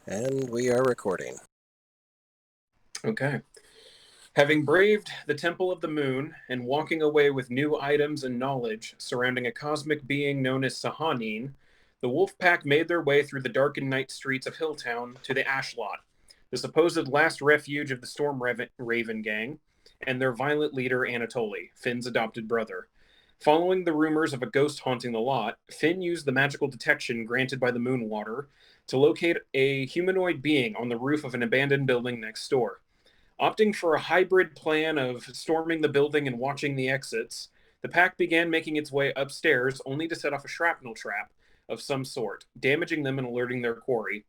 And we are recording. Okay. Having braved the Temple of the Moon and walking away with new items and knowledge surrounding a cosmic being known as Sahanin, the wolf pack made their way through the darkened night streets of Hilltown to the Ashlot, the supposed last refuge of the Storm Raven gang, and their violent leader Anatoly, Finn's adopted brother. Following the rumors of a ghost haunting the lot, Finn used the magical detection granted by the Moonwater to locate a humanoid being on the roof of an abandoned building next door. Opting for a hybrid plan of storming the building and watching the exits, the pack began making its way upstairs only to set off a shrapnel trap of some sort, damaging them and alerting their quarry.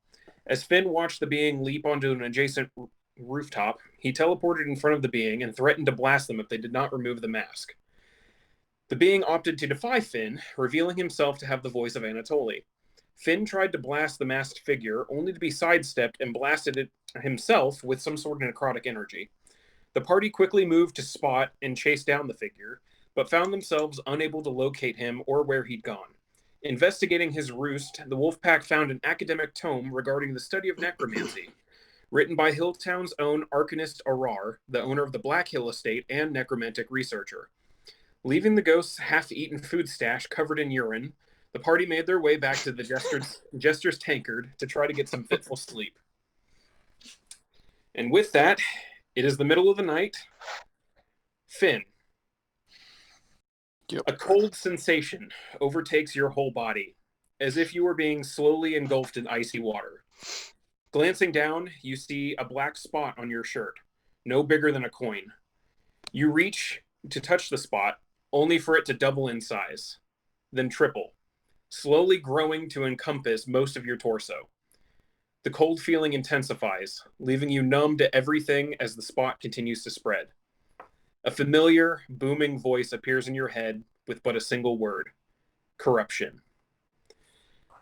As Finn watched the being leap onto an adjacent rooftop, he teleported in front of the being and threatened to blast them if they did not remove the mask. The being opted to defy Finn, revealing himself to have the voice of Anatoly. Finn tried to blast the masked figure, only to be sidestepped and blasted it himself with some sort of necrotic energy. The party quickly moved to spot and chase down the figure, but found themselves unable to locate him or where he'd gone. Investigating his roost, the Wolfpack found an academic tome regarding the study of necromancy, written by Hilltown's own arcanist Arar, the owner of the Black Hill estate and necromantic researcher. Leaving the ghost's half-eaten food stash covered in urine, the party made their way back to the Jester's tankard to try to get some fitful sleep. And with that, it is the middle of the night. Finn. Yep. A cold sensation overtakes your whole body, as if you were being slowly engulfed in icy water. Glancing down, you see a black spot on your shirt, no bigger than a coin. You reach to touch the spot, only for it to double in size, then triple, slowly growing to encompass most of your torso. The cold feeling intensifies, leaving you numb to everything as the spot continues to spread. A familiar, booming voice appears in your head with but a single word: corruption.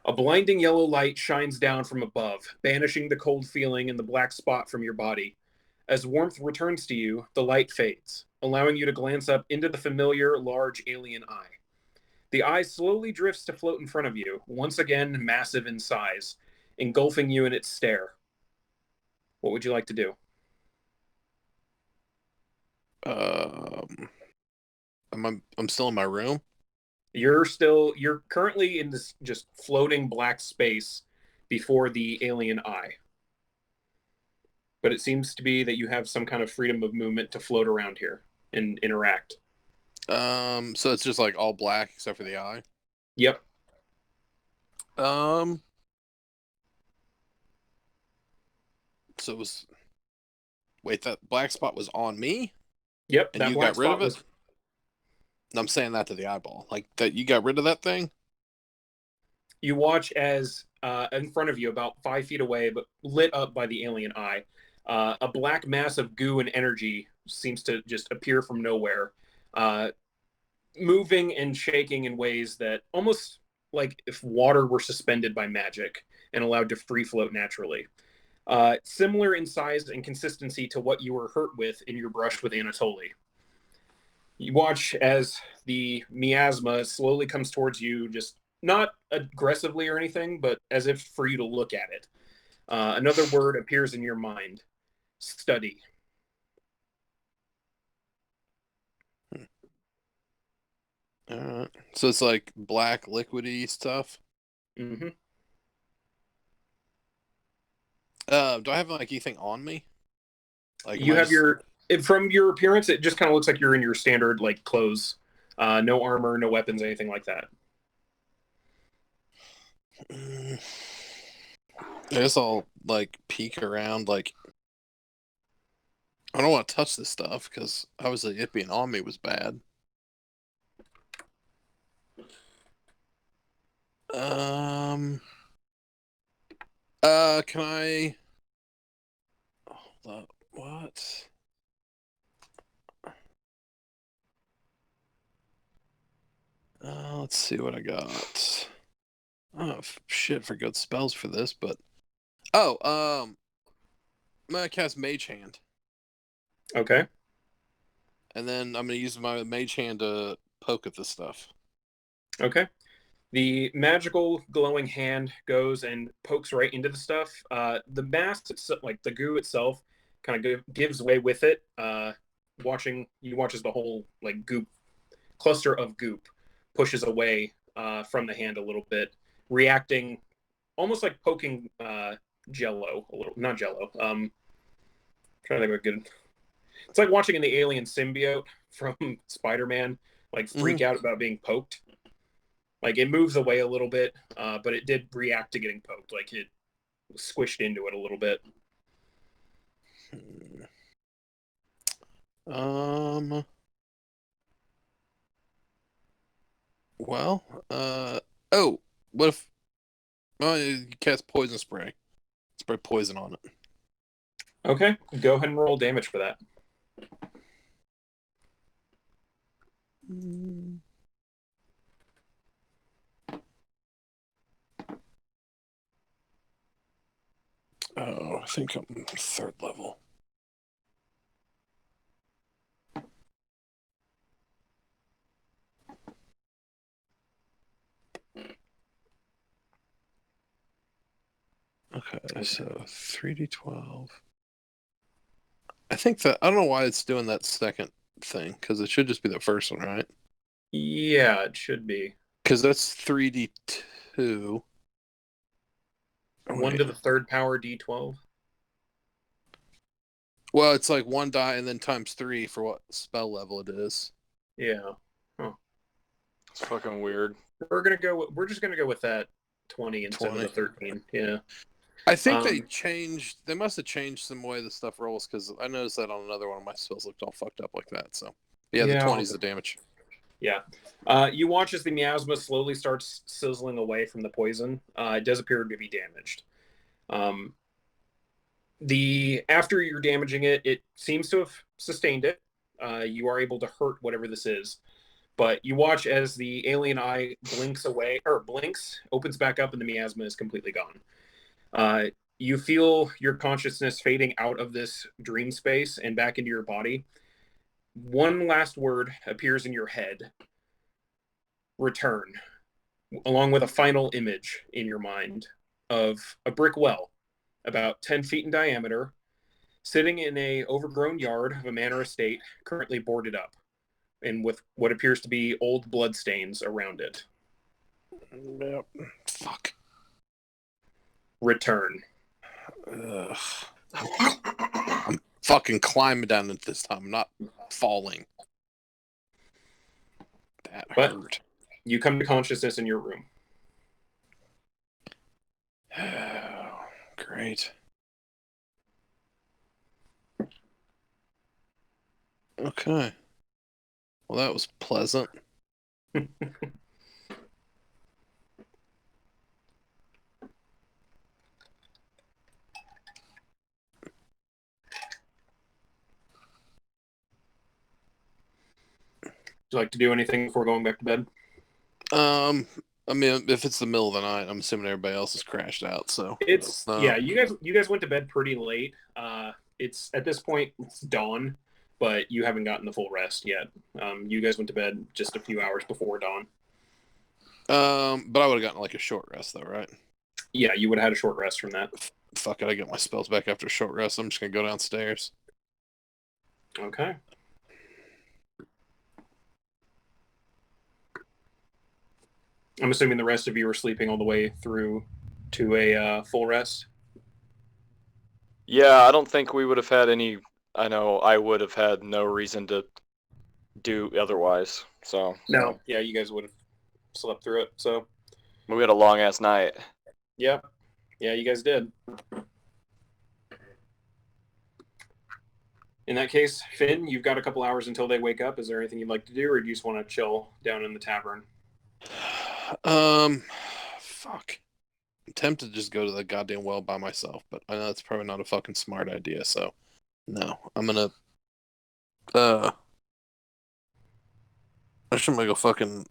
A blinding yellow light shines down from above, banishing the cold feeling and the black spot from your body. As warmth returns to you, the light fades, allowing you to glance up into the familiar, large alien eye. The eye slowly drifts to float in front of you, once again massive in size, engulfing you in its stare. What would you like to do? I'm still in my room. You're currently in this just floating black space before the alien eye. But it seems to be that you have some kind of freedom of movement to float around here and interact. So it's just like all black except for the eye. Yep. So it was. Wait, that black spot was on me? Yep. And you got rid of it? I'm saying that to the eyeball. Like, that you got rid of that thing? You watch as in front of you, about 5 feet away, but lit up by the alien eye, a black mass of goo and energy seems to just appear from nowhere, moving and shaking in ways that almost like if water were suspended by magic and allowed to free float naturally. Similar in size and consistency to what you were hurt with in your brush with Anatoly. You watch as the miasma slowly comes towards you, just not aggressively or anything, but as if for you to look at it. Another word appears in your mind: study. So it's like black liquidy stuff. Mm-hmm. Do I have like anything on me? Like, you have from your appearance, it just kind of looks like you're in your standard like clothes. No armor, no weapons, anything like that. I guess I'll like peek around. Like, I don't want to touch this stuff because obviously it being on me was bad. Can I? What? Let's see what I got. Oh shit! For good spells for this, but I'm gonna cast Mage Hand. Okay. And then I'm gonna use my Mage Hand to poke at this stuff. Okay. The magical glowing hand goes and pokes right into the stuff. The mass, like the goo itself, kind of gives way with it. You watch as the whole like goop cluster of goop pushes away from the hand a little bit, reacting almost like poking Jello a little, not Jello. Trying to think of a good. It's like watching the alien symbiote from Spider-Man like freak out about being poked. Like it moves away a little bit, but it did react to getting poked. Like it squished into it a little bit. Well, oh, what if? Oh, you cast poison spray. Spray poison on it. Okay, go ahead and roll damage for that. Oh, I think I'm 3rd level. Okay, so 3d12. I think that I don't know why it's doing that second thing because it should just be the first one, right? Yeah, it should be. Because that's 3d2. 1 to the 3rd power d12. Well, it's like 1 die and then times 3 for what spell level it is. Yeah. Huh. It's fucking weird. We're just gonna go with that 20 instead 20. of the 13. Yeah. I think they must have changed some way the stuff rolls because I noticed that on another one of my spells looked all fucked up like that. So yeah, the 20 is the damage. Yeah. You watch as the miasma slowly starts sizzling away from the poison. It does appear to be damaged. After you're damaging it, it seems to have sustained it. You are able to hurt whatever this is. But you watch as the alien eye blinks, opens back up, and the miasma is completely gone. You feel your consciousness fading out of this dream space and back into your body. One last word appears in your head: return, along with a final image in your mind of a brick well about 10 feet in diameter, sitting in a overgrown yard of a manor estate currently boarded up, and with what appears to be old bloodstains around it. Yep. Fuck. Return. Ugh. I'm fucking climbing down it this time. I'm not falling. That hurt. You come to consciousness in your room. Oh, great. Okay. Well, that was pleasant. Would you like to do anything before going back to bed? I mean, if it's the middle of the night, I'm assuming everybody else has crashed out. So yeah. You guys went to bed pretty late. It's at this point it's dawn, but you haven't gotten the full rest yet. You guys went to bed just a few hours before dawn. But I would have gotten like a short rest though, right? Yeah, you would have had a short rest from that. Fuck it, I get my spells back after a short rest. I'm just gonna go downstairs. Okay. I'm assuming the rest of you are sleeping all the way through to a full rest. Yeah, I don't think we would have had any. I know I would have had no reason to do otherwise. So no, yeah, you guys would have slept through it. So we had a long ass night. Yeah, you guys did. In that case, Finn, you've got a couple hours until they wake up. Is there anything you'd like to do, or do you just want to chill down in the tavern? Fuck. I'm tempted to just go to the goddamn well by myself, but I know that's probably not a fucking smart idea, so no. I'm gonna I should go fucking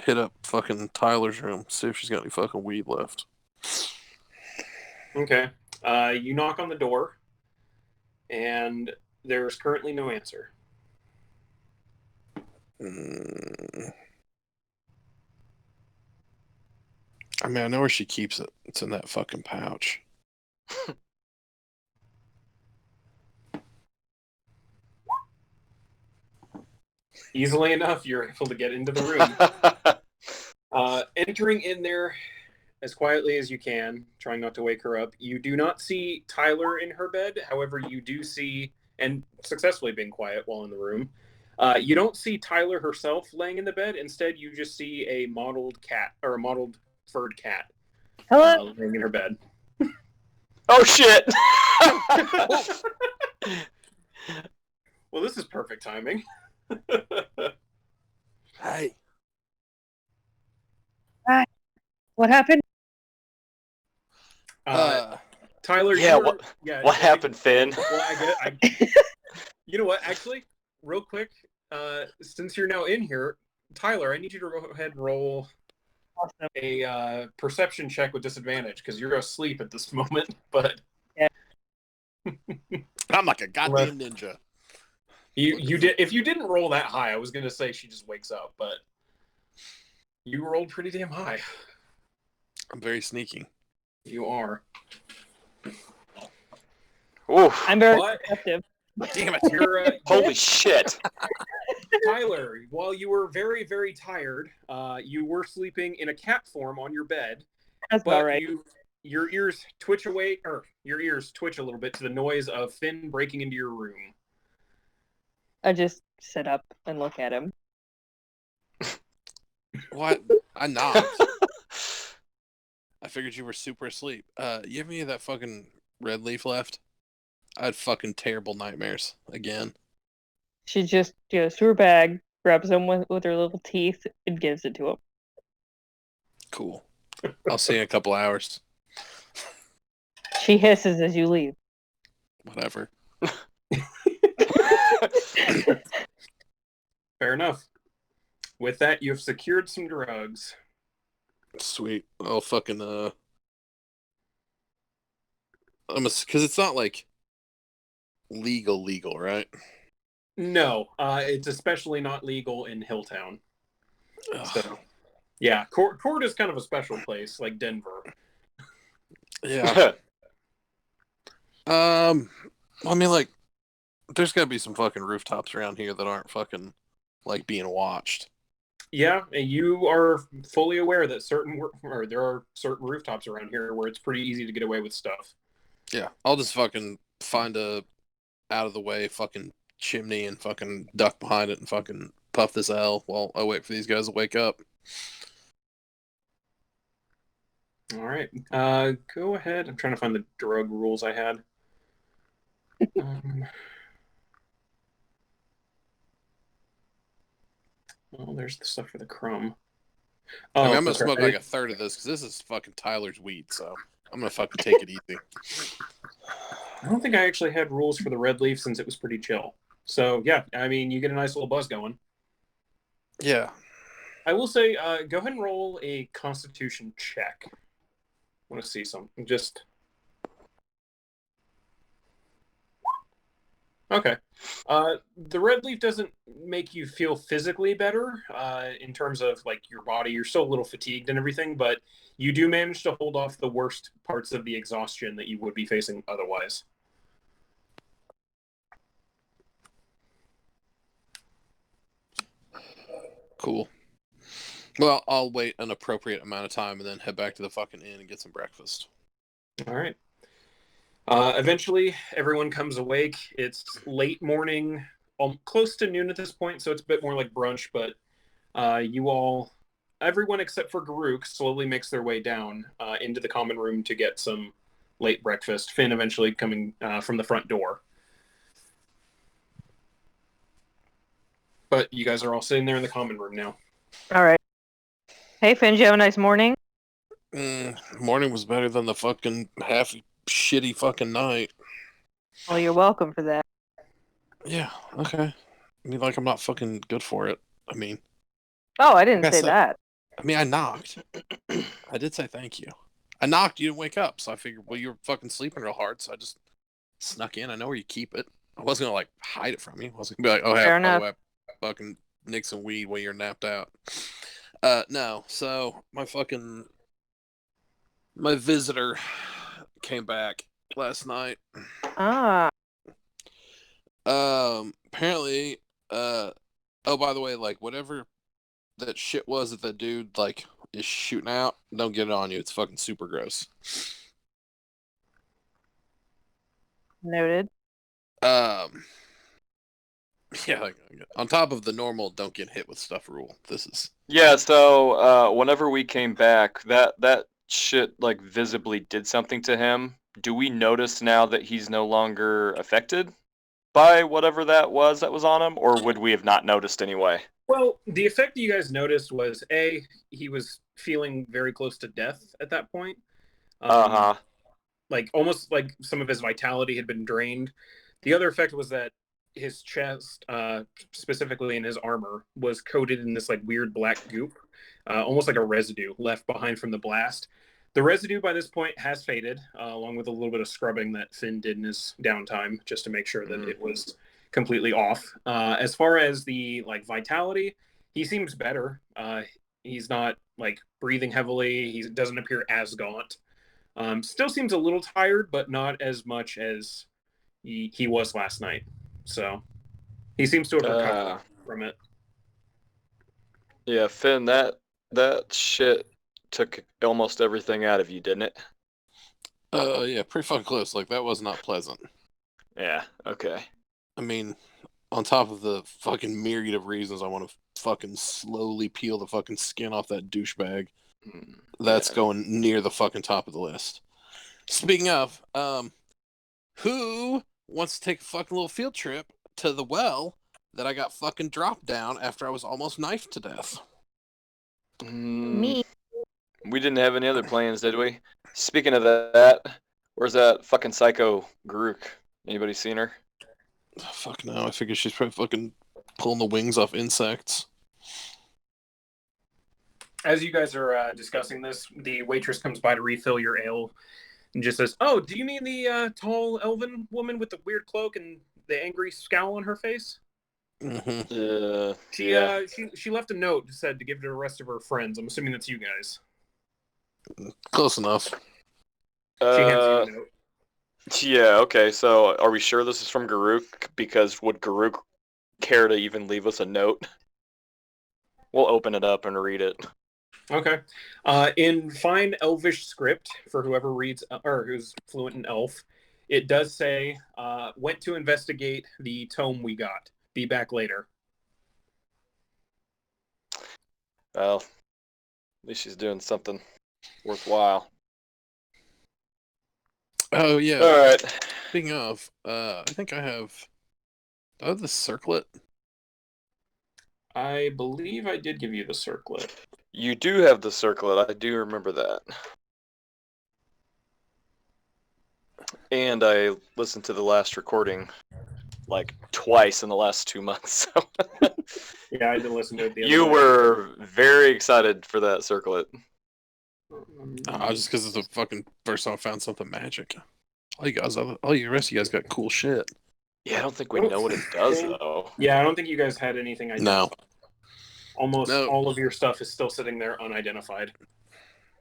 hit up fucking Tyler's room, see if she's got any fucking weed left. Okay. You knock on the door, and there's currently no answer. I mean, I know where she keeps it. It's in that fucking pouch. Easily enough, you're able to get into the room. Entering in there as quietly as you can, trying not to wake her up. You do not see Tyler in her bed. However, you do see, and successfully being quiet while in the room, you don't see Tyler herself laying in the bed. Instead, you just see a mottled cat, or a mottled furred cat, Hello? laying in her bed. Oh shit! Well, this is perfect timing. Hey. What happened? Tyler, Yeah, what if happened, Finn? Well, you know what? Actually, real quick, since you're now in here, Tyler, I need you to go ahead and roll Awesome. a perception check with disadvantage because you're asleep at this moment. But I'm like a goddamn ninja. you did. If you didn't roll that high, I was gonna say she just wakes up, but you rolled pretty damn high. I'm very sneaky. You are. Oof. I'm very But- perceptive. Damn it. You're Holy shit! Tyler, while you were very, very tired, you were sleeping in a cat form on your bed, That's but about right. your ears twitch away, or your ears twitch a little bit to the noise of Finn breaking into your room. I just sit up and look at him. What? I knocked. I figured you were super asleep. You have any of that fucking red leaf left? I had fucking terrible nightmares again. She just goes to her bag, grabs him with her little teeth, and gives it to him. Cool. I'll see you in a couple hours. She hisses as you leave. Whatever. Fair enough. With that, you have secured some drugs. Sweet. I'll fucking because it's not like legal, right? No, it's especially not legal in Hilltown. Ugh. So, yeah, court is kind of a special place, like Denver. Yeah. I mean, like, there's gotta be some fucking rooftops around here that aren't fucking like being watched. Yeah, and you are fully aware that there are certain rooftops around here where it's pretty easy to get away with stuff. Yeah, I'll just fucking find a out of the way fucking chimney and fucking duck behind it and fucking puff this L while I wait for these guys to wake up. All right, go ahead. I'm trying to find the drug rules I had. Well, there's the stuff for the crumb. I mean, I'm gonna okay. smoke like a third of this because this is fucking Tyler's weed, so I'm gonna fucking take it easy. I don't think I actually had rules for the red leaf since it was pretty chill. So yeah, I mean, you get a nice little buzz going. Yeah. I will say, go ahead and roll a Constitution check. I want to see something. Just okay. The red leaf doesn't make you feel physically better in terms of like your body. You're still a little fatigued and everything, but you do manage to hold off the worst parts of the exhaustion that you would be facing otherwise. Cool. Well, I'll wait an appropriate amount of time and then head back to the fucking inn and get some breakfast. All right. Eventually, everyone comes awake. It's late morning, close to noon at this point, so it's a bit more like brunch, but everyone except for Garuk slowly makes their way down into the common room to get some late breakfast. Finn eventually coming from the front door. But you guys are all sitting there in the common room now. All right. Hey, Finn, did you have a nice morning? Morning was better than the fucking half shitty fucking night. Well, you're welcome for that. Yeah, okay. I mean, like, I'm not fucking good for it. I mean, Oh, I didn't Yes, say sir. that. I mean, I knocked. I did say thank you. I knocked, you didn't wake up, so I figured, well, you were fucking sleeping real hard, so I just snuck in. I know where you keep it. I wasn't gonna, like, hide it from you. I wasn't gonna be like, oh, hey, Fair by the enough. way, I fucking nick some weed while you're napped out. No, so my fucking My visitor came back last night. Ah. Apparently, oh, by the way, like, whatever that shit was that dude, like, is shooting out, don't get it on you. It's fucking super gross. Noted. Yeah, like, on top of the normal don't get hit with stuff rule, this is... Yeah, so whenever we came back, that shit like visibly did something to him. Do we notice now that he's no longer affected by whatever that was on him, or would we have not noticed anyway? Well, the effect you guys noticed was he was feeling very close to death at that point. Like almost like some of his vitality had been drained. The other effect was that his chest, specifically in his armor, was coated in this like weird black goop, almost like a residue left behind from the blast. The residue by this point has faded, along with a little bit of scrubbing that Finn did in his downtime, just to make sure that it was completely off. As far as the like vitality, he seems better. He's not like breathing heavily. He doesn't appear as gaunt. Still seems a little tired, but not as much as he was last night. So he seems to have recovered from it. Yeah, Finn, that shit took almost everything out of you, didn't it? Yeah, pretty fucking close. Like, that was not pleasant. Yeah, okay. I mean, on top of the fucking myriad of reasons I want to fucking slowly peel the fucking skin off that douchebag, that's going near the fucking top of the list. Speaking of, who wants to take a fucking little field trip to the well that I got fucking dropped down after I was almost knifed to death? Me. We didn't have any other plans, did we? Speaking of that, where's that fucking psycho Garuk? Anybody seen her? Fuck no, I figure she's probably fucking pulling the wings off insects. As you guys are discussing this, the waitress comes by to refill your ale and just says, "Oh, do you mean the tall elven woman with the weird cloak and the angry scowl on her face?" Mm-hmm. She left a note, said to give to the rest of her friends. I'm assuming that's you guys. Close enough. She hands you a note. Yeah, okay, so are we sure this is from Garuk? Because would Garuk care to even leave us a note? We'll open it up and read it. Okay. In fine elvish script, for whoever reads or who's fluent in elf, it does say, went to investigate the tome we got. Be back later. Well, at least she's doing something worthwhile. Oh, yeah. All right. Speaking of, I think I have the circlet. I believe I did give you the circlet. You do have the circlet. I do remember that. And I listened to the last recording like twice in the last 2 months. So. Yeah, I did listen to it the other You day. were very excited for that circlet. Just because it's the fucking first time I found something magic. All you rest of you guys got cool shit. Yeah, I don't think we know what it does, though. Yeah, I don't think you guys had anything identified. No. Almost all of your stuff is still sitting there unidentified.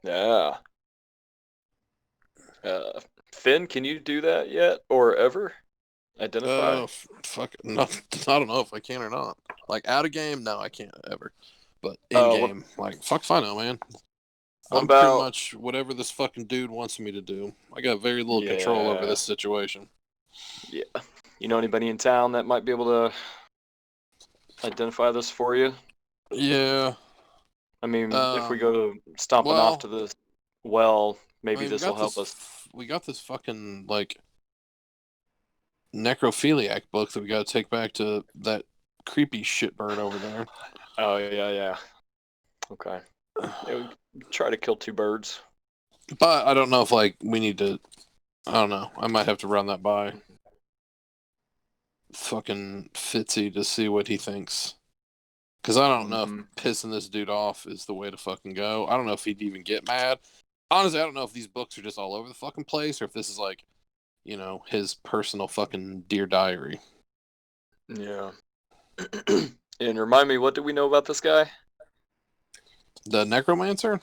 Yeah. Finn, can you do that yet or ever? Identify? Fuck. No, I don't know if I can or not. Like, out of game, no, I can't ever. But in game, like, fuck if I know, man. I'm pretty much whatever this fucking dude wants me to do. I got very little control over this situation. Yeah. You know anybody in town that might be able to identify this for you? Yeah. I mean, if we go stomping off to the well, maybe this will help us. We got this fucking, like, necrophiliac book that we got to take back to that creepy shitbird over there. Oh, yeah. Okay. Yeah, we try to kill two birds. But I don't know if, like, we need to... I don't know. I might have to run that by fucking Fitzy to see what he thinks. Because I don't know if pissing this dude off is the way to fucking go. I don't know if he'd even get mad. Honestly, I don't know if these books are just all over the fucking place or if this is, like, you know, his personal fucking Dear Diary. Yeah. And remind me, what do we know about this guy? The necromancer?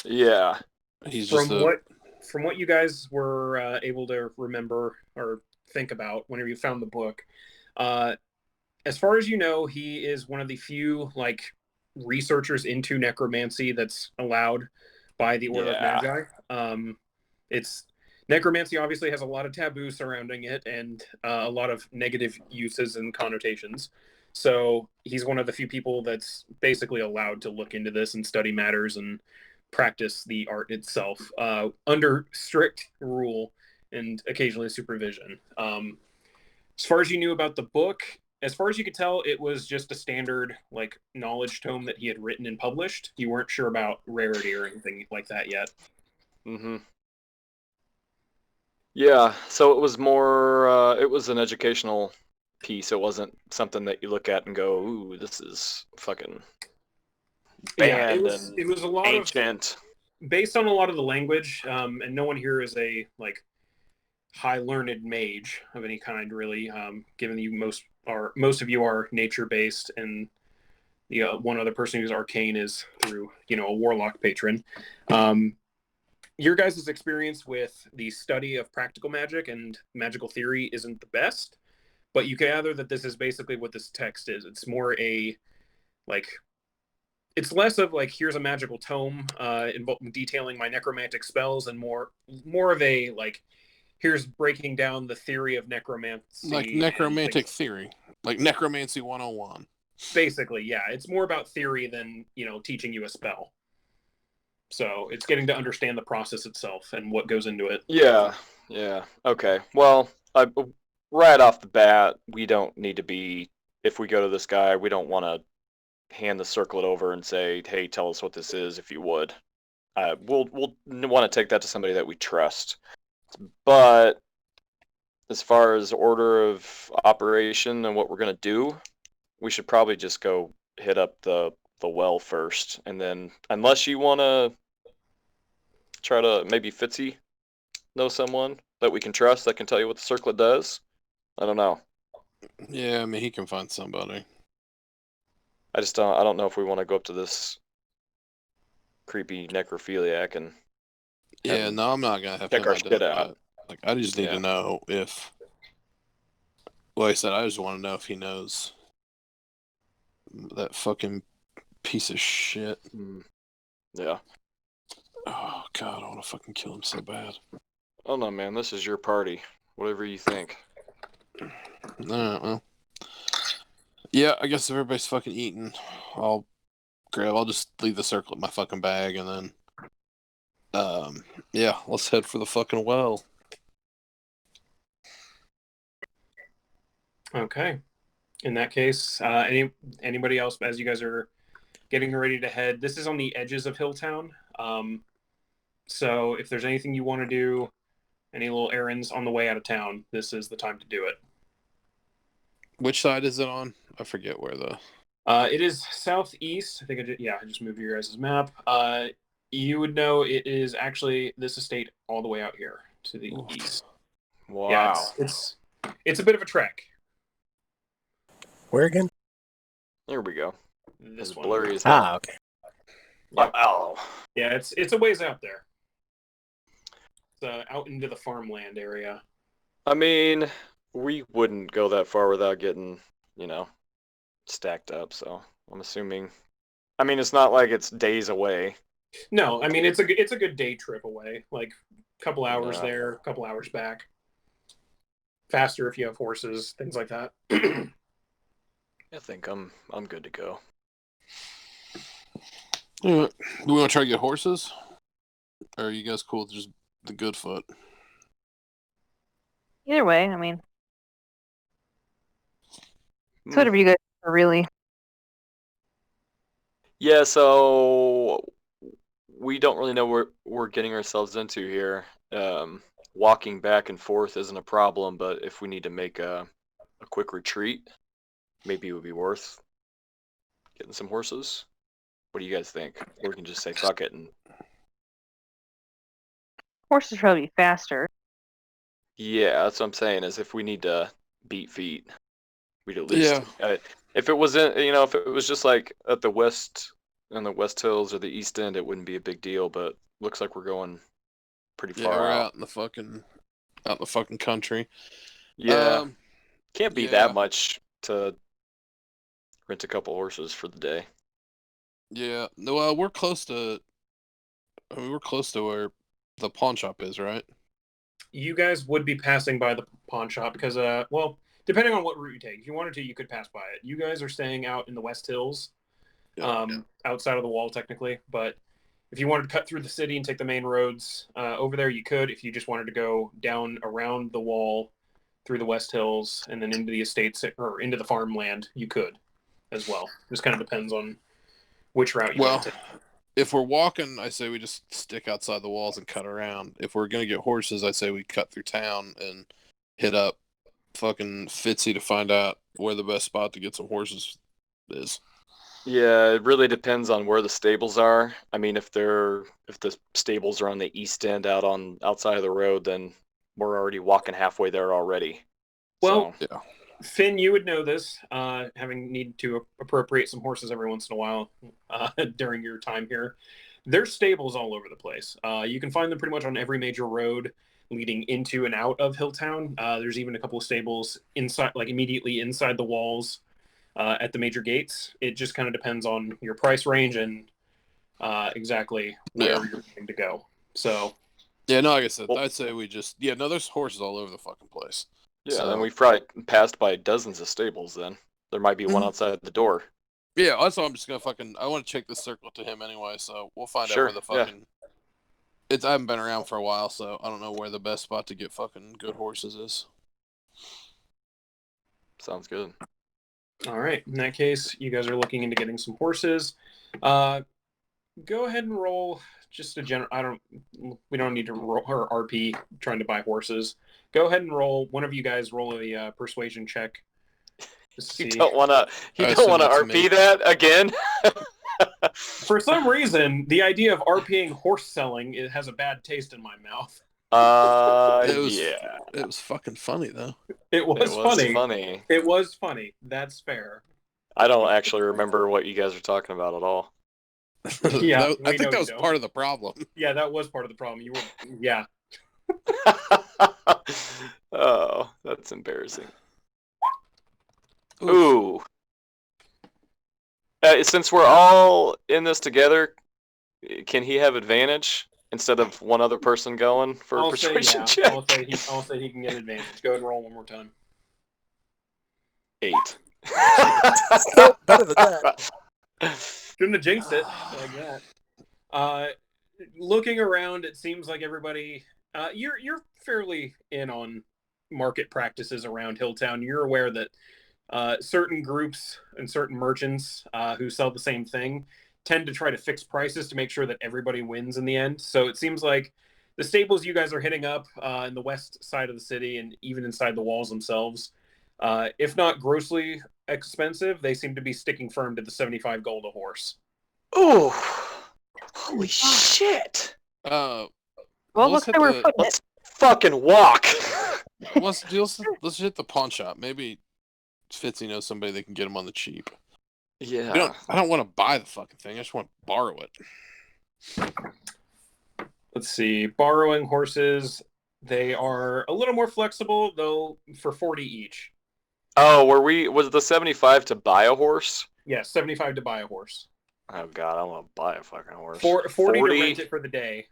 Yeah. He's just from what you guys were able to remember or think about whenever you found the book, as far as you know, he is one of the few like researchers into necromancy that's allowed by the Order of Magi. It's necromancy obviously has a lot of taboo surrounding it and a lot of negative uses and connotations. So he's one of the few people that's basically allowed to look into this and study matters and practice the art itself under strict rule and occasionally supervision. As far as you knew about the book, as far as you could tell, it was just a standard like knowledge tome that he had written and published. You weren't sure about rarity or anything like that yet. Mm-hmm. Yeah, so it was more, it was an educational piece. It wasn't something that you look at and go, ooh, this is fucking banned it was a lot ancient. Based on a lot of the language, and no one here is a like high learned mage of any kind, really. Given that most of you are nature based, and the one other person who's arcane is through a warlock patron. Your guys' experience with the study of practical magic and magical theory isn't the best, but you gather that this is basically what this text is. It's more it's less of like, here's a magical tome detailing my necromantic spells, and more of a like, here's breaking down the theory of necromancy. Like necromantic theory. Like necromancy 101. Basically, yeah. It's more about theory than, teaching you a spell. So it's getting to understand the process itself and what goes into it. Yeah. Okay. Well, right off the bat, we don't need to be, if we go to this guy, we don't want to hand the circlet over and say, hey, tell us what this is, if you would. We'll want to take that to somebody that we trust. But as far as order of operation and what we're going to do, we should probably just go hit up the well first, and then unless you want to try to, maybe Fitzy know someone that we can trust that can tell you what the circlet does. I don't know. Yeah, I mean, he can find somebody. I don't know if we want to go up to this creepy necrophiliac and yeah, no, I'm not gonna have check him our shit out. Like, I just need to know if, like I said, I just want to know if he knows that fucking piece of shit. Yeah. Oh god, I want to fucking kill him so bad. Oh no, man, this is your party. Whatever you think. Well, yeah, I guess if everybody's fucking eating, I'll just leave the circle in my fucking bag, and then, yeah, let's head for the fucking well. Okay. In that case, anybody else, as you guys are getting ready to head, this is on the edges of Hilltown. So if there's anything you want to do, any little errands on the way out of town, this is the time to do it. Which side is it on? I forget where the... It is southeast. I think I just moved your guys' map. You would know it is actually this estate all the way out here to the east. Wow. Yeah, it's a bit of a trek. Where again? There we go. This As one. blurry as hell. Okay. Yep. Wow. Yeah, it's a ways out there. It's out into the farmland area. I mean, we wouldn't go that far without getting, stacked up, so I'm assuming. I mean, it's not like it's days away. No, I mean it's a good day trip away. Like a couple hours there, a couple hours back. Faster if you have horses, things like that. I think I'm good to go. Do we want to try to get horses? Or are you guys cool with just the good foot? Either way, I mean, it's whatever you guys are really. Yeah, so we don't really know what we're getting ourselves into here. Walking back and forth isn't a problem, but if we need to make a quick retreat, maybe it would be worth getting some horses. What do you guys think? Or we can just say fuck it and... Horses probably be faster. Yeah, that's what I'm saying, is if we need to beat feet, we'd at least... Yeah. If it was if it was just like at the west, in the West Hills or the East End, it wouldn't be a big deal, but looks like we're going pretty Yeah, far we're out. out in the fucking country. Yeah, can't be yeah. that much to rent a couple horses for the day. Yeah. No, well, we're close to where the pawn shop is, right? You guys would be passing by the pawn shop because, well, depending on what route you take. If you wanted to, you could pass by it. You guys are staying out in the West Hills, outside of the wall, technically. But if you wanted to cut through the city and take the main roads over there, you could. If you just wanted to go down around the wall through the West Hills and then into the estates or into the farmland, you could as well. Just kind of depends on which route you want to take. If we're walking, I say we just stick outside the walls and cut around. If we're gonna get horses, I say we cut through town and hit up fucking Fitzy to find out where the best spot to get some horses is. Yeah, it really depends on where the stables are. I mean, if the stables are on the east end outside of the road, then we're already walking halfway there already. Well, So, Yeah. Finn, you would know this, having needed to appropriate some horses every once in a while during your time here. There's stables all over the place. You can find them pretty much on every major road leading into and out of Hilltown. There's even a couple of stables inside, like immediately inside the walls at the major gates. It just kind of depends on your price range and exactly where you're going to go. So, Yeah, no, like I said, Well- I'd say we just no, there's horses all over the fucking place. yeah, So- then we've probably passed by dozens of stables then. There might be one outside the door. Yeah, that's why I'm just gonna I want to check this circle to him anyway, so we'll find out Sure, where the fucking. I haven't been around for a while, so I don't know where the best spot to get fucking good horses is. Sounds good. all right. In that case, you guys are looking into getting some horses. Go ahead and roll just a general. We don't need to roll or RP trying to buy horses. Go ahead and roll. One of you guys roll a persuasion check. Just to You see. don't want to assume that's RP me. that again? For some reason, the idea of RPing horse selling has a bad taste in my mouth. It was fucking funny though. It was funny. funny. It was funny. That's fair. I don't actually remember what you guys are talking about at all. Yeah, I we think know that you was don't. part of the problem. Yeah, that was part of the problem. You were, yeah. Oh, that's embarrassing. Oof. Ooh. Since we're all in this together, can he have advantage instead of one other person going for a I'll say persuasion yeah. check? I'll say he can get advantage. Go ahead and roll one more time. 8. Nope, better than that. Shouldn't have jinxed it like that. Looking around, it seems like everybody. You're fairly in on market practices around Hilltown. You're aware that certain groups and certain merchants who sell the same thing tend to try to fix prices to make sure that everybody wins in the end. So it seems like the stables you guys are hitting up in the west side of the city and even inside the walls themselves, if not grossly expensive, they seem to be sticking firm to the 75 gold a horse. Ooh. Holy shit. Well, let's looks hit like we're the- putting it. Let's fucking walk. let's hit the pawn shop. Maybe Fitzy knows somebody that can get him on the cheap. Yeah. I don't want to buy the fucking thing. I just want to borrow it. Let's see. Borrowing horses, they are a little more flexible, though, for 40 each. Oh, was the 75 to buy a horse? Yeah, 75 to buy a horse. Oh god, I want to buy a fucking horse. 40 to rent it for the day.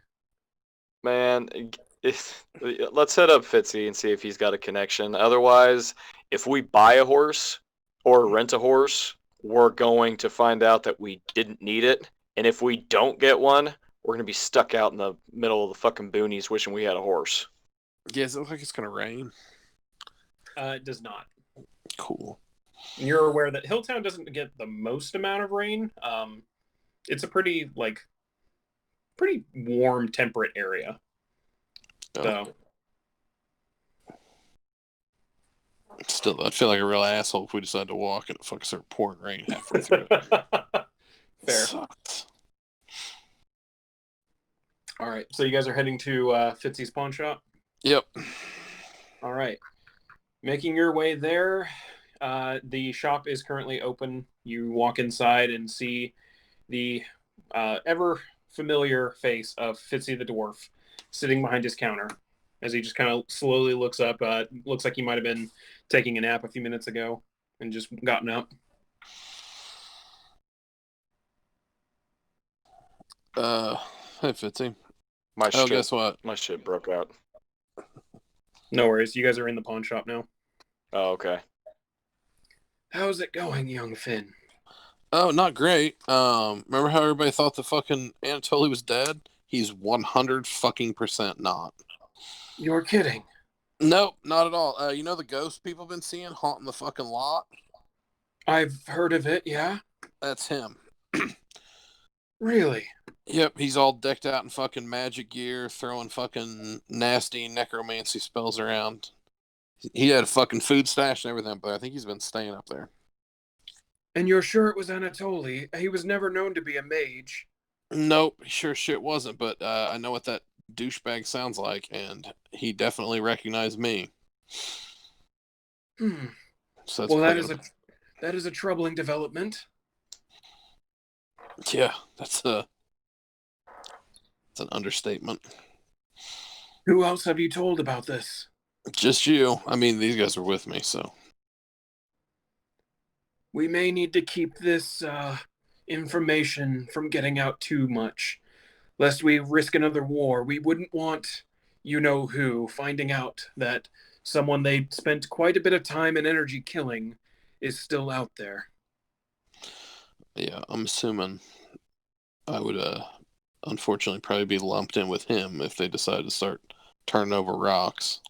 Man, let's hit up Fitzy and see if he's got a connection. Otherwise, if we buy a horse or rent a horse, we're going to find out that we didn't need it. And if we don't get one, we're going to be stuck out in the middle of the fucking boonies wishing we had a horse. Yeah, does it look like it's gonna rain? It does not. Cool. And you're aware that Hilltown doesn't get the most amount of rain. It's a pretty warm, temperate area. Oh. So Still, I'd feel like a real asshole if we decided to walk and it fucking started pouring rain halfway through. fair. Sucked. All right. So you guys are heading to Fitzy's pawn shop. Yep. All right. Making your way there. The shop is currently open. You walk inside and see the ever familiar face of Fitzy the dwarf. sitting behind his counter as he just kind of slowly looks up. Looks like he might have been taking a nap a few minutes ago and just gotten up. Hey, Fitzy. My shit, guess what? My shit broke out. No worries. You guys are in the pawn shop now. Oh, okay. How's it going, young Finn? Oh, not great. Remember how everybody thought the fucking Anatoly was dead? He's 100% not. You're kidding. Nope, not at all. You know the ghost people been seeing haunting the fucking lot? I've heard of it, yeah? That's him. Really? Yep, he's all decked out in fucking magic gear, throwing fucking nasty necromancy spells around. He had a fucking food stash and everything, but I think he's been staying up there. And you're sure it was Anatoly? He was never known to be a mage. Nope, sure shit wasn't, but I know what that douchebag sounds like, and he definitely recognized me. So that's Well, that is a troubling development. Yeah, that's an understatement. Who else have you told about this? Just you. I mean, these guys were with me, so. We may need to keep this information from getting out too much, lest we risk another war. We wouldn't want you-know-who finding out that someone they spent quite a bit of time and energy killing is still out there. Yeah, I'm assuming I would, unfortunately, probably be lumped in with him if they decide to start turning over rocks.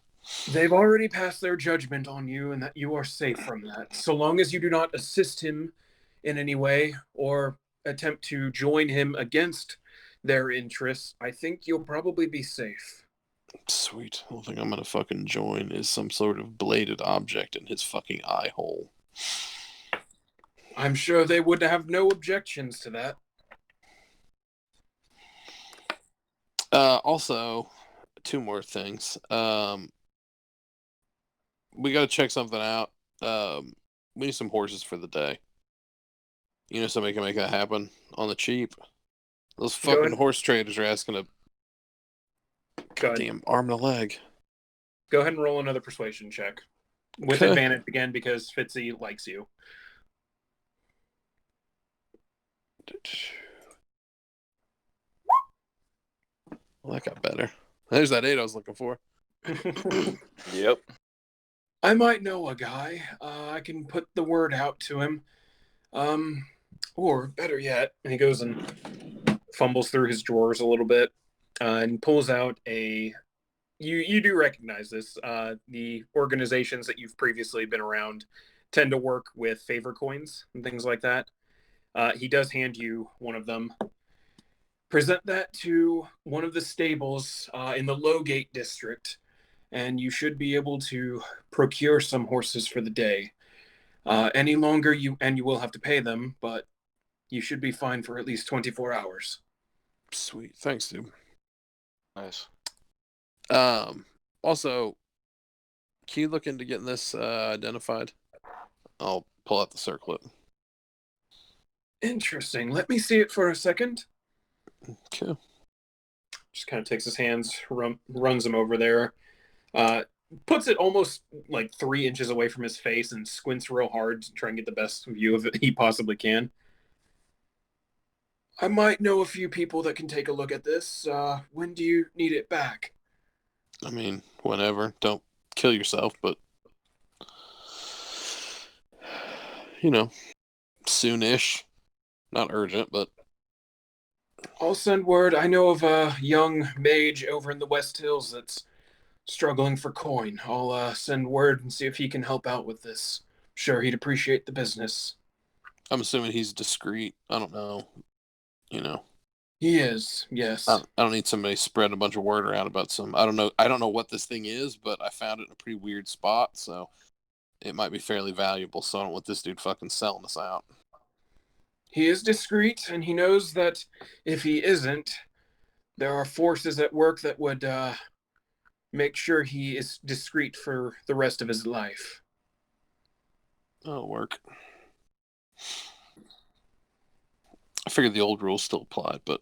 They've already passed their judgment on you, and that you are safe from that. So long as you do not assist him in any way or attempt to join him against their interests, I think you'll probably be safe. Sweet. The only thing I'm gonna fucking join is some sort of bladed object in his fucking eye hole. I'm sure they would have no objections to that. Also, two more things. We gotta check something out. We need some horses for the day. You know somebody can make that happen on the cheap. Those fucking horse traders are asking a goddamn arm and a leg. Go ahead and roll another persuasion check. With advantage again because Fitzy likes you. Well, that got better. There's that 8 I was looking for. Yep. I might know a guy. I can put the word out to him. Or better yet, and he goes and fumbles through his drawers a little bit and pulls out a. You do recognize this. The organizations that you've previously been around tend to work with favor coins and things like that. He does hand you one of them. Present that to one of the stables in the Lowgate district, and you should be able to procure some horses for the day. Any longer you will have to pay them, but you should be fine for at least 24 hours. Sweet. Thanks, dude. Nice. Also, can you look into getting this identified? I'll pull out the circlet. Interesting. Let me see it for a second. Okay. Just kind of takes his hands, runs them over there, puts it almost like 3 inches away from his face and squints real hard to try and get the best view of it he possibly can. I might know a few people that can take a look at this. When do you need it back? I mean, whenever. Don't kill yourself, but you know, soonish. Not urgent, but I'll send word. I know of a young mage over in the West Hills that's struggling for coin. I'll send word and see if he can help out with this. Sure, he'd appreciate the business. I'm assuming he's discreet. I don't know. You know. He is, yes. I don't need somebody spreading a bunch of word around about some. I don't know what this thing is, but I found it in a pretty weird spot, so it might be fairly valuable. So I don't want this dude fucking selling us out. He is discreet, and he knows that if he isn't, there are forces at work that would make sure he is discreet for the rest of his life. That'll work. I figured the old rules still applied, but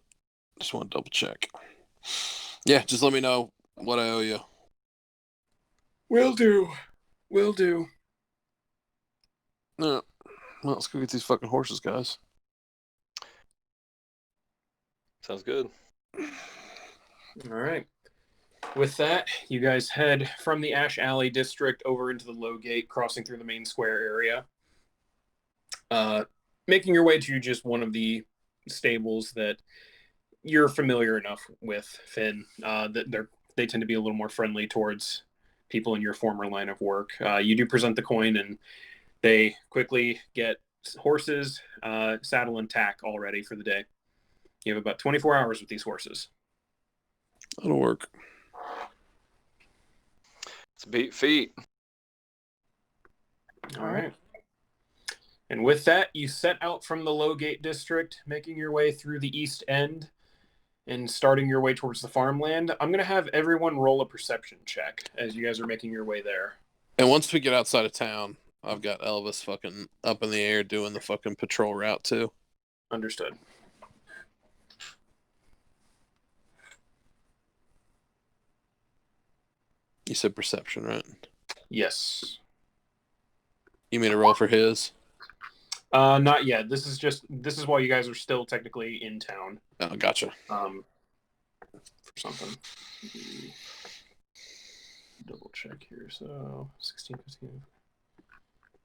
just want to double check. Yeah, just let me know what I owe you. Will do. Will do. No. Well, let's go get these fucking horses, guys. Sounds good. All right. With that, you guys head from the Ash Alley district over into the Low Gate, crossing through the main square area. Making your way to just one of the stables that you're familiar enough with, Finn, that they tend to be a little more friendly towards people in your former line of work. You do present the coin, and they quickly get horses, saddle, and tack all ready for the day. You have about 24 hours with these horses. That'll work. Let's beat feet. All right. And with that, you set out from the Low Gate district, making your way through the East End and starting your way towards the farmland. I'm going to have everyone roll a perception check as you guys are making your way there. And once we get outside of town, I've got Elvis fucking up in the air doing the fucking patrol route too. Understood. You said perception, right? Yes. You mean a roll for his? Not yet. This is while you guys are still technically in town. Oh, gotcha. For something. Double check here. So 16, 15.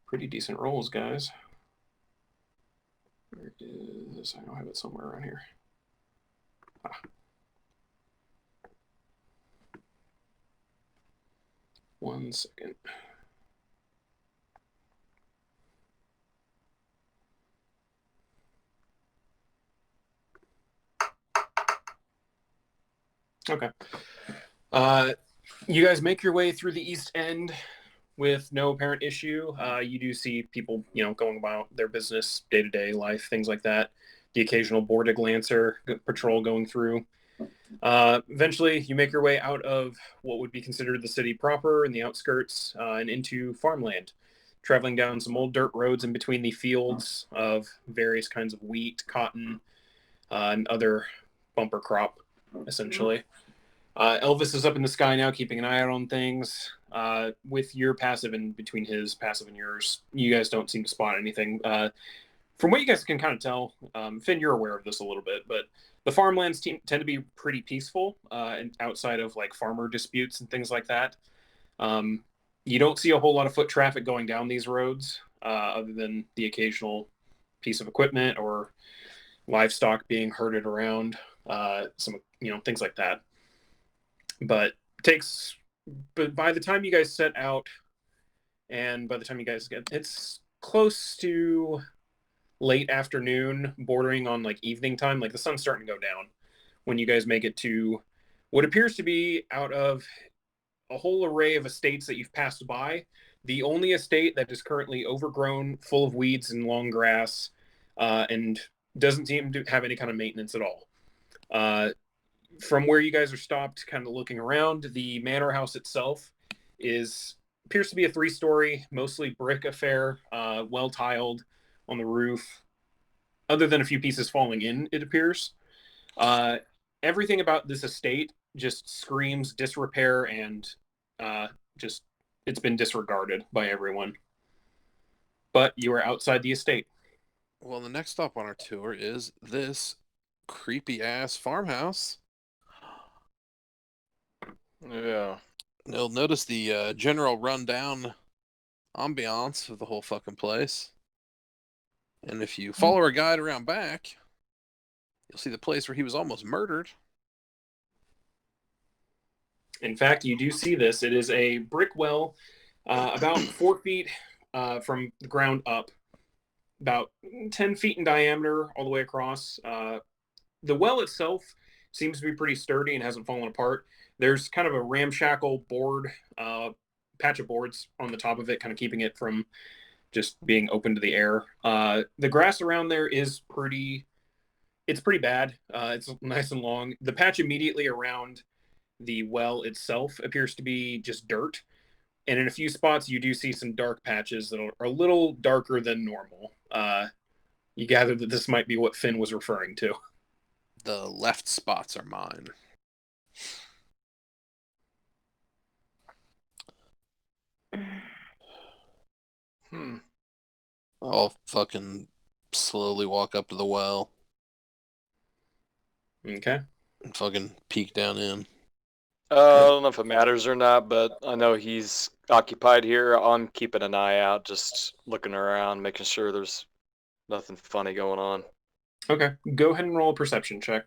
Pretty decent rolls, guys. Where is... I don't have it somewhere around here. Ah. One second. Okay. You guys make your way through the East End with no apparent issue. You do see people, going about their business, day-to-day life, things like that. The occasional boarded lancer patrol going through. Eventually, you make your way out of what would be considered the city proper and the outskirts and into farmland, traveling down some old dirt roads in between the fields of various kinds of wheat, cotton, and other bumper crop, essentially. Elvis is up in the sky now, keeping an eye out on things. With your passive and between his passive and yours, you guys don't seem to spot anything. From what you guys can kind of tell, Finn, you're aware of this a little bit, but the farmlands tend to be pretty peaceful, and outside of like farmer disputes and things like that. You don't see a whole lot of foot traffic going down these roads, other than the occasional piece of equipment or livestock being herded around, some things like that. But by the time you guys set out, and by the time you guys it's close to late afternoon, bordering on like evening time, like the sun's starting to go down when you guys make it to what appears to be, out of a whole array of estates that you've passed by, the only estate that is currently overgrown, full of weeds and long grass, and doesn't seem to have any kind of maintenance at all. From where you guys are stopped, kind of looking around, the manor house itself appears to be a 3-story, mostly brick affair, well tiled on the roof, other than a few pieces falling in, it appears. Everything about this estate just screams disrepair and just it's been disregarded by everyone. But you are outside the estate. Well, the next stop on our tour is this creepy ass farmhouse. Yeah. You'll notice the general rundown ambiance of the whole fucking place. And if you follow our guide around back, you'll see the place where he was almost murdered. In fact, you do see this. It is a brick well, about 4 feet from the ground up, about 10 feet in diameter all the way across. The well itself seems to be pretty sturdy and hasn't fallen apart. There's kind of a ramshackle board, patch of boards on the top of it, kind of keeping it from just being open to the air. The grass around there is pretty bad. It's nice and long. The patch immediately around the well itself appears to be just dirt. And in a few spots, you do see some dark patches that are a little darker than normal. You gather that this might be what Finn was referring to. The left spots are mine. I'll fucking slowly walk up to the well Okay. and fucking peek down in. I don't know if it matters or not, but I know he's occupied here. I'm keeping an eye out, just looking around, making sure there's nothing funny going on. Okay. Go ahead and roll a perception check.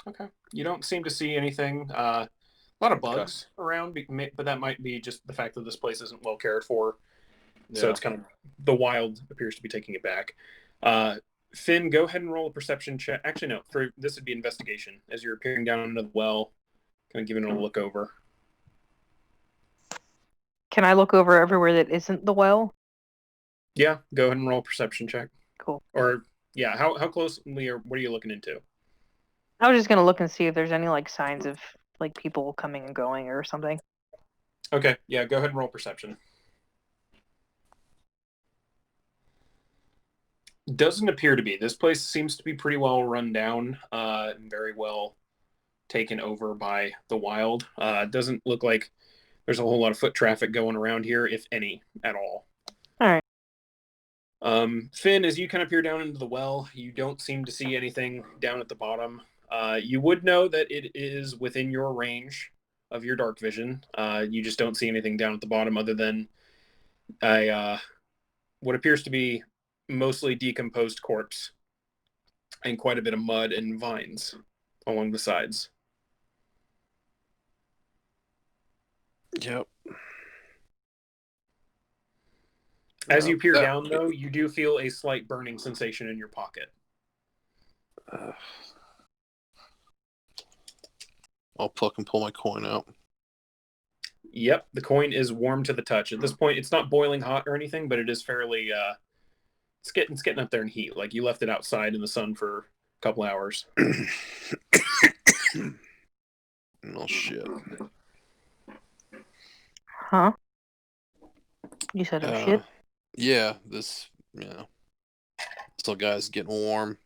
Okay. You don't seem to see anything. A lot of bugs around, but that might be just the fact that this place isn't well cared for. So it's kind of the wild appears to be taking it back. Finn, go ahead and roll a perception check. Actually, no. For this would be investigation as you're peering down into the well, kind of giving it a look over. Can I look over everywhere that isn't the well? Yeah. Go ahead and roll a perception check. Cool. Or yeah, how closely or what are you looking into? I was just gonna look and see if there's any like signs of like people coming and going or something. Okay. Yeah. Go ahead and roll perception. Doesn't appear to be. This place seems to be pretty well run down, and very well taken over by the wild. Doesn't look like there's a whole lot of foot traffic going around here, if any, at all. All right. Finn, as you kind of peer down into the well, you don't seem to see anything down at the bottom. You would know that it is within your range of your dark vision. You just don't see anything down at the bottom other than what appears to be mostly decomposed corpse and quite a bit of mud and vines along the sides. Yep. As you peer down, though, you do feel a slight burning sensation in your pocket. I'll pluck and pull my coin out. Yep, the coin is warm to the touch. At this point, it's not boiling hot or anything, but it is fairly it's getting up there in heat. Like you left it outside in the sun for a couple hours. Oh shit. Huh? You said oh shit? Yeah, this little guy's getting warm.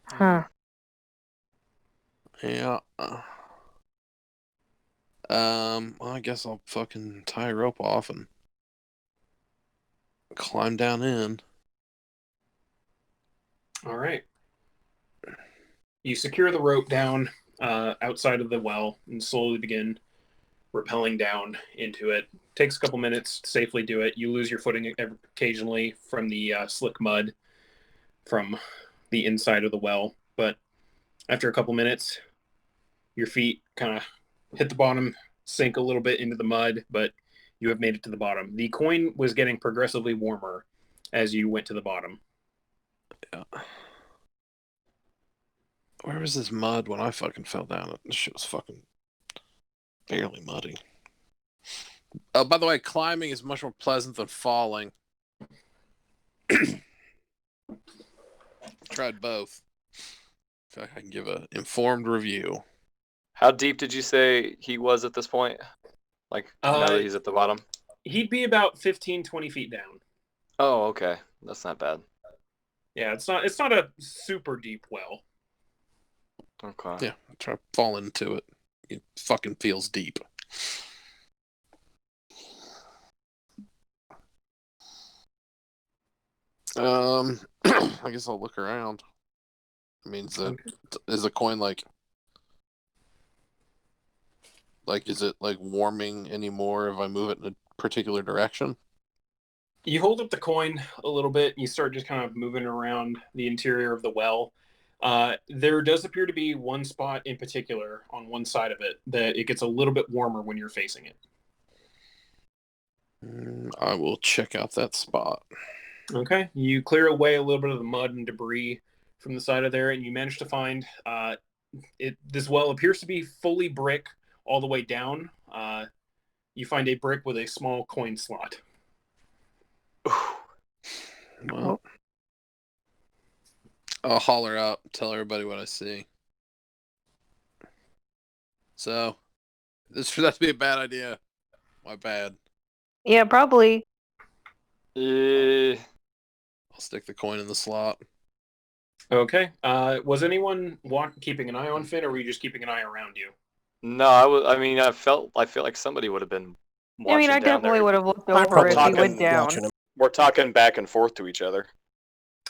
Huh. Yeah. Well, I guess I'll fucking tie a rope off and climb down in. All right. You secure the rope down outside of the well and slowly begin rappelling down into it. Takes a couple minutes to safely do it. You lose your footing occasionally from the slick mud from the inside of the well, but after a couple minutes, your feet kind of hit the bottom, sink a little bit into the mud, but you have made it to the bottom. The coin was getting progressively warmer as you went to the bottom. Yeah. Where was this mud when I fucking fell down it? This shit was fucking barely muddy. Oh, by the way, climbing is much more pleasant than falling. Tried both. So I can give an informed review. How deep did you say he was at this point? Like, now that he's at the bottom? He'd be about 15, 20 feet down. Oh, okay. That's not bad. Yeah, it's not a super deep well. Okay. Yeah, try to fall into it. It fucking feels deep. I guess I'll look around. I mean, is the coin like is it like warming anymore if I move it in a particular direction? You hold up the coin a little bit, and you start just kind of moving around the interior of the well. There does appear to be one spot in particular on one side of it that it gets a little bit warmer when you're facing it. I will check out that spot. Okay. You clear away a little bit of the mud and debris from the side of there, and you manage to find this well appears to be fully brick all the way down. You find a brick with a small coin slot. Well, I'll holler out, tell everybody what I see. So, this turned out to be a bad idea. My bad. Yeah, probably. I'll stick the coin in the slot. Okay. Was anyone keeping an eye on Finn, or were you just keeping an eye around you? No, I feel like somebody would have been I mean, watching I down definitely there. would have looked I over probably as he talking- went wouldn't be down. watching him. We're talking back and forth to each other.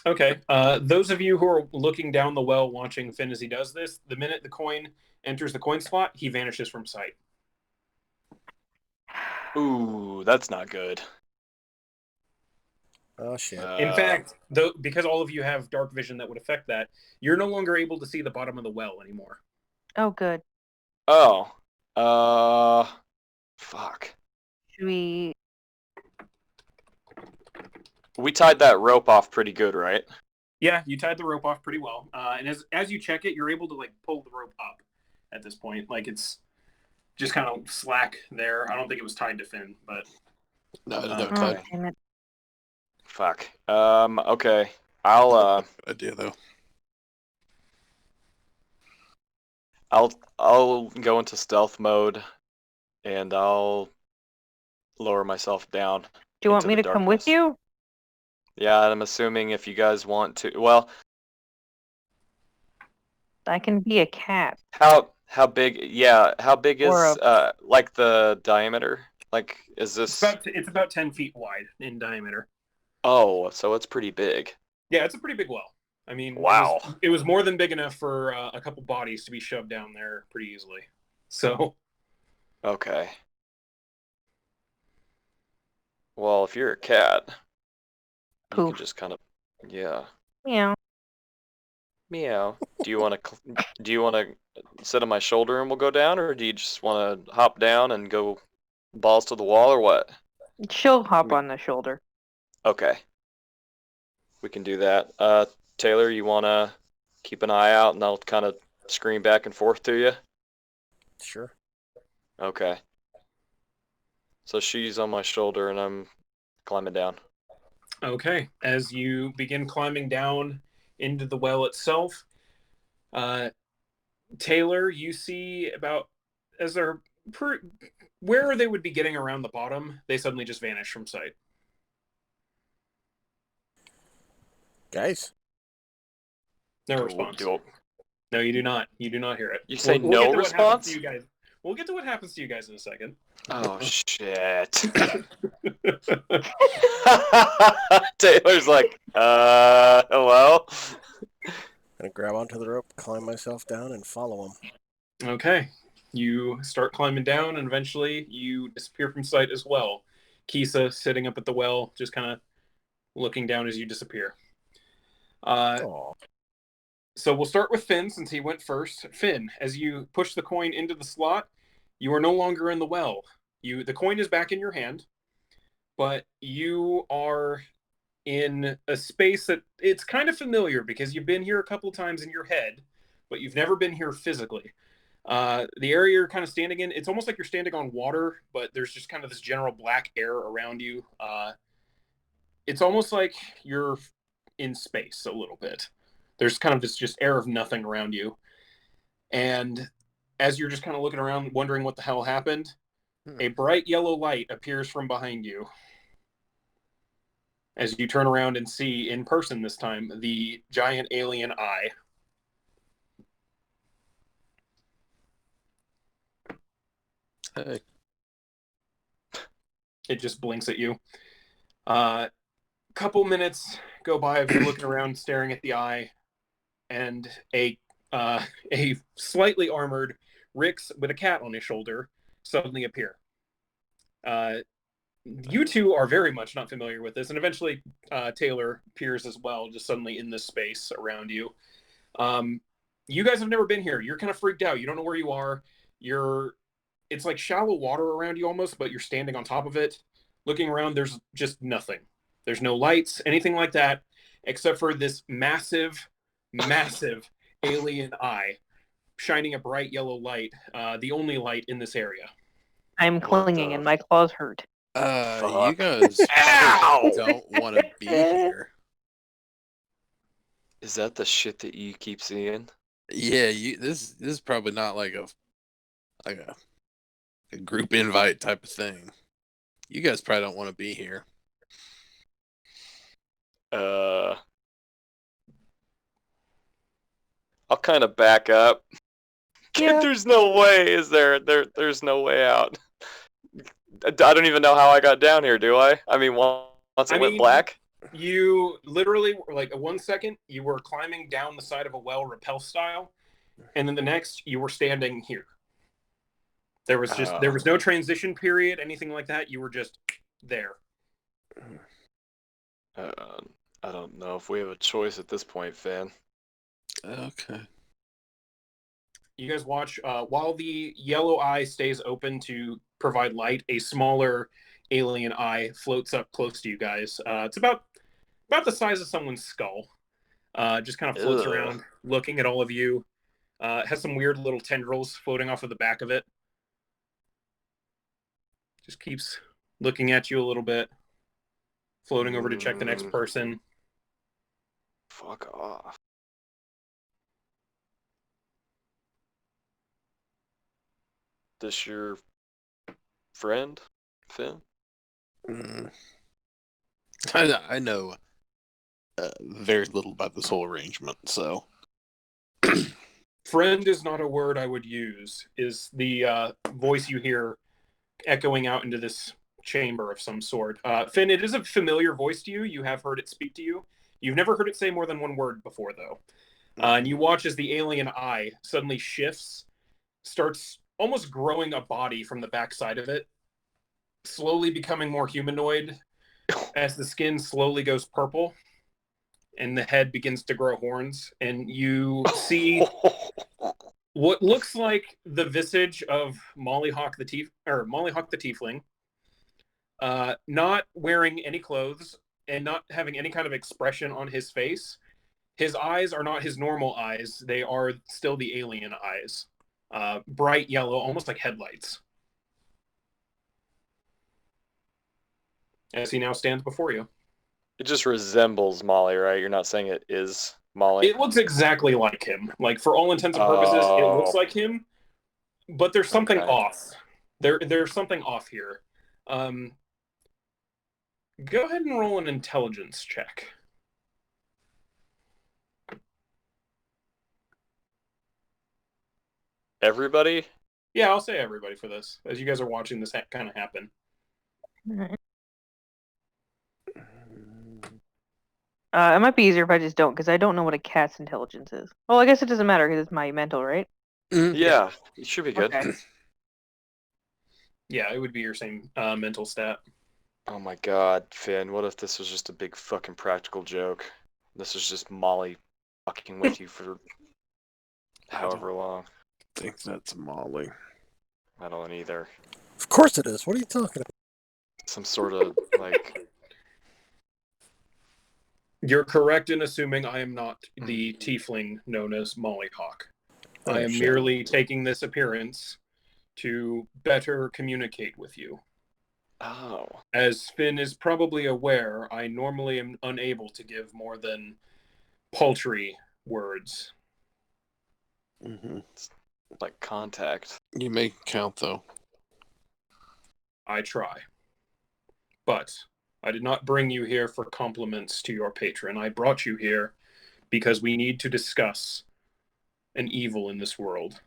Okay. Those of you who are looking down the well, watching Finn as he does this, the minute the coin enters the coin slot, he vanishes from sight. Ooh, that's not good. Oh shit. In fact, though, because all of you have dark vision that would affect that, you're no longer able to see the bottom of the well anymore. Oh, good. Oh. Fuck. Should we? We tied that rope off pretty good, right? Yeah, you tied the rope off pretty well, and as you check it, you're able to like pull the rope up at this point. Like it's just kind of slack there. I don't think it was tied to Finn, but No, no, Oh, Oh, tight damn it. Fuck. Okay. I'll idea though. I'll go into stealth mode, and I'll lower myself down. Do you want into me the to come with darkness. you? Yeah, I'm assuming if you guys want to. Well, I can be a cat. how big? Yeah, how big is Or like the diameter? Like, is this? it's about 10 feet wide in diameter. Oh, so it's pretty big. Yeah, it's a pretty big well. I mean, Wow. it was more than big enough for a couple bodies to be shoved down there pretty easily. So, Okay. Well, if you're a cat, you can Poof. just kind of, yeah, Yeah. meow. Do you want to sit on my shoulder and we'll go down, or do you just want to hop down and go balls to the wall, or what? She'll hop on the shoulder. Okay. We can do that. Taylor, you want to keep an eye out and I'll kind of scream back and forth to you? Sure. Okay. So she's on my shoulder and I'm climbing down. okay, as you begin climbing down into the well itself, Taylor, you see about as they're where they would be getting around the bottom, they suddenly just vanish from sight. Guys. No response. No, you do not. You do not hear it. You say We'll no get to what happens to response? you guys. We'll get to what happens to you guys in a second. Oh, shit. Taylor's like, hello? Gonna grab onto the rope, climb myself down, and follow him. Okay. You start climbing down, and eventually you disappear from sight as well. Kisa sitting up at the well, just kind of looking down as you disappear. Aw. So we'll start with Finn, since he went first. Finn, as you push the coin into the slot, you are no longer in the well. The coin is back in your hand, but you are in a space that it's kind of familiar because you've been here a couple times in your head, but you've never been here physically. The area you're kind of standing in, it's almost like you're standing on water, but there's just kind of this general black air around you. It's almost like you're in space a little bit. There's kind of this just air of nothing around you. And as you're just kind of looking around, wondering what the hell happened, a bright yellow light appears from behind you. As you turn around and see, in person this time, the giant alien eye. Hey. It just blinks at you. Couple minutes go by of you looking around, staring at the eye, and a slightly armored Rix with a cat on his shoulder suddenly appear. You two are very much not familiar with this, and eventually Taylor appears as well, just suddenly in this space around you. You guys have never been here. You're kind of freaked out. You don't know where you are. It's like shallow water around you almost, but you're standing on top of it. Looking around, there's just nothing. There's no lights, anything like that, except for this massive alien eye shining a bright yellow light, the only light in this area. I'm clinging and my claws hurt. You Fuck. guys Ow! don't want to be here. Is that the shit that you keep seeing? Yeah, this is probably not like a group invite type of thing. You guys probably don't want to be here. I'll kind of back up. Yeah. There's no way, is there? There's no way out. I don't even know how I got down here, do I? I mean, once it went black? You literally, like, 1 second, you were climbing down the side of a well, rappel style, and then the next, you were standing here. There was no transition period, anything like that. You were just there. I don't know if we have a choice at this point, Finn. Okay. You guys watch while the yellow eye stays open to provide light. A smaller alien eye floats up close to you guys. It's about the size of someone's skull. Just kind of floats around, looking at all of you. It has some weird little tendrils floating off of the back of it. Just keeps looking at you a little bit, floating over to check the next person. Fuck off. This your friend, Finn? I know very little about this whole arrangement, so. Friend is not a word I would use, is the voice you hear echoing out into this chamber of some sort. Finn, it is a familiar voice to you. You have heard it speak to you. You've never heard it say more than one word before, though. And you watch as the alien eye suddenly shifts, starts almost growing a body from the backside of it, slowly becoming more humanoid as the skin slowly goes purple and the head begins to grow horns. And you see what looks like the visage of Mollyhawk the Tiefling, not wearing any clothes and not having any kind of expression on his face. His eyes are not his normal eyes. They are still the alien eyes. Bright yellow, almost like headlights. As he now stands before you. It just resembles Molly, right? You're not saying it is Molly? It looks exactly like him. Like, for all intents and purposes, it looks like him. But there's something off. There's something off here. Go ahead and roll an intelligence check. Everybody? Yeah, I'll say everybody for this, as you guys are watching this kind of happen. It might be easier if I just don't, because I don't know what a cat's intelligence is. Well, I guess it doesn't matter because it's my mental, right? Yeah, it should be good. Okay. Yeah, it would be your same mental stat. Oh my god, Finn, what if this was just a big fucking practical joke? This is just Molly fucking with you for however long. I think that's Molly. I don't either. Of course it is. What are you talking about? Some sort of, like... You're correct in assuming I am not the tiefling known as Mollyhawk. I am merely taking this appearance to better communicate with you. Oh. As Finn is probably aware, I normally am unable to give more than paltry words. It's like contact. You make count, though. I try. But I did not bring you here for compliments to your patron. I brought you here because we need to discuss an evil in this world.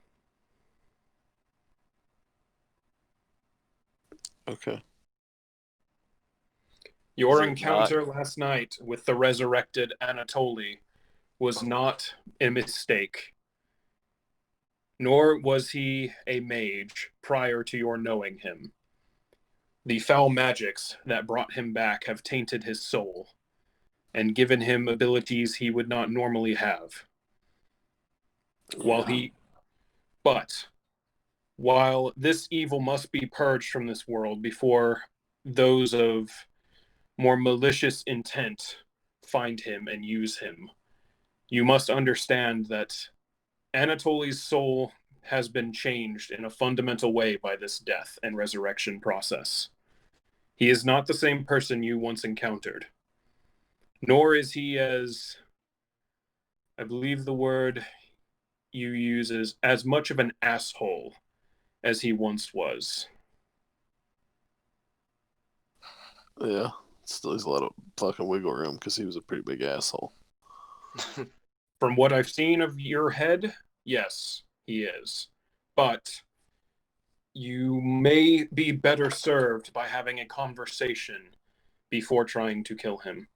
Okay. Your encounter last night with the resurrected Anatoly was not a mistake. Nor was he a mage prior to your knowing him. The foul magics that brought him back have tainted his soul and given him abilities he would not normally have. Yeah. While this evil must be purged from this world before those of more malicious intent find him and use him, you must understand that Anatoly's soul has been changed in a fundamental way by this death and resurrection process. He is not the same person you once encountered, nor is he as, I believe the word you use is, as much of an asshole as he once was. Yeah. Still has a lot of fucking wiggle room because he was a pretty big asshole. From what I've seen of your head, yes, he is. But you may be better served by having a conversation before trying to kill him.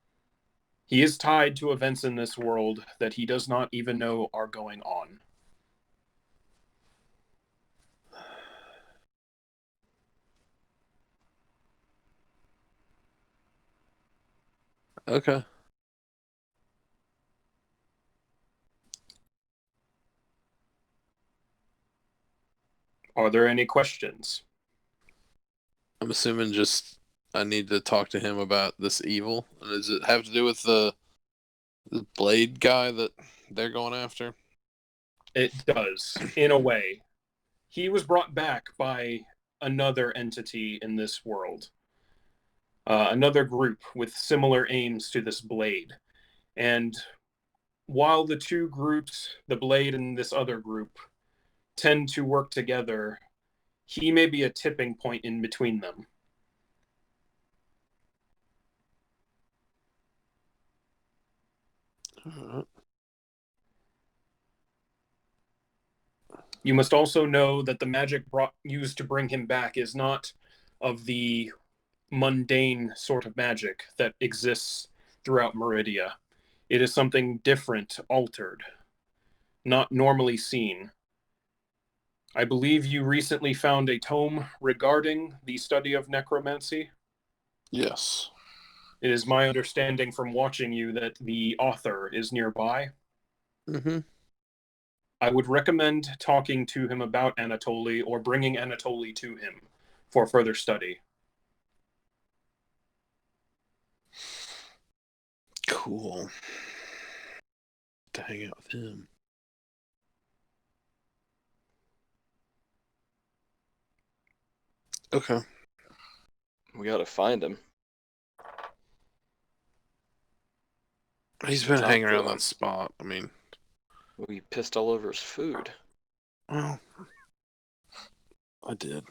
He is tied to events in this world that he does not even know are going on. Okay. Are there any questions? I'm assuming just I need to talk to him about this evil. And does it have to do with the blade guy that they're going after? It does, in a way. He was brought back by another entity in this world. Another group with similar aims to this blade. And while the two groups, the blade and this other group, tend to work together, he may be a tipping point in between them. You must also know that the magic used to bring him back is not of the mundane sort of magic that exists throughout Meridia. It is something different, altered, not normally seen. I believe you recently found a tome regarding the study of necromancy. Yes. It is my understanding from watching you that the author is nearby. Mm-hmm. I would recommend talking to him about Anatoly or bringing Anatoly to him for further study. Cool. To hang out with him. Okay. We gotta find him. He's been Talk hanging to around him. that spot. I mean, We pissed all over his food. well, I did.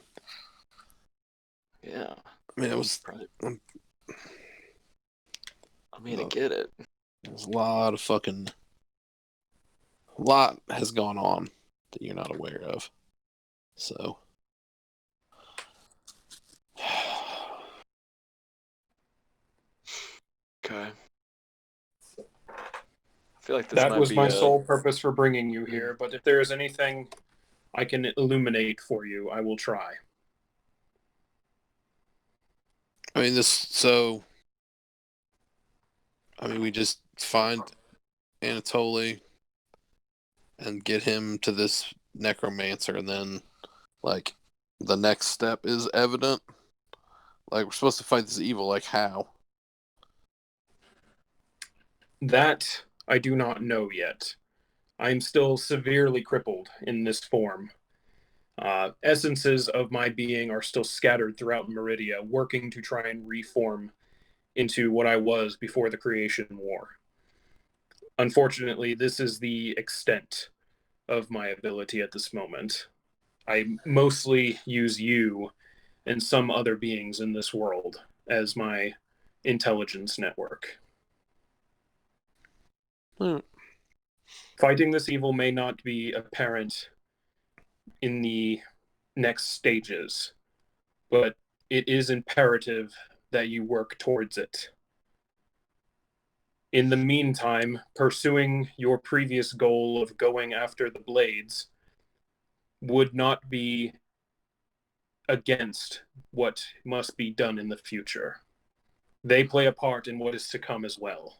Yeah. I mean, it was. Probably. Um, I mean, I get it. There's a lot of fucking. A lot has gone on that you're not aware of. So. Okay. I feel like this That might was be my a... sole purpose for bringing you here, but if there is anything I can illuminate for you, I will try. I mean, this. So. I mean, we just find Anatoly and get him to this necromancer, and then, like, the next step is evident. Like, we're supposed to fight this evil. Like, how? That I do not know yet. I am still severely crippled in this form. Essences of my being are still scattered throughout Meridia, working to try and reform into what I was before the creation war. Unfortunately, this is the extent of my ability at this moment. I mostly use you and some other beings in this world as my intelligence network. Hmm. Fighting this evil may not be apparent in the next stages, but it is imperative that you work towards it. In the meantime, pursuing your previous goal of going after the blades would not be against what must be done in the future. They play a part in what is to come as well.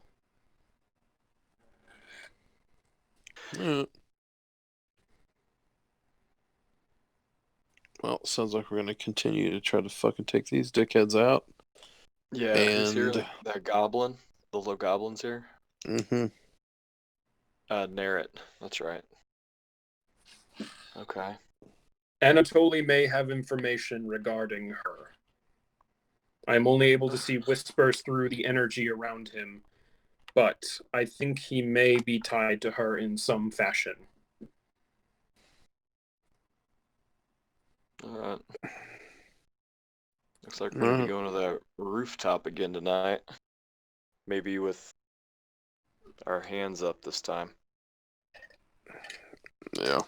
Well, sounds like we're gonna continue to try to fucking take these dickheads out. Yeah, who's here? And That goblin? The little goblin's here? mm-hmm. Narret. That's right. Okay. Anatoly may have information regarding her. I am only able to see whispers through the energy around him, but I think he may be tied to her in some fashion. Alright. Looks like we're gonna be going to that rooftop again tonight. Maybe with our hands up this time. Yeah.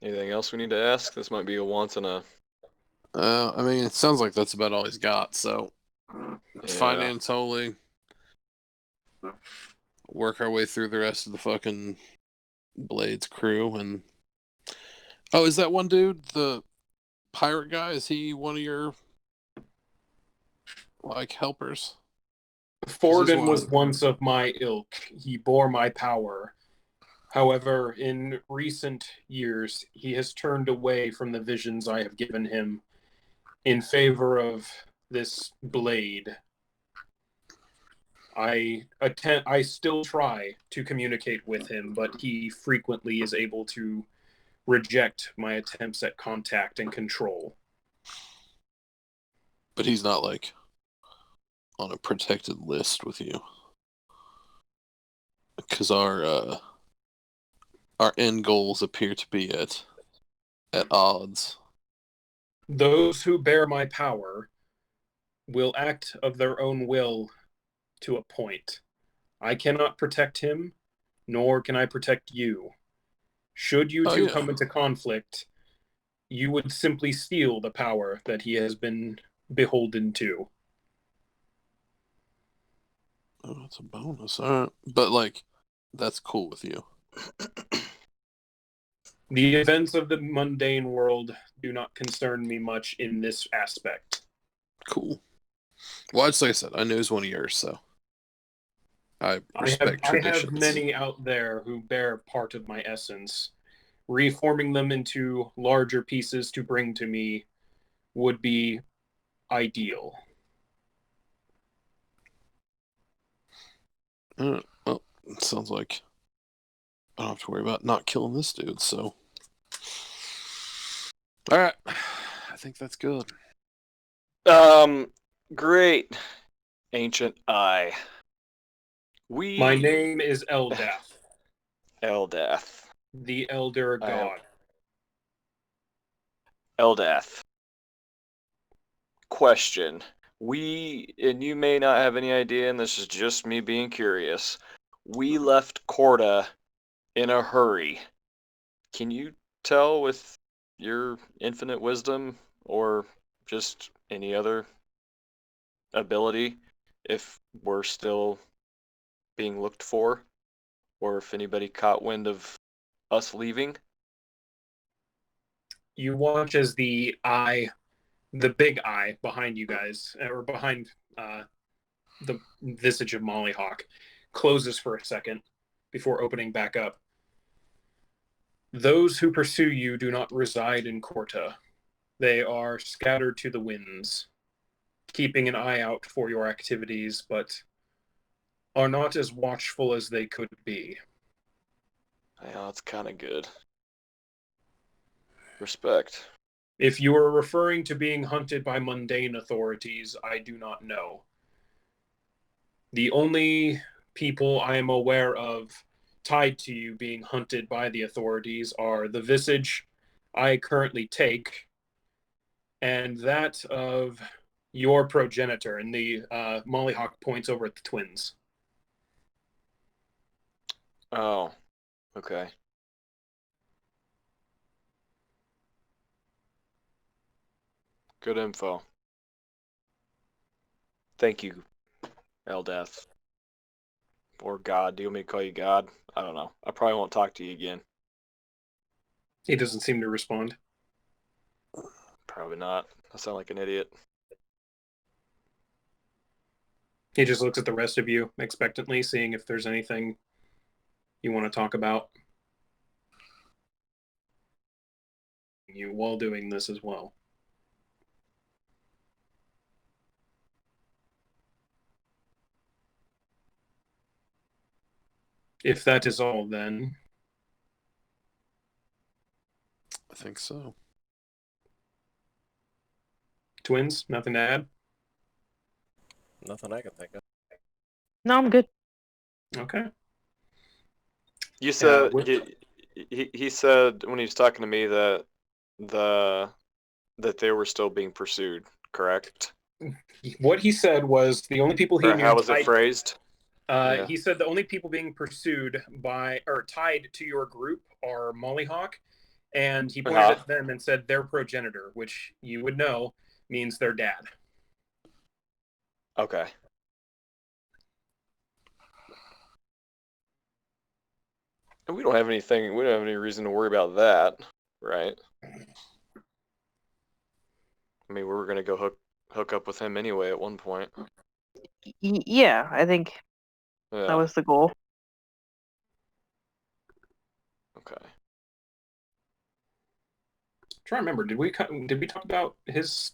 Anything else we need to ask? This might be a once in a... I mean, it sounds like that's about all he's got, so... Yeah. Finance Holy. Work our way through the rest of the fucking Blades crew, and... Oh, is that one dude, the pirate guy? Is he one of your, like, helpers? Forden was once of my ilk. He bore my power. However, in recent years, he has turned away from the visions I have given him in favor of this blade. I still try to communicate with him, but he frequently is able to reject my attempts at contact and control. But he's not, like, on a protected list with you. Because our end goals appear to be at odds. Those who bear my power will act of their own will to a point. I cannot protect him, nor can I protect you. Should you two come into conflict, you would simply steal the power that he has been beholden to. Oh, that's a bonus. All right. But, like, that's cool with you. The events of the mundane world do not concern me much in this aspect. Cool. Well, just like I said, I knew he was one of yours, so I respect traditions. I have many out there who bear part of my essence. Reforming them into larger pieces to bring to me would be ideal. Well, it sounds like I don't have to worry about not killing this dude, so. Alright. I think that's good. Great. Ancient Eye. My name is Eldath. Eldath. The Elder God. Eldath. Question. And you may not have any idea, and this is just me being curious. We left Corda in a hurry. Can you tell with your infinite wisdom, or just any other ability, if we're still being looked for, or if anybody caught wind of us leaving? You watch as the big eye behind you guys, or behind the visage of Mollyhawk, closes for a second before opening back up. Those who pursue you do not reside in Corta. They are scattered to the winds, keeping an eye out for your activities, but are not as watchful as they could be. Yeah, that's kind of good. Respect. If you are referring to being hunted by mundane authorities, I do not know. The only people I am aware of tied to you being hunted by the authorities are the visage I currently take, and that of your progenitor. And the Mollyhawk points over at the twins. Oh, okay. Good info. Thank you, Eldath. Or God. Do you want me to call you God? I don't know. I probably won't talk to you again. He doesn't seem to respond. Probably not. I sound like an idiot. He just looks at the rest of you expectantly, seeing if there's anything you want to talk about. You while doing this as well. If that is all, then I think so. twins, nothing to add? Nothing I can think of. No, I'm good. Okay. You said he said when he was talking to me that they were still being pursued, correct? What he said was the only people he Or knew. how was it phrased? He said the only people being pursued by or tied to your group are Mollyhawk And he pointed at them and said, "Their progenitor," which you would know means their dad. Okay. And we don't have anything. We don't have any reason to worry about that, right? I mean, we were gonna go hook up with him anyway at one point. Yeah, I think that was the goal. Okay. I'm trying to remember, did we talk about his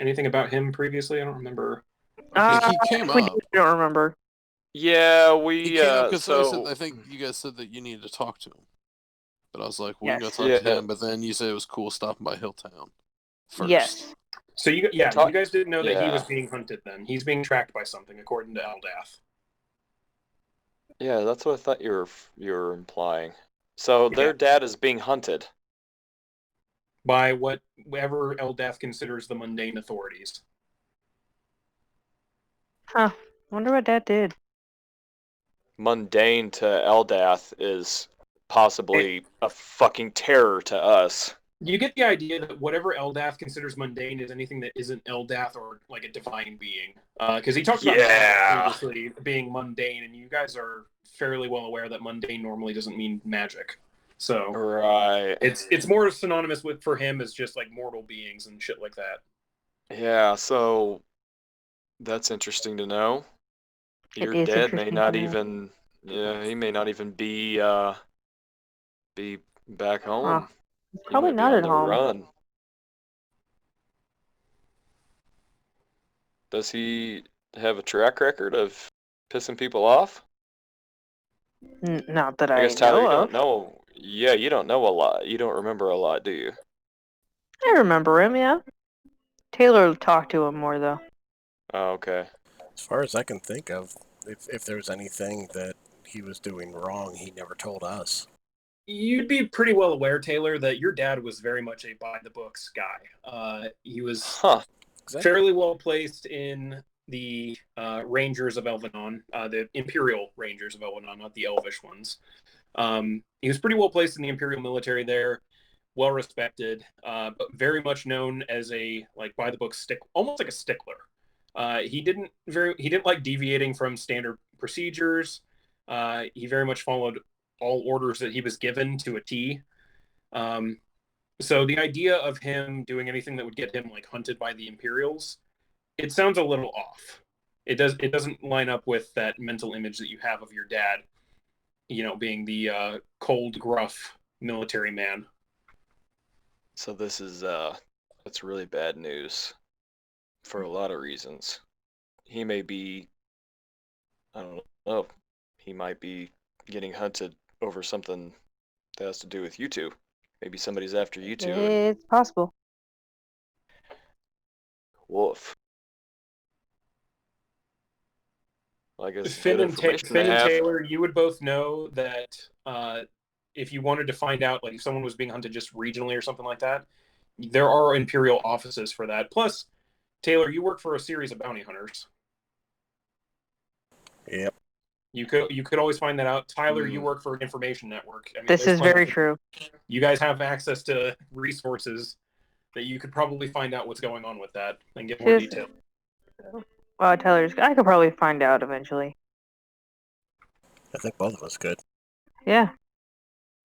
anything about him previously? I don't remember. I think he came up. I don't remember. Yeah, He came up because I think you guys said that you needed to talk to him. But I was like, we can go talk to him. But then you said it was cool stopping by Hilltown first. Yes. So you guys didn't know that he was being hunted then. He's being tracked by something, according to Eldath. Yeah, that's what I thought you were implying. So their dad is being hunted. By whatever Eldath considers the mundane authorities. Huh. Wonder what Dad did. Mundane to Eldath is possibly a fucking terror to us. You get the idea that whatever Eldath considers mundane is anything that isn't Eldath or like a divine being. Because he talked about previously being mundane, and you guys are fairly well aware that mundane normally doesn't mean magic. So right, it's more synonymous for him as just like mortal beings and shit like that. Yeah, so that's interesting to know. Your dad may not even he may not even be back home. Probably not at home. Run. Does he have a track record of pissing people off? Not that I guess, Tyler, know you of. don't know. Yeah, you don't know a lot. You don't remember a lot, do you? I remember him, yeah. Taylor talked to him more, though. Oh, okay. As far as I can think of, if there was anything that he was doing wrong, he never told us. You'd be pretty well aware, Taylor, that your dad was very much a by-the-books guy. He was fairly well placed in the Rangers of Elvenon, the Imperial Rangers of Elvenon, not the Elvish ones. He was pretty well placed in the Imperial military there, well respected, but very much known as a by-the-book almost like a stickler. He didn't like deviating from standard procedures. He very much followed all orders that he was given to a T. So the idea of him doing anything that would get him hunted by the Imperials, it sounds a little off. It doesn't line up with that mental image that you have of your dad, being the cold, gruff military man. So this is that's really bad news for a lot of reasons. He may be, I don't know, he might be getting hunted over something that has to do with you two. Maybe somebody's after you two. It's possible. Woof. Well, I guess Finn and Taylor, you would both know that if you wanted to find out if someone was being hunted just regionally or something like that, there are Imperial offices for that. Plus, Taylor, you work for a series of bounty hunters. Yep. You could always find that out. Tyler, you work for an information network. I mean, this is very true. You guys have access to resources that you could probably find out what's going on with that and get more detail. Tyler, I could probably find out eventually. I think both of us could. Yeah.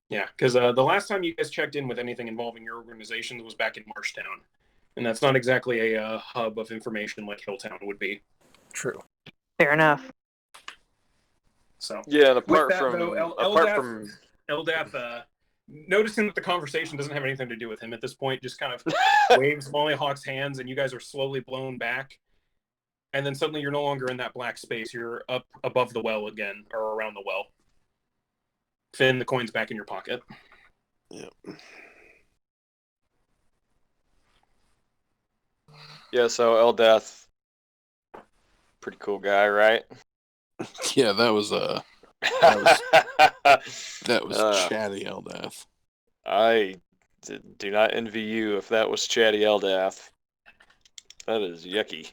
Yeah, because the last time you guys checked in with anything involving your organization was back in Marshtown. And that's not exactly a hub of information like Hilltown would be. True. Fair enough. So yeah, and apart from Eldath, noticing that the conversation doesn't have anything to do with him at this point, just kind of waves Mollyhawk's hands, and you guys are slowly blown back. And then suddenly you're no longer in that black space. You're up above the well again, or around the well. Finn, the coin's back in your pocket. Yep. Yeah, so Eldath, pretty cool guy, right? Yeah, that was chatty Eldath. I do not envy you if that was chatty Eldath. That is yucky.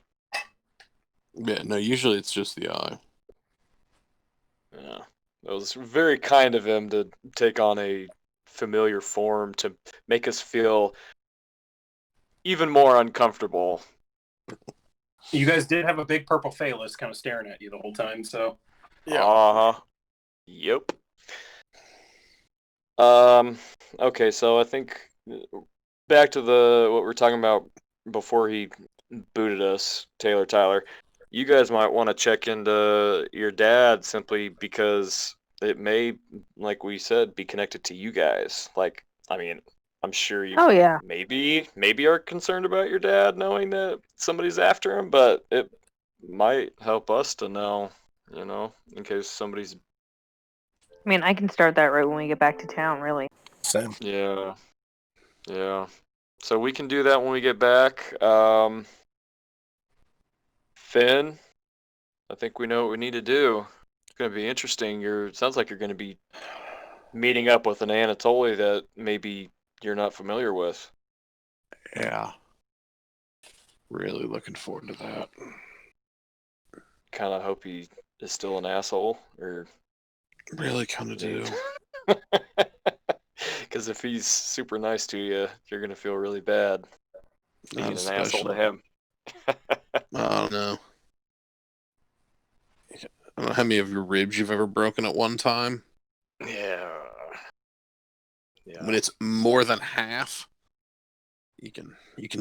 Yeah, no, usually it's just the eye. Yeah. It was very kind of him to take on a familiar form to make us feel even more uncomfortable. You guys did have a big purple phallus kind of staring at you the whole time, so... Yeah. Uh-huh. Yep. Okay, so I think back to what we were talking about before he booted us, Tyler. You guys might want to check into your dad simply because it may, like we said, be connected to you guys. Like, I mean, I'm sure you Oh yeah. maybe are concerned about your dad knowing that somebody's after him, but it might help us to know, in case somebody's... I mean, I can start that right when we get back to town, really. Same. Yeah. So we can do that when we get back. Finn, I think we know what we need to do. It's going to be interesting. Sounds like you're going to be meeting up with an Anatoly that maybe you're not familiar with. Yeah. Really looking forward to that. Kind of hope he is still an asshole, or... Really kind of do. Because if he's super nice to you, you're going to feel really bad being an asshole to him. I don't know. I don't know how many of your ribs you've ever broken at one time. Yeah. When it's more than half, you can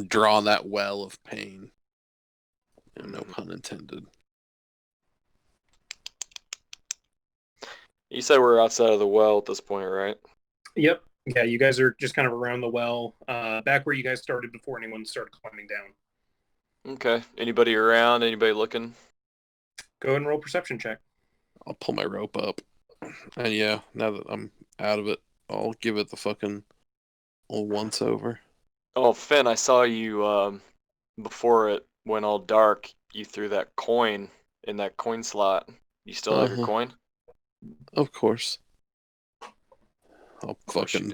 draw on that well of pain. No pun intended. You said we're outside of the well at this point, right? Yep. Yeah, you guys are just kind of around the well, back where you guys started before anyone started climbing down. Okay. Anybody around? Anybody looking? Go ahead and roll perception check. I'll pull my rope up. And yeah, now that I'm out of it, I'll give it the fucking old once over. Oh, Finn, I saw you before it went all dark. You threw that coin in that coin slot. You still have your coin? Of course. I'll fucking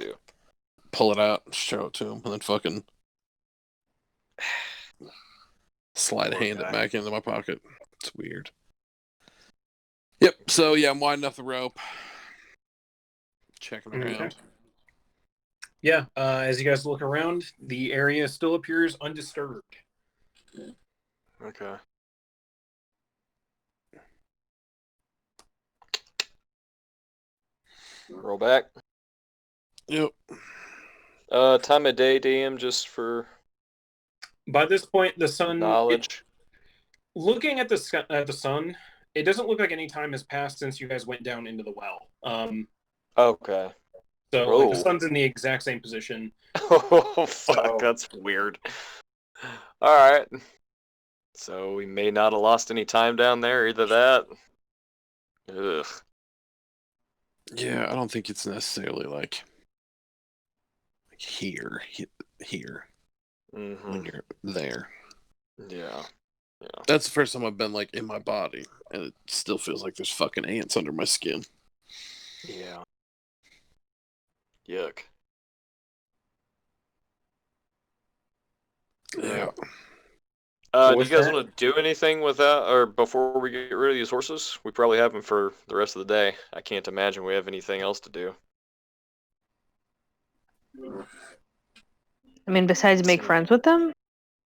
pull it out, show it to him, and then fucking slide a hand it back into my pocket. It's weird. Yep, so yeah, I'm winding up the rope. Checking around. Okay. Yeah, as you guys look around, the area still appears undisturbed. Okay. Roll back. Yep. Time of day, DM, just for... By this point, the sun... knowledge. Looking at the sun, it doesn't look like any time has passed since you guys went down into the well. Okay. So the sun's in the exact same position. Oh, fuck, that's weird. Alright. So we may not have lost any time down there, either that. Ugh. Yeah, I don't think it's necessarily like here when you're there. Yeah. That's the first time I've been like in my body, and it still feels like there's fucking ants under my skin. Yeah. Yuck. Yeah. Do you guys want to do anything with that, or before we get rid of these horses? We probably have them for the rest of the day. I can't imagine we have anything else to do. I mean, besides make friends with them?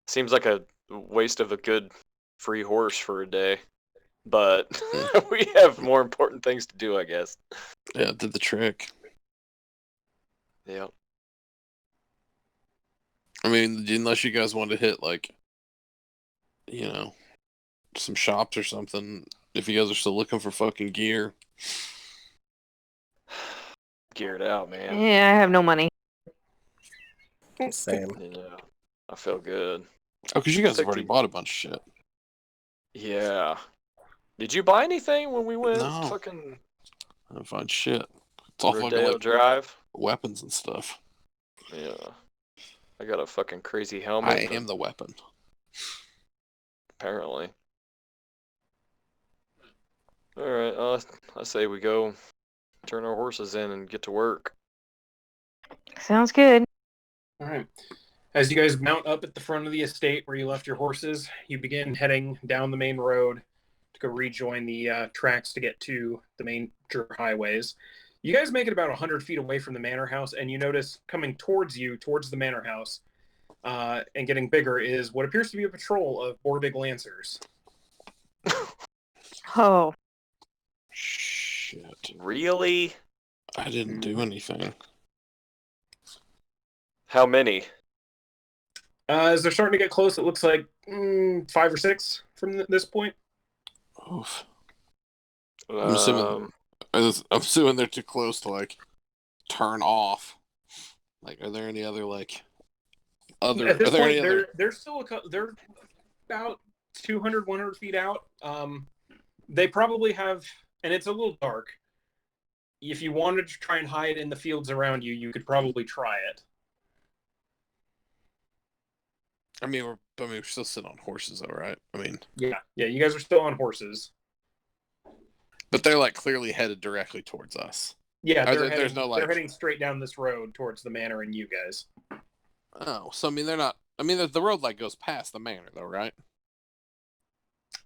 Seems like a waste of a good free horse for a day. But we have more important things to do, I guess. Yeah, it did the trick. Yeah. I mean, unless you guys want to hit, like, some shops or something. If you guys are still looking for fucking gear. Geared out, man. Yeah, I have no money. Same. Yeah. I feel good. Oh, because you guys have already bought a bunch of shit. Yeah. Did you buy anything when we went? No. Fucking... I don't find shit. It's all fucking Rodeo like Drive. weapons and stuff. Yeah. I got a fucking crazy helmet. I am the weapon. Apparently. Alright, I say we go turn our horses in and get to work. Sounds good. Alright. As you guys mount up at the front of the estate where you left your horses, you begin heading down the main road to go rejoin the tracks to get to the major highways. You guys make it about 100 feet away from the manor house, and you notice coming towards you, towards the manor house, and getting bigger, is what appears to be a patrol of Borbig Lancers. Oh. Shit. Really? I didn't do anything. How many? As they're starting to get close, it looks like 5 or 6 from this point. Oof. I'm assuming they're too close to like turn off. Like, are there any other like other? At this are there point, any other? they're still they're about 200, 100 feet out. They probably have, and it's a little dark. If you wanted to try and hide in the fields around you, you could probably try it. I mean, we're still sitting on horses, though, right? I mean, Yeah, you guys are still on horses. but they're like clearly headed directly towards us. Yeah, there's no like they're heading straight down this road towards the manor and you guys. Oh, so I mean they're not. I mean the road like goes past the manor, though, right?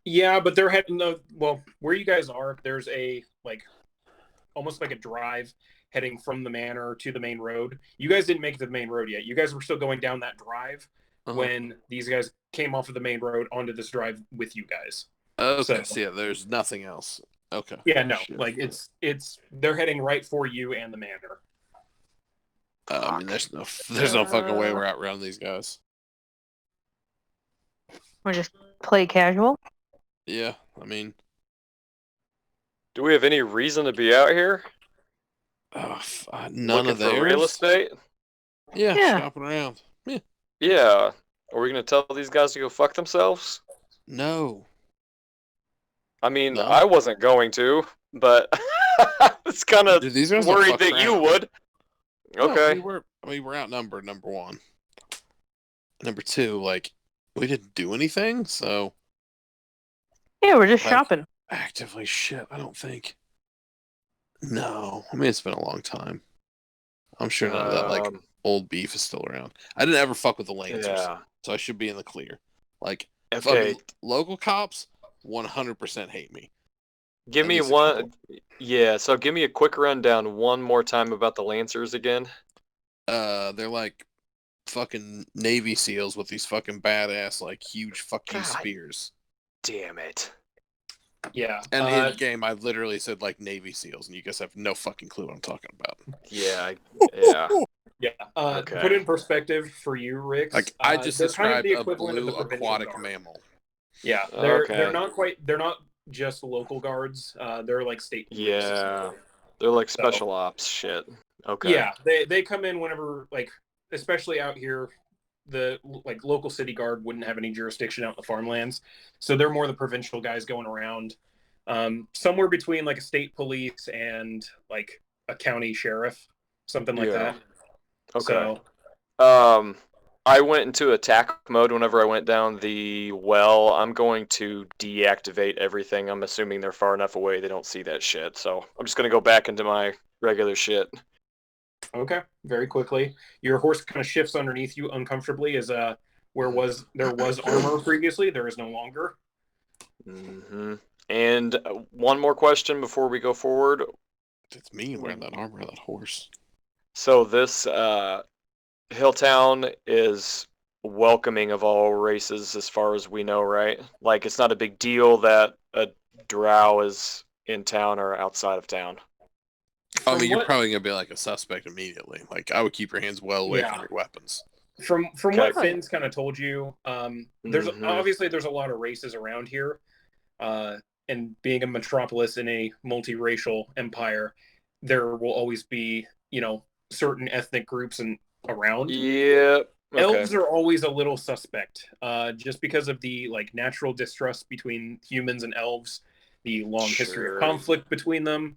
Yeah, but they're heading well, where you guys are, there's a like almost like a drive heading from the manor to the main road. You guys didn't make it to the main road yet. You guys were still going down that drive when these guys came off of the main road onto this drive with you guys. Okay, so yeah, there's nothing else. Okay. Yeah, no, Shit. like it's they're heading right for you and the manor. I mean, there's no fucking way we're outrunning these guys. Or just play casual? Yeah, I mean, Do we have any reason to be out here? none Looking of for theirs. real estate? Yeah, shopping around. Yeah. Yeah. Are we gonna tell these guys to go fuck themselves? No. I mean, No. I wasn't going to, but I was kind of Dude, these guys don't worried fuck that you around. would. No, Okay. we're outnumbered. Number one. Number two, like we didn't do anything, so Yeah, we're just like, shopping. actively shit. I don't think. No, I mean it's been a long time. I'm sure none of that like old beef is still around. I didn't ever fuck with the Lancers, Yeah. so I should be in the clear. Like, Okay. fucking local cops 100% hate me. Give At me least a one. couple. Yeah. So give me a quick rundown one more time about the Lancers again. They're like fucking Navy SEALs with these fucking badass like huge fuck you God. spears. Damn it. Yeah. And in game, I literally said like Navy SEAls, and you guys have no fucking clue what I'm talking about. Yeah. Yeah. Yeah. Okay. To put it in perspective for you, Rick. Like I just they're kind of described the a equivalent of blue the provincial aquatic guard. mammal. Yeah, Okay. they're not just local guards. They're like state police. Yeah. They're like special ops shit. Okay. Yeah, they come in whenever, like, especially out here, the like local city guard wouldn't have any jurisdiction out in the farmlands, so they're more the provincial guys going around, somewhere between like a state police and like a county sheriff, something like that. Okay. So, I went into attack mode whenever I went down the well. I'm going to deactivate everything. I'm assuming they're far enough away they don't see that shit. So I'm just gonna go back into my regular shit. okay, very quickly, your horse kind of shifts underneath you uncomfortably, as there was armor previously, there is no longer. Mm-hmm. And one more question before we go forward. It's me wearing that armor, that horse. So this Hilltown is welcoming of all races as far as we know, right? Like, it's not a big deal that a drow is in town or outside of town. I mean, you're probably gonna be like a suspect immediately. Like, I would keep your hands well away from your weapons. From Okay. what Finn's kind of told you, there's Mhm. obviously there's a lot of races around here, and being a metropolis in a multiracial empire, there will always be, certain ethnic groups and around. Yeah. Okay. Elves are always a little suspect, just because of the like natural distrust between humans and elves, the long history of Sure. conflict between them,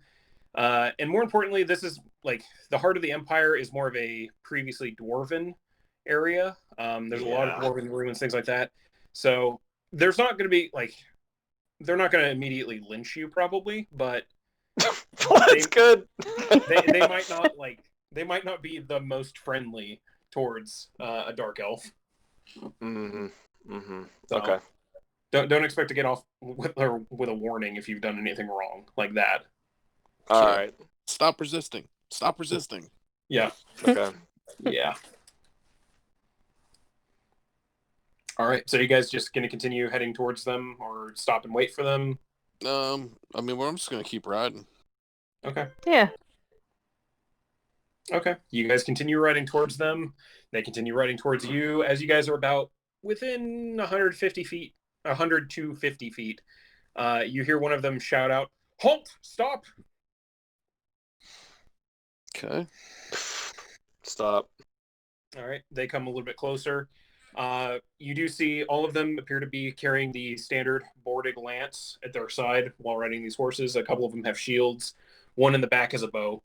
and more importantly, this is like the heart of the empire is more of a previously dwarven area. There's a lot of dwarven ruins, things like that. So there's not going to be like they're not going to immediately lynch you, probably, but That's good. they might not be the most friendly towards a dark elf. Mm-hmm. Mm-hmm. So Okay. Don't expect to get off with a warning if you've done anything wrong like that. All right. Stop resisting. Stop resisting. Yeah. Okay. Yeah. All right. So you guys just going to continue heading towards them or stop and wait for them? I mean, well, I'm just gonna keep riding. Okay. Yeah. Okay. You guys continue riding towards them. They continue riding towards you. As you guys are about within 150 feet, 100 to 50 feet, you hear one of them shout out, "Halt! Stop!" Okay. Stop. All right. They come a little bit closer. You do see all of them appear to be carrying the standard boarded lance at their side while riding these horses. A couple of them have shields. One in the back has a bow.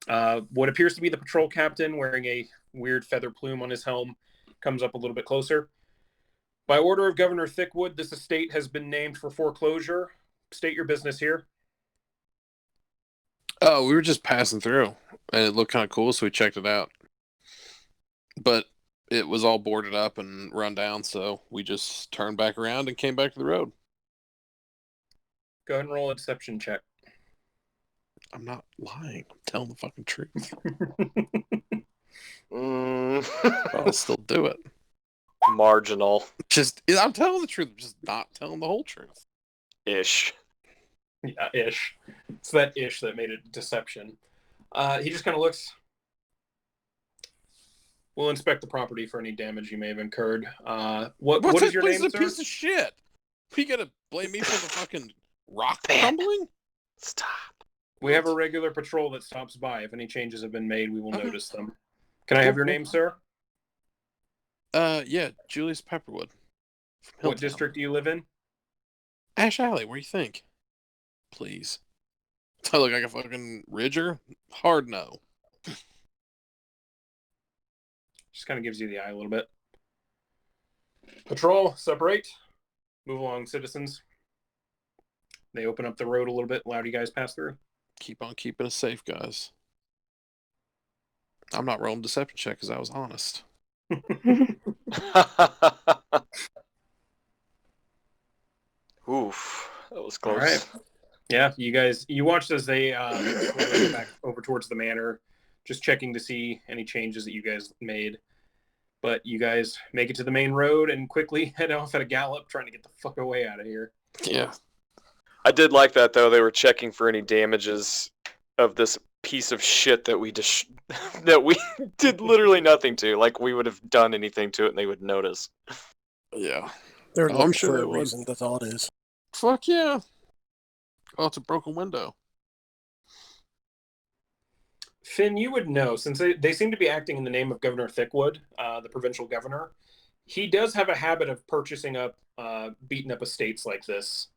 What appears to be the patrol captain, wearing a weird feather plume on his helm, comes up a little bit closer. By order of Governor Thickwood, this estate has been named for foreclosure. State your business here. Oh, we were just passing through, and it looked kind of cool, so we checked it out. But it was all boarded up and run down, so we just turned back around and came back to the road. Go ahead and roll a deception check. I'm not lying. I'm telling the fucking truth. I'll still do it. Marginal. I'm telling the truth. I'm just not telling the whole truth. Ish. Yeah, ish. It's that ish that made it deception. He just kind of looks. We'll inspect the property for any damage you may have incurred. What is your name, This sir? a piece of shit. You gonna blame me for the fucking rock Ben. crumbling? Stop. We have a regular patrol that stops by. If any changes have been made, we will Okay. notice them. Can I have your name, sir? Yeah, Julius Pepperwood. From What Hilltown. district do you live in? Ash Alley, where do you think? Please. Do I look like a fucking ridger? Hard no. Just kind of gives you the eye a little bit. Patrol, separate. Move along, citizens. They open up the road a little bit, allow you guys pass through. Keep on keeping us safe, guys. I'm not rolling deception check because I was honest. Oof. That was close. All right. Yeah, you watched as they go back over towards the manor, just checking to see any changes that you guys made. But you guys make it to the main road and quickly head off at a gallop, trying to get the fuck away out of here. Yeah. I did like that, though. They were checking for any damages of this piece of shit that we that we did literally nothing to. Like, we would have done anything to it and they would notice. Yeah. They're I'm looking sure for they a would. reason. That's all it is. Fuck yeah. Oh, it's a broken window. Finn, you would know, since they seem to be acting in the name of Governor Thickwood, the provincial governor. He does have a habit of purchasing up, beaten up estates like this.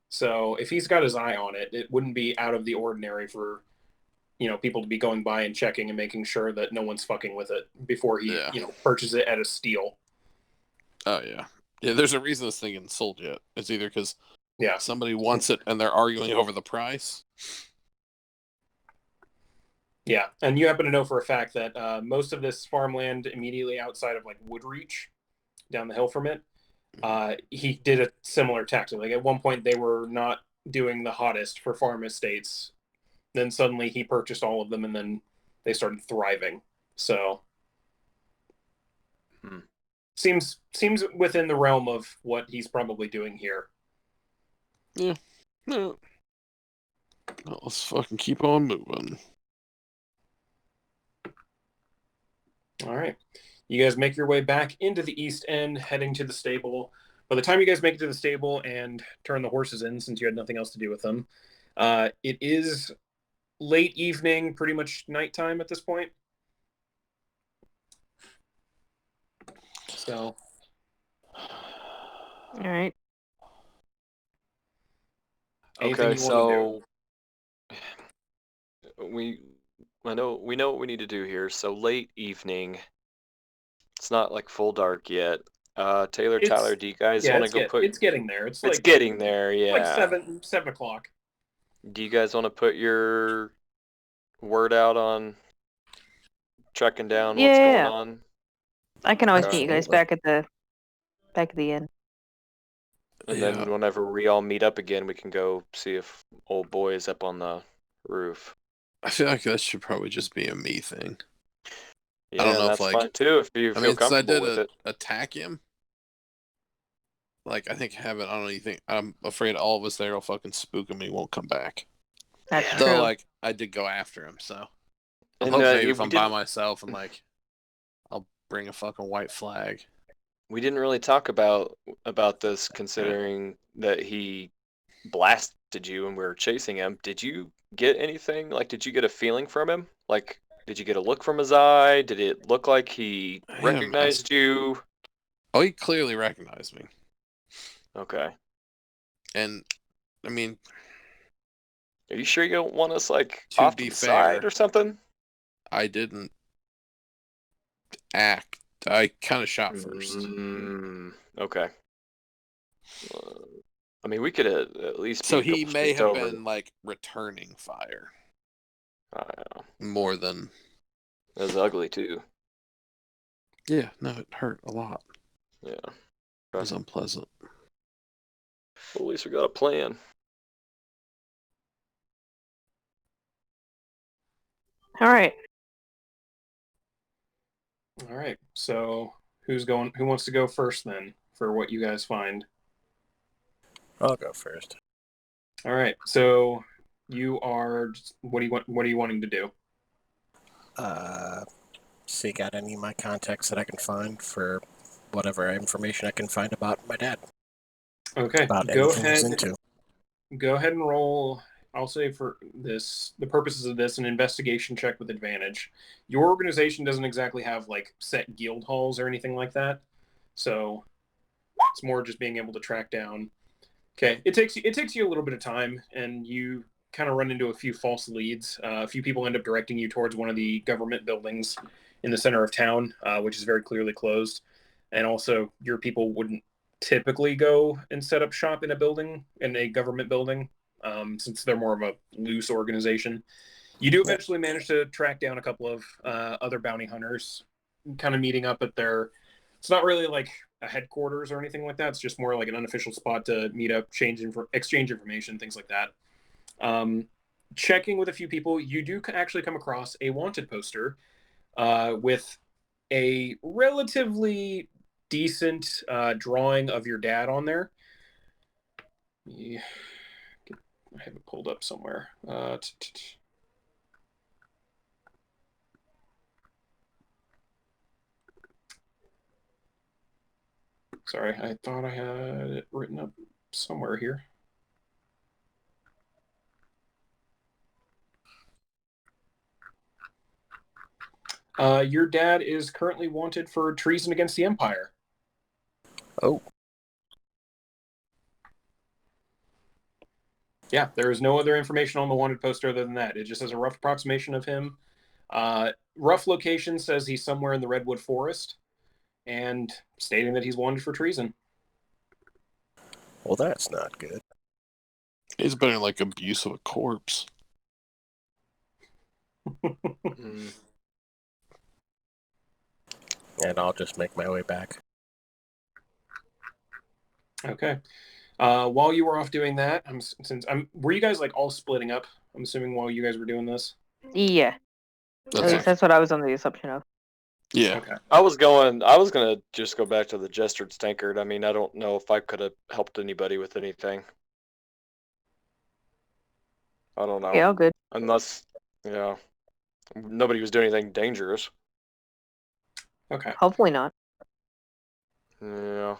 So if he's got his eye on it, it wouldn't be out of the ordinary for, people to be going by and checking and making sure that no one's fucking with it before he, purchases it at a steal. Oh, yeah. Yeah, there's a reason this thing isn't sold yet. It's either because somebody wants it and they're arguing over the price. Yeah, and you happen to know for a fact that most of this farmland immediately outside of like Woodreach, down the hill from it, he did a similar tactic. Like at one point they were not doing the hottest for farm estates. Then suddenly he purchased all of them and then they started thriving. So seems within the realm of what he's probably doing here. Yeah. No. Well, let's fucking keep on moving. All right. You guys make your way back into the East End, heading to the stable. By the time you guys make it to the stable and turn the horses in, since you had nothing else to do with them, it is late evening, pretty much nighttime at this point. So, All right. anything Okay, you want so we know what we need to do here. So late evening. It's not like full dark yet. Taylor, Tyler, do you guys want to go put? It's getting there. It's like getting there, yeah. like 7 o'clock. Do you guys want to put your word out on tracking down what's going on? I can always meet you guys Absolutely. back at the inn. And then whenever we all meet up again, we can go see if old boy is up on the roof. I feel like that should probably just be a me thing. Yeah, I don't know if that's like fine too if you I feel mean, since I comfortable did with it. attack him, like I think having I don't know you think I'm afraid all of us there will fucking spook him and he won't come back. That's Yeah. Though true. like I did go after him, so I'm And hoping maybe we if I'm by didn't myself and like I'll bring a fucking white flag. we didn't really talk about this considering that he blasted you and we were chasing him. Did you get anything? Like, did you get a feeling from him? Like, did you get a look from his eye? Did it look like he I had a mask. recognized you? Oh, he clearly recognized me, Okay. and I mean, Are you sure you don't want us like To off to be the fair, side or something? I didn't act. I kind of shot first. Okay. I mean, we could at least be So a couple he may streets have over. been like returning fire I know. more than. It was ugly too. Yeah, no, it hurt a lot. Yeah. It was unpleasant. Well, at least we got a plan. All right. All right. So who's going? Who wants to go first then for what you guys find? I'll go first. All right. So you are. What do you want? What are you wanting to do? Seek out any of my contacts that I can find for whatever information I can find about my dad. Okay. About Go anything he's ahead. into. Go ahead and roll. I'll say for the purposes of this, an investigation check with advantage. Your organization doesn't exactly have like set guild halls or anything like that, so it's more just being able to track down. Okay, it takes you a little bit of time, and you kind of run into a few false leads. A few people end up directing you towards one of the government buildings in the center of town, which is very clearly closed. And also, your people wouldn't typically go and set up shop in a government building, since they're more of a loose organization. You do eventually manage to track down a couple of other bounty hunters, kind of meeting up at their. It's not really like a headquarters or anything like that. It's just more like an unofficial spot to meet up, exchange information, things like that. Checking with a few people, you do actually come across a wanted poster with a relatively decent drawing of your dad on there. Yeah, I have it pulled up somewhere. Sorry, I thought I had it written up somewhere here. Your dad is currently wanted for treason against the Empire. Oh. Yeah, there is no other information on the wanted poster other than that. It just has a rough approximation of him. Rough location says he's somewhere in the Redwood Forest, and stating that he's wanted for treason. Well, that's not good. He's been like abuse of a corpse. And I'll just make my way back. Okay. While you were off doing that, were you guys like all splitting up? I'm assuming while you guys were doing this. Yeah. At That's least that's what I was under the assumption of. Yeah. Okay. I was gonna just go back to the Jester's tankard. I mean, I don't know if I could have helped anybody with anything. I don't know. Yeah, all good. Unless, nobody was doing anything dangerous. Okay. Hopefully not. Yeah.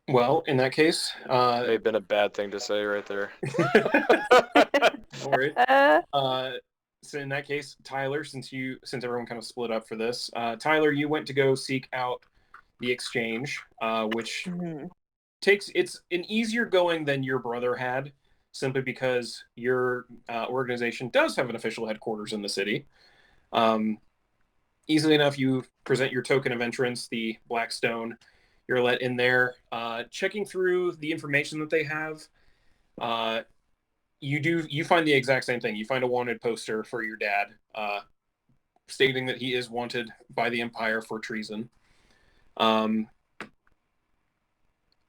Well, in that case, May have been a bad thing to say right there. don't worry. So in that case, Tyler, since everyone kind of split up for this, Tyler, you went to go seek out the exchange, which it's an easier going than your brother had, simply because your organization does have an official headquarters in the city. Easily enough, you present your token of entrance, the Blackstone. You're let in there. Checking through the information that they have, you find the exact same thing. You find a wanted poster for your dad, stating that he is wanted by the Empire for treason.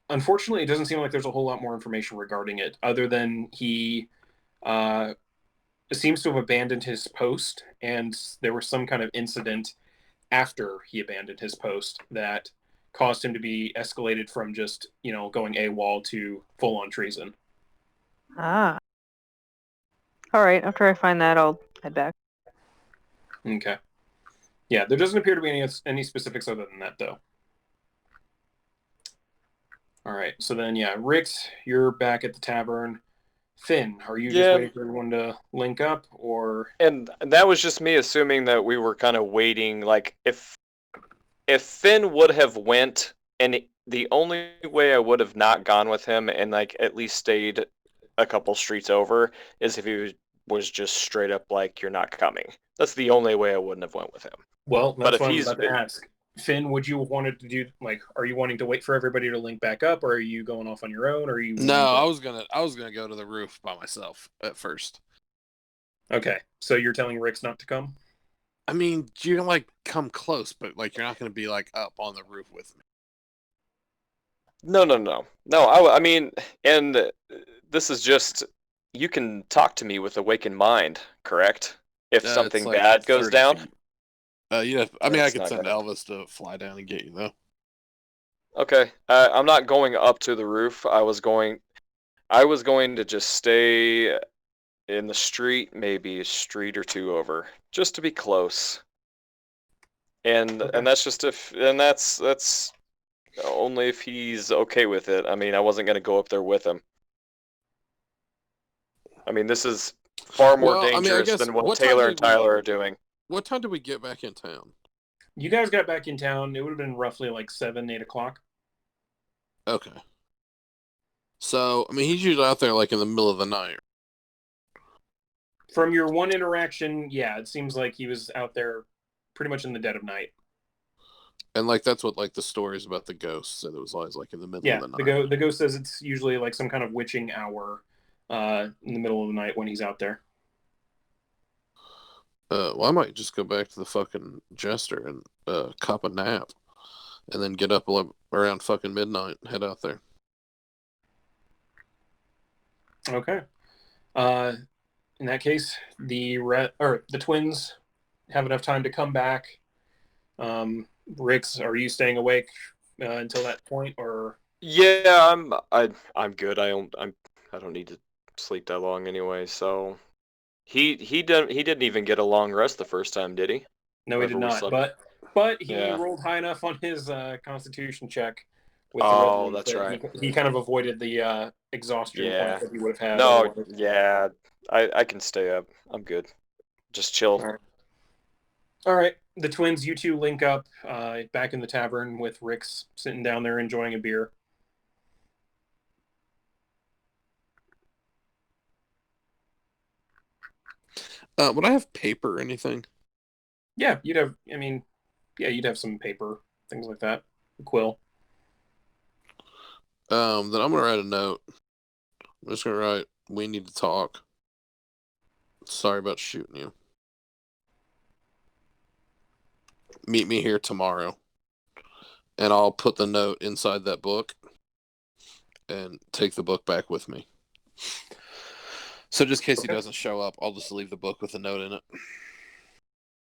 Unfortunately, it doesn't seem like there's a whole lot more information regarding it, other than he seems to have abandoned his post, and there was some kind of incident after he abandoned his post that caused him to be escalated from just, going AWOL to full-on treason. Ah. Alright, after I find that, I'll head back. Okay. Yeah, there doesn't appear to be any specifics other than that, though. All right, so then, yeah, Rix, you're back at the tavern. Finn, are you just waiting for everyone to link up, or? And that was just me assuming that we were kind of waiting. Like, if Finn would have went, and the only way I would have not gone with him and like at least stayed a couple streets over is if he was just straight up like, "You're not coming." That's the only way I wouldn't have went with him. Well, But that's if what I'm he's about to ask. Finn, would you wanted to do are you wanting to wait for everybody to link back up, or are you going off on your own, or are you? No, I was gonna go to the roof by myself at first. Okay, so you're telling Rix not to come? I mean, you can like come close, but like you're not gonna be like up on the roof with me. No. I mean, and this is just, you can talk to me with awakened mind, correct? If something It's like bad goes 30 down. feet. Yeah, I mean, I That's could not send gonna- Elvis to fly down and get you though. Okay, I'm not going up to the roof. I was going to just stay in the street, maybe a street or two over, just to be close. And Okay. and that's only if he's okay with it. I mean, I wasn't gonna go up there with him. I mean, this is far more Well, I mean, I dangerous guess, than what what time Taylor did and Tyler are doing. What time did we get back in town? You guys got back in town. It would have been roughly like 7, 8 o'clock. Okay. So, I mean, he's usually out there like in the middle of the night. From your one interaction, yeah, it seems like he was out there pretty much in the dead of night. And like that's what like the stories about the ghosts said, it was always like in the middle Yeah, of the night. the ghost says it's usually like some kind of witching hour in the middle of the night when he's out there. Well, I might just go back to the fucking Jester and cop a nap, and then get up around fucking midnight and head out there. Okay. In that case, the twins have enough time to come back. Rix, are you staying awake until that point, or? Yeah, I'm good. I don't need to sleep that long anyway. So he didn't even get a long rest the first time, did he? No, he did Whenever we not. slept. But he Yeah. rolled high enough on his Constitution check with the Oh, red leaf that's that right. he kind of avoided the exhaustion Yeah. point that he would have had. No, otherwise. yeah, I can stay up. I'm good. Just chill. All right. The twins, you two link up back in the tavern with Rix sitting down there enjoying a beer. Would I have paper or anything? Yeah, you'd have. I mean, yeah, you'd have some paper, things like that, a quill. Then I'm gonna write a note. I'm just gonna write, "We need to talk. Sorry about shooting you. Meet me here tomorrow." And I'll put the note inside that book and take the book back with me. So just in case he doesn't show up, I'll just leave the book with a note in it.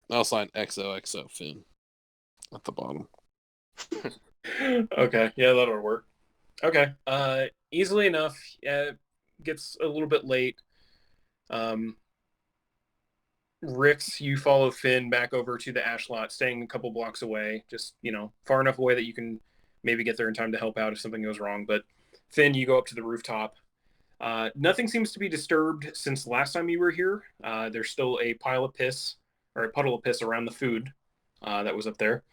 I'll sign XOXO Finn at the bottom. Okay, yeah, that'll work. Okay, easily enough. Gets a little bit late. Rix, you follow Finn back over to the ash lot, staying a couple blocks away, just, far enough away that you can maybe get there in time to help out if something goes wrong. But Finn, you go up to the rooftop. Nothing seems to be disturbed since last time you were here. There's still a pile of piss, or a puddle of piss around the food that was up there,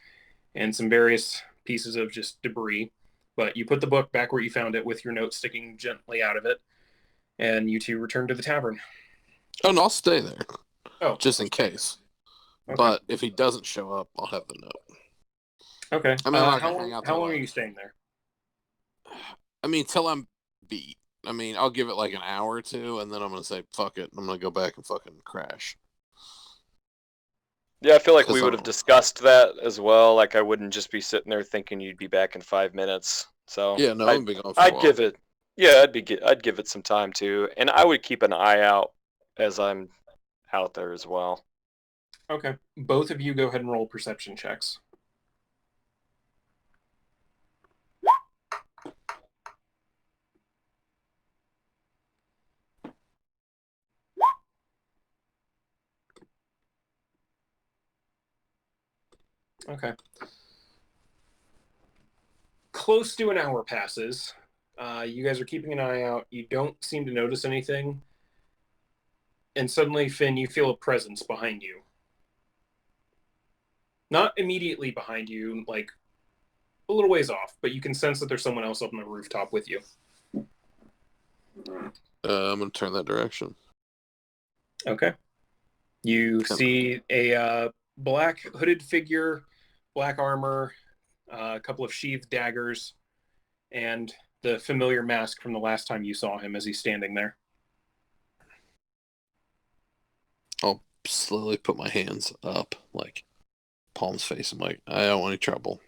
and some various pieces of just debris. But you put the book back where you found it with your note sticking gently out of it, and you two return to the tavern. Oh, no, I'll stay there. Oh, just in case. Okay. But if he doesn't show up, I'll have the note. Okay. I mean, I'm not gonna hang out how long till are you staying there? I mean, till I'm beat. I mean, I'll give it like an hour or two, and then I'm gonna say, fuck it. I'm gonna go back and fucking crash. Yeah, I feel like we 'Cause would have discussed that as well. Like, I wouldn't just be sitting there thinking you'd be back in 5 minutes. So Yeah, no, I'm gonna be gone for a I'd while. give it. Yeah, I'd give it some time too, and I would keep an eye out as I'm out there as well. Okay. Both of you go ahead and roll perception checks. Okay. Close to an hour passes. You guys are keeping an eye out. You don't seem to notice anything. And suddenly, Finn, you feel a presence behind you. Not immediately behind you, like a little ways off, but you can sense that there's someone else up on the rooftop with you. I'm going to turn that direction. Okay. You see a black hooded figure, black armor, a couple of sheathed daggers, and the familiar mask from the last time you saw him as he's standing there. I'll slowly put my hands up, like palms facing. I'm like, I don't want any trouble.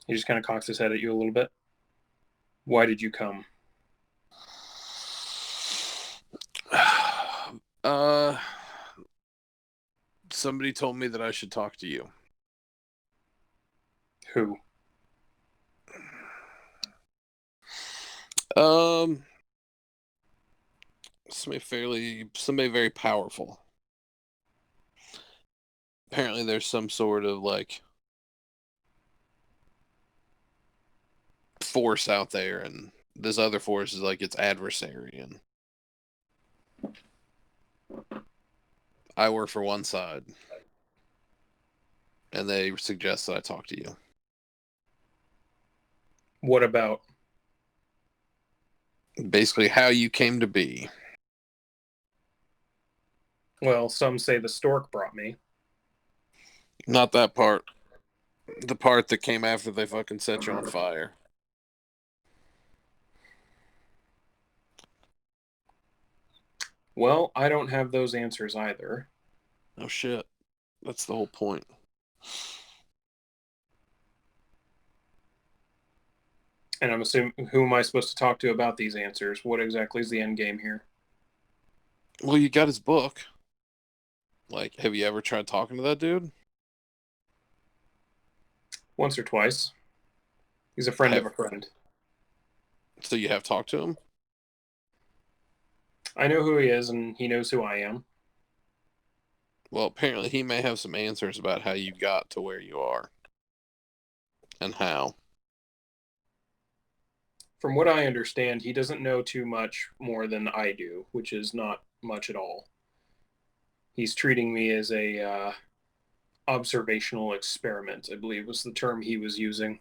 He just kind of cocks his head at you a little bit. Why did you come? Somebody told me that I should talk to you. Who? Somebody very powerful. Apparently there's some sort of like force out there, and this other force is like its adversary, and I work for one side, and they suggest that I talk to you. What about? Basically how you came to be. Well, some say the stork brought me. Not that part. The part that came after they fucking set you on fire. Well, I don't have those answers either. Oh shit. That's the whole point. And I'm assuming, who am I supposed to talk to about these answers? What exactly is the end game here? Well, you got his book. Like, have you ever tried talking to that dude? Once or twice. He's a friend of a friend. So you have talked to him? I know who he is, and he knows who I am. Well, apparently he may have some answers about how you got to where you are. And how. From what I understand, he doesn't know too much more than I do, which is not much at all. He's treating me as a observational experiment, I believe was the term he was using.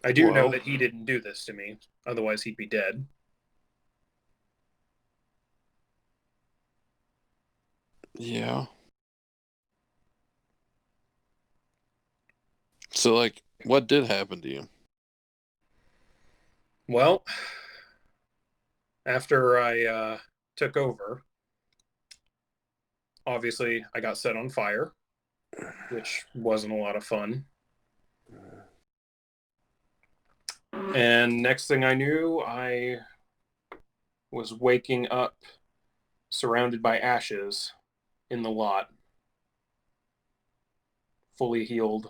I do know that he didn't do this to me, otherwise he'd be dead. Yeah. So, like, what did happen to you? Well, after I took over, obviously I got set on fire, which wasn't a lot of fun. And next thing I knew, I was waking up surrounded by ashes in the lot. Fully healed.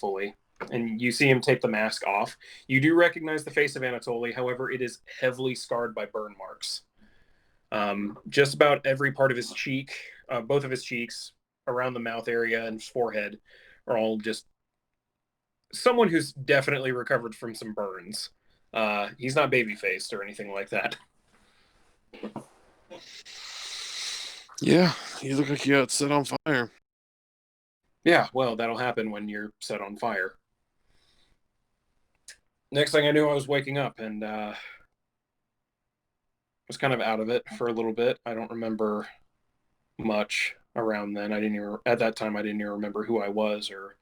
Fully. And you see him take the mask off. You do recognize the face of Anatoly, however, it is heavily scarred by burn marks. Just about every part of his cheek, both of his cheeks, around the mouth area and forehead, are all just someone who's definitely recovered from some burns. He's not baby-faced or anything like that. Yeah, you look like you got set on fire. Yeah, well, that'll happen when you're set on fire. Next thing I knew, I was waking up and was kind of out of it for a little bit. I don't remember much around then. At that time, I didn't even remember who I was or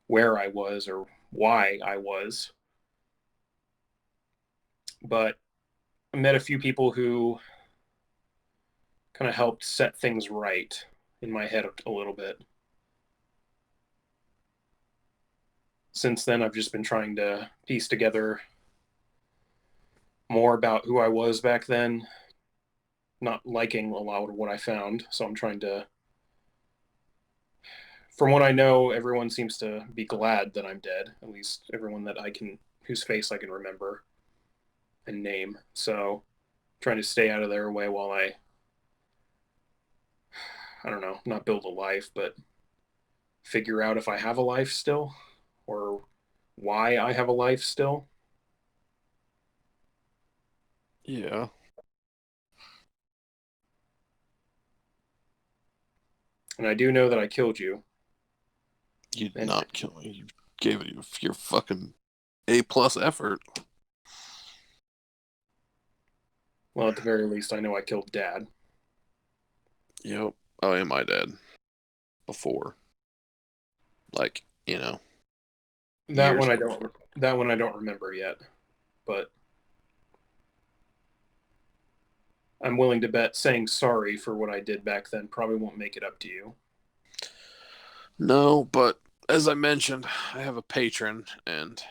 where I was or why I was. But I met a few people who kind of helped set things right. in my head a little bit. Since then, I've just been trying to piece together more about who I was back then, not liking a lot of what I found. So I'm trying to, from what I know, everyone seems to be glad that I'm dead, at least everyone that I can, whose face I can remember and name. So trying to stay out of their way while I don't know, not build a life, but figure out if I have a life still or why I have a life still. Yeah. And I do know that I killed you. You did And- not kill me. You gave it your fucking A+ effort. Well, at the very least, I know I killed Dad. Yep. Oh, am I dead? Before. Like, That years one I before. don't. That one I don't remember yet, but I'm willing to bet saying sorry for what I did back then probably won't make it up to you. No, but as I mentioned, I have a patron, and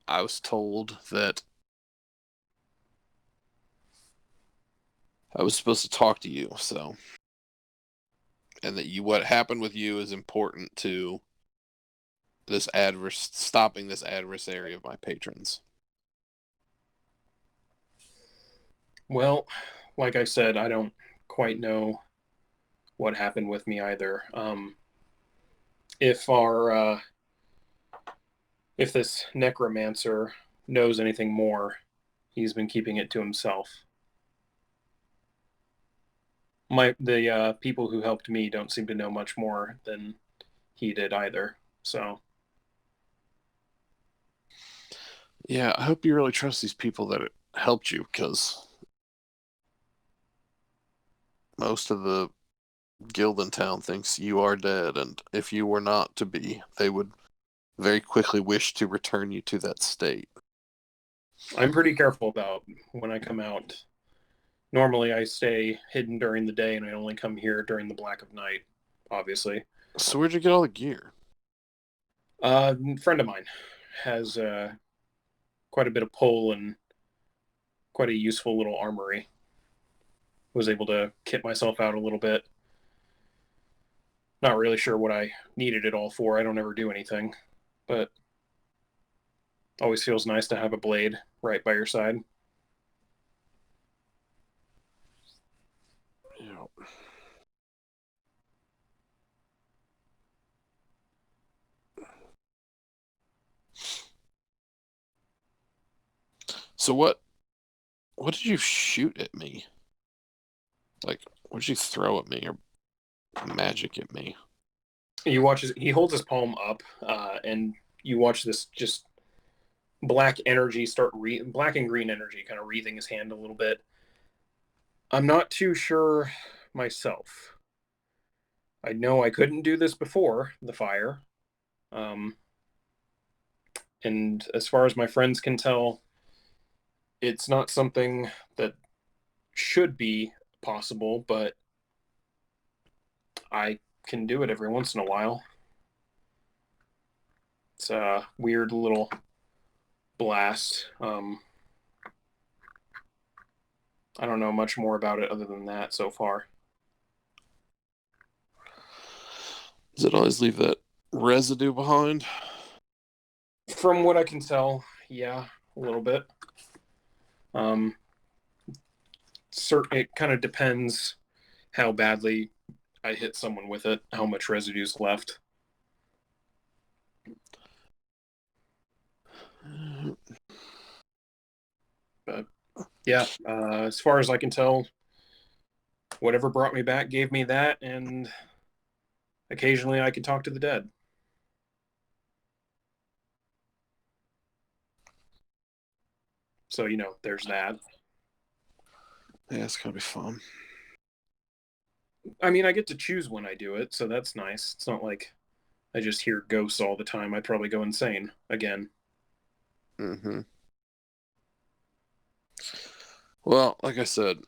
I was told that I was supposed to talk to you, so, and that what happened with you is important to stopping this adversary of my patrons. Well, like I said, I don't quite know what happened with me either. If if this necromancer knows anything more, he's been keeping it to himself. The people who helped me don't seem to know much more than he did either. So Yeah, I hope you really trust these people that helped you, because most of the guild in town thinks you are dead, and if you were not to be, they would very quickly wish to return you to that state. I'm pretty careful about when I come out. Normally, I stay hidden during the day, and I only come here during the black of night. Obviously, So where'd you get all the gear? a friend of mine has quite a bit of pull and quite a useful little armory. Was able to kit myself out a little bit. Not really sure what I needed it all for. I don't ever do anything, but always feels nice to have a blade right by your side. Yeah. So what did you shoot at me? Like, what did you throw at me or magic at me? He holds his palm up, and you watch this just black energy black and green energy kind of wreathing his hand a little bit. I'm not too sure myself. I know I couldn't do this before the fire. Um, and as far as my friends can tell, it's not something that should be possible, but I can do it every once in a while. It's a weird little blast. I don't know much more about it other than that so far. Does it always leave that residue behind? From what I can tell, yeah, a little bit. Um, it kind of depends how badly I hit someone with it, how much residue's left. But yeah, as far as I can tell, whatever brought me back gave me that, and occasionally I can talk to the dead. So, there's that. Yeah, it's gonna be fun. I mean, I get to choose when I do it, so that's nice. It's not like I just hear ghosts all the time. I'd probably go insane again. Mm-hmm. Well, like I said,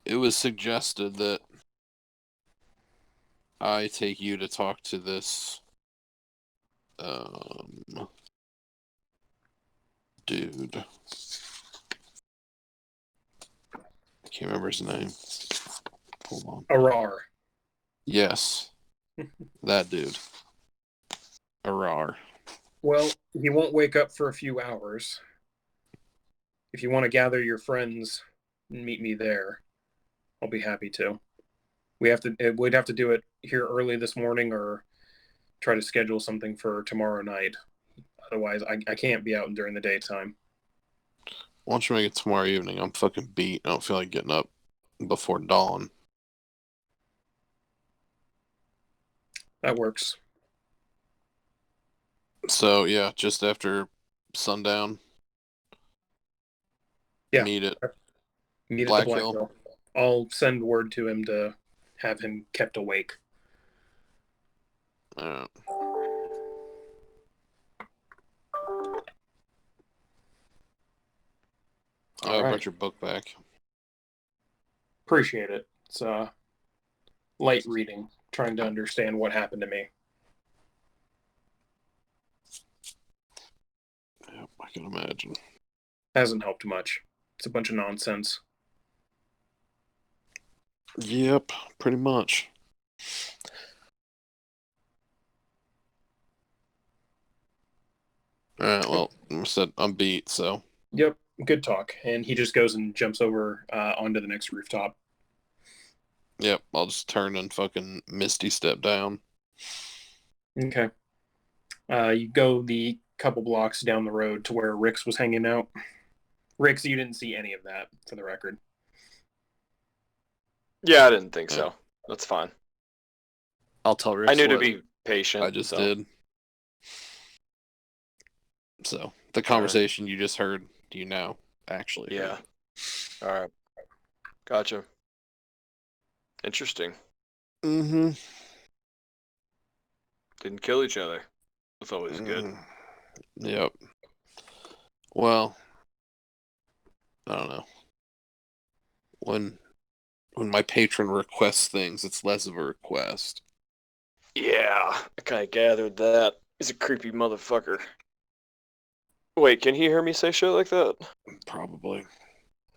it was suggested that I take you to talk to this dude. I can't remember his name. Hold on. Arar. Yes. That dude. Arar. Well, he won't wake up for a few hours. If you want to gather your friends and meet me there, I'll be happy to. We'd have to do it here early this morning or try to schedule something for tomorrow night. Otherwise, I can't be out during the daytime. Why don't you make it tomorrow evening? I'm fucking beat. I don't feel like getting up before dawn. That works. So, yeah, just after sundown. Yeah. Meet at Meet Black at the Black Hill. Hill. I'll send word to him to have him kept awake. I'll got your book back. Appreciate it. It's light reading, trying to understand what happened to me. Yep, I can imagine. Hasn't helped much. It's a bunch of nonsense. Yep, pretty much. Alright, well, I said I'm beat, so. Yep, good talk. And he just goes and jumps over onto the next rooftop. Yep, I'll just turn and fucking Misty step down. Okay. You go the couple blocks down the road to where Rix was hanging out. Rix, you didn't see any of that, for the record. Yeah, I didn't think so. That's fine. I'll tell Rick. I knew to be patient. I just did. So, the conversation you just heard, do you now actually heard? Yeah. Alright. Gotcha. Interesting. Mm-hmm. Didn't kill each other. That's always good. Yep. Well, I don't know. When my patron requests things, it's less of a request. Yeah, I kind of gathered that. He's a creepy motherfucker. Wait, can he hear me say shit like that? Probably.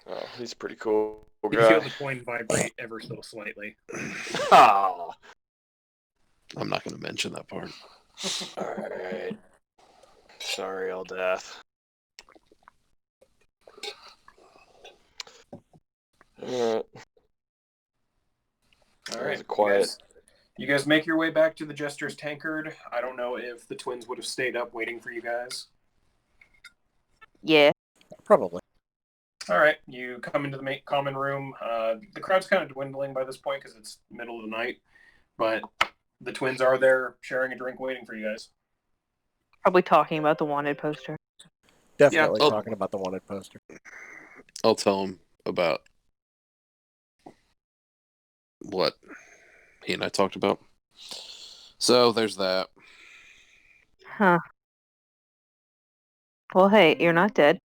Oh, he's a pretty cool You guy. feel the coin vibrate ever so slightly. Ah. I'm not going to mention that part. Alright. Sorry, Eldath. Alright. All right. Quiet. You guys make your way back to the Jester's Tankard. I don't know if the twins would have stayed up waiting for you guys. Yeah. Probably. All right. You come into the common room. The crowd's kind of dwindling by this point because it's middle of the night. But the twins are there sharing a drink waiting for you guys. Probably talking about the wanted poster. Definitely Yeah. talking about the wanted poster. I'll tell him about what he and I talked about. So there's that. Huh. Well, hey, you're not dead.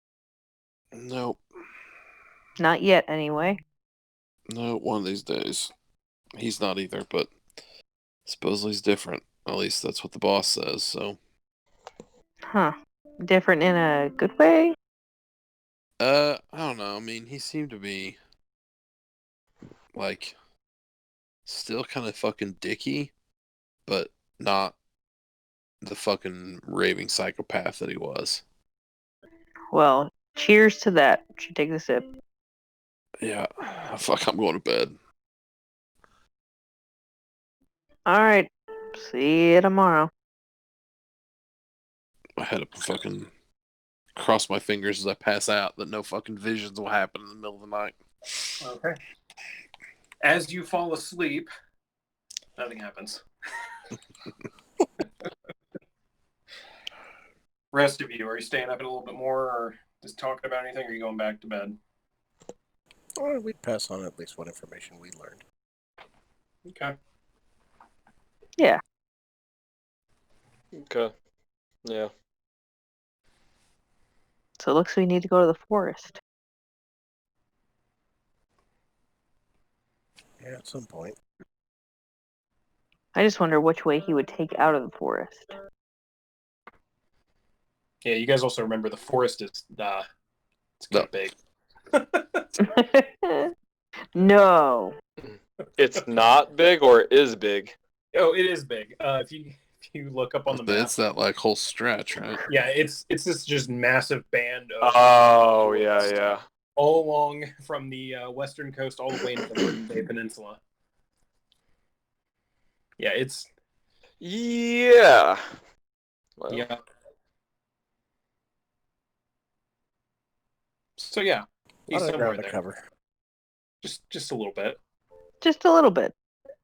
Nope. Not yet, anyway. No, one of these days. He's not either, but supposedly he's different. At least that's what the boss says, so. Huh. Different in a good way? I don't know. I mean, he seemed to be, like, still kind of fucking dicky, but not the fucking raving psychopath that he was. Well, cheers to that. Should take a sip. Yeah. Fuck, I'm going to bed. Alright. See you tomorrow. I had to fucking cross my fingers as I pass out that no fucking visions will happen in the middle of the night. Okay. As you fall asleep, nothing happens. Rest of you, are you staying up a little bit more or just talking about anything, or are you going back to bed? Or we'd pass on at least what information we learned. Okay. Yeah. Okay. Yeah. So it looks like we need to go to the forest. Yeah, at some point. I just wonder which way he would take out of the forest. Yeah, you guys also remember the forest is it's kind of big. No. It's not big or it is big? Oh, it is big. If you look up on the map, It's that like whole stretch, right? yeah, it's this just massive band of Oh, yeah. all along from the western coast all the way into the Verdant Bay Peninsula. Yeah, it's Yeah. Well, yeah. So yeah, A he's lot of somewhere ground to there. cover. Just a little bit. Just a little bit.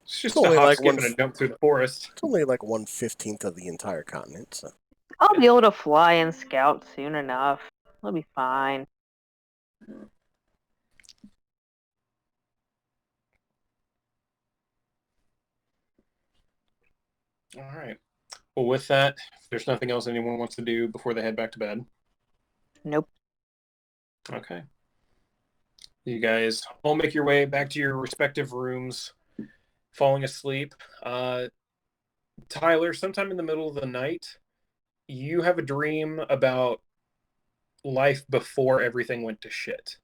It's just It's only a hop, like skip, one and a jump through the forest. It's only like 1/15 of the entire continent. So. I'll be able to fly and scout soon enough. I'll be fine. All right. Well, with that, if there's nothing else anyone wants to do before they head back to bed. Nope. Okay. You guys all make your way back to your respective rooms, falling asleep. Tyler, sometime in the middle of the night, you have a dream about life before everything went to shit.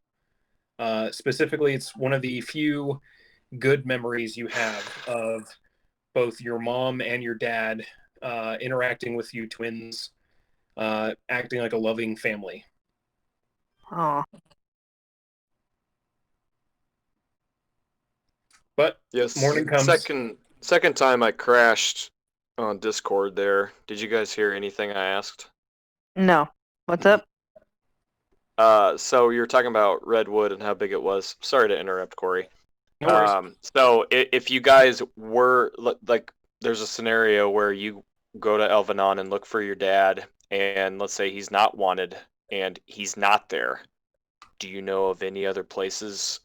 Specifically, it's one of the few good memories you have of both your mom and your dad interacting with you twins, acting like a loving family. Oh. But yes. morning comes. Second time I crashed on Discord there. Did you guys hear anything I asked? No. What's up? So you're talking about Redwood and how big it was. Sorry to interrupt, Corey. No worries. So if you guys were like, there's a scenario where you go to Elvenon and look for your dad, and let's say he's not wanted and he's not there. Do you know of any other places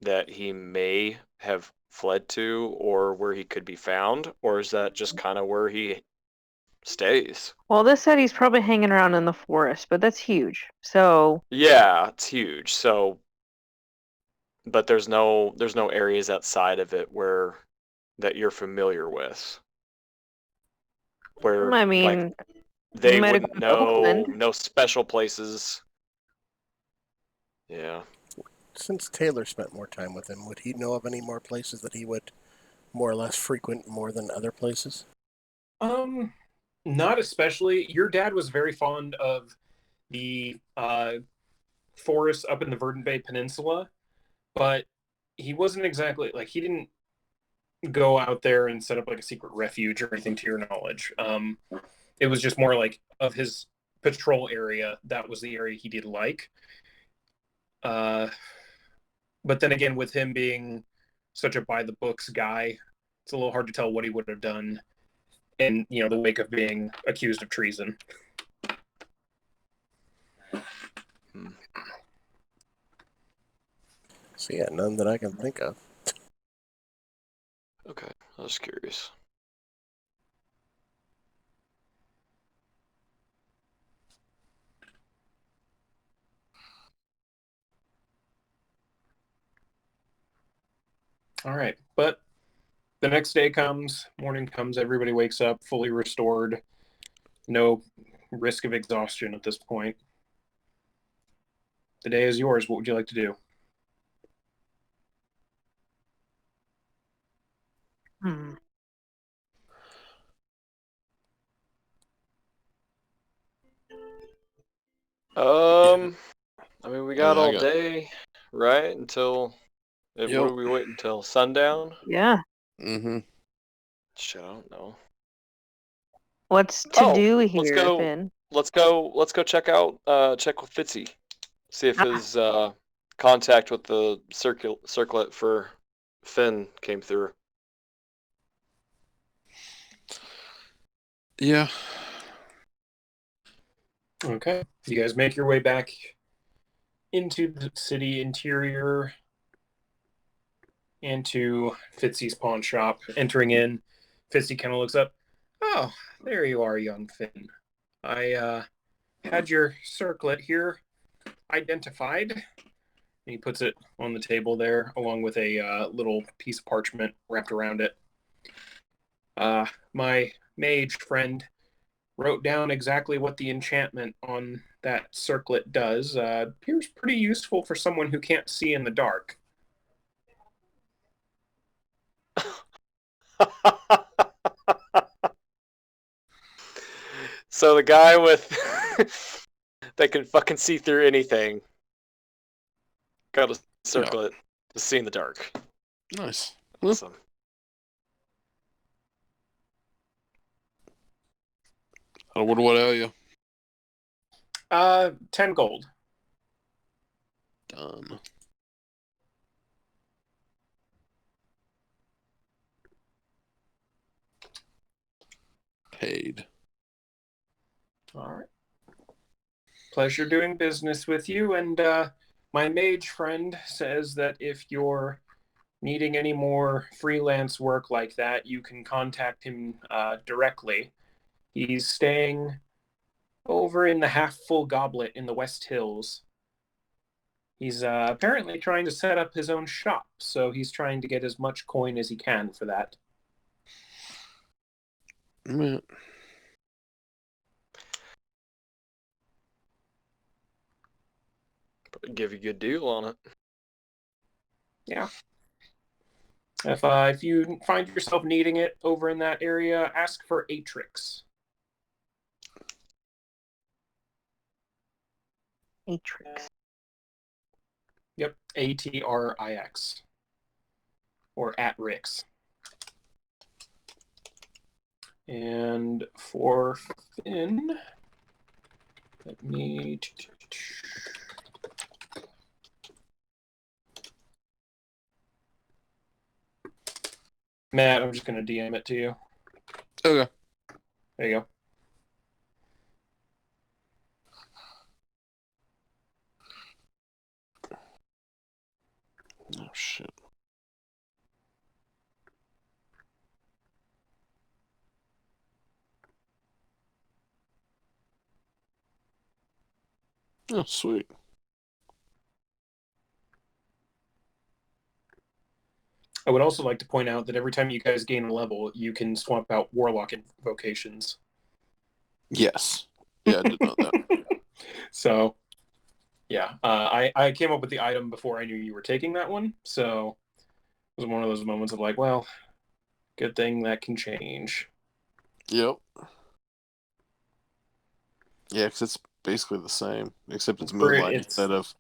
that he may have fled to or where he could be found? Or is that just kind of where he stays? Well, this said he's probably hanging around in the forest, but that's huge. So Yeah, it's huge. So, but there's no areas outside of it where that you're familiar with, where I mean, like they might have wouldn't gone to Oakland. know special places. Yeah. Since Taylor spent more time with him, would he know of any more places that he would more or less frequent more than other places? Not especially. Your dad was very fond of the forests up in the Verdant Bay Peninsula, but he wasn't exactly like he didn't go out there and set up like a secret refuge or anything to your knowledge. It was just more like of his patrol area. That was the area he did like. But then again, with him being such a by the books guy, it's a little hard to tell what he would have done in the wake of being accused of treason. So yeah, none that I can think of. Okay, I was curious. All right, but the next day comes, morning comes, everybody wakes up fully restored, no risk of exhaustion at this point. The day is yours. What would you like to do? I mean, we got all day, right? Until what Yep. do we wait until sundown? Yeah. Mm-hmm. Shit, I don't know. What's to do here, let's go. Finn? Let's go check with Fitzy. See if his contact with the circlet for Finn came through. Yeah. Okay. You guys make your way back into the city interior, into Fitzy's pawn shop. Entering in, Fitzy kind of looks up. Oh, there you are, young Finn. I had your circlet here identified. He puts it on the table there, along with a little piece of parchment wrapped around it. My mage friend wrote down exactly what the enchantment on that circlet does. Appears pretty useful for someone who can't see in the dark. So the guy with that can fucking see through anything got a circlet to see in the dark. Nice. Awesome. What do I owe you? 10 gold. Done. Paid. All right. Pleasure doing business with you. And my mage friend says that if you're needing any more freelance work like that, you can contact him directly. He's staying over in the Half-Full Goblet in the West Hills. He's apparently trying to set up his own shop, so he's trying to get as much coin as he can for that. Man. Give you a good deal on it. Yeah. If you find yourself needing it over in that area, ask for Atrix. Matrix. Yep, Atrix. Or Atrix. And for Finn, let me... Matt, I'm just going to DM it to you. Okay. There you go. Oh, shit. Oh, sweet. I would also like to point out that every time you guys gain a level, you can swap out Warlock invocations. Yes. Yeah, I did know that. So, yeah. I came up with the item before I knew you were taking that one, so it was one of those moments of like, well, good thing that can change. Yep. Yeah, because it's basically the same, except it's moonlight instead of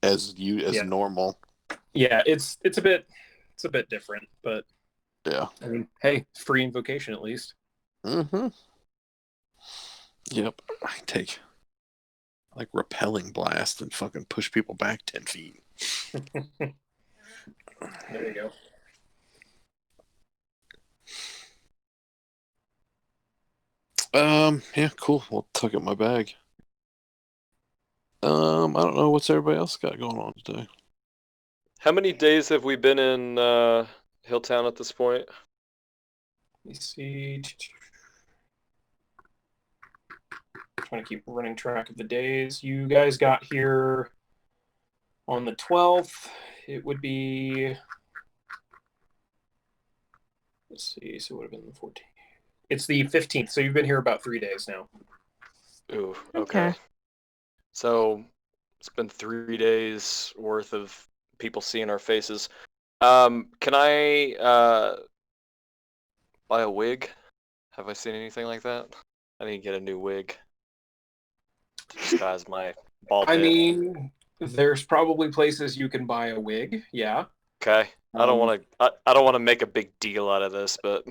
as normal. Yeah, it's a bit different, but yeah. I mean, hey, free invocation at least. Mm-hmm. Yep. I take like repelling blast and fucking push people back 10 feet. There you go. Yeah, cool. We'll tuck up my bag. I don't know what's everybody else got going on today. How many days have we been in Hilltown at this point? Let me see. Trying to keep running track of the days. You guys got here on the 12th. It would be... Let's see. So it would have been the 14th. It's the 15th. So you've been here about 3 days now. Ooh, okay. So it's been 3 days worth of people seeing our faces. Can I buy a wig? Have I seen anything like that? I need to get a new wig to disguise my bald head. I mean, there's probably places you can buy a wig. Yeah. Okay. I don't want to make a big deal out of this, but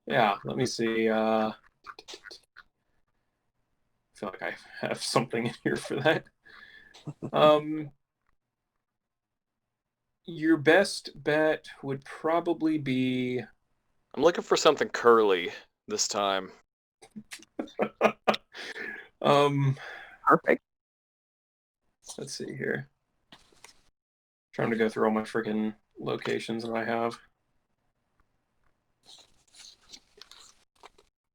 yeah. Let me see. I feel like I have something in here for that. Your best bet would probably be... I'm looking for something curly this time. Perfect. Let's see here. Trying to go through all my freaking locations that I have.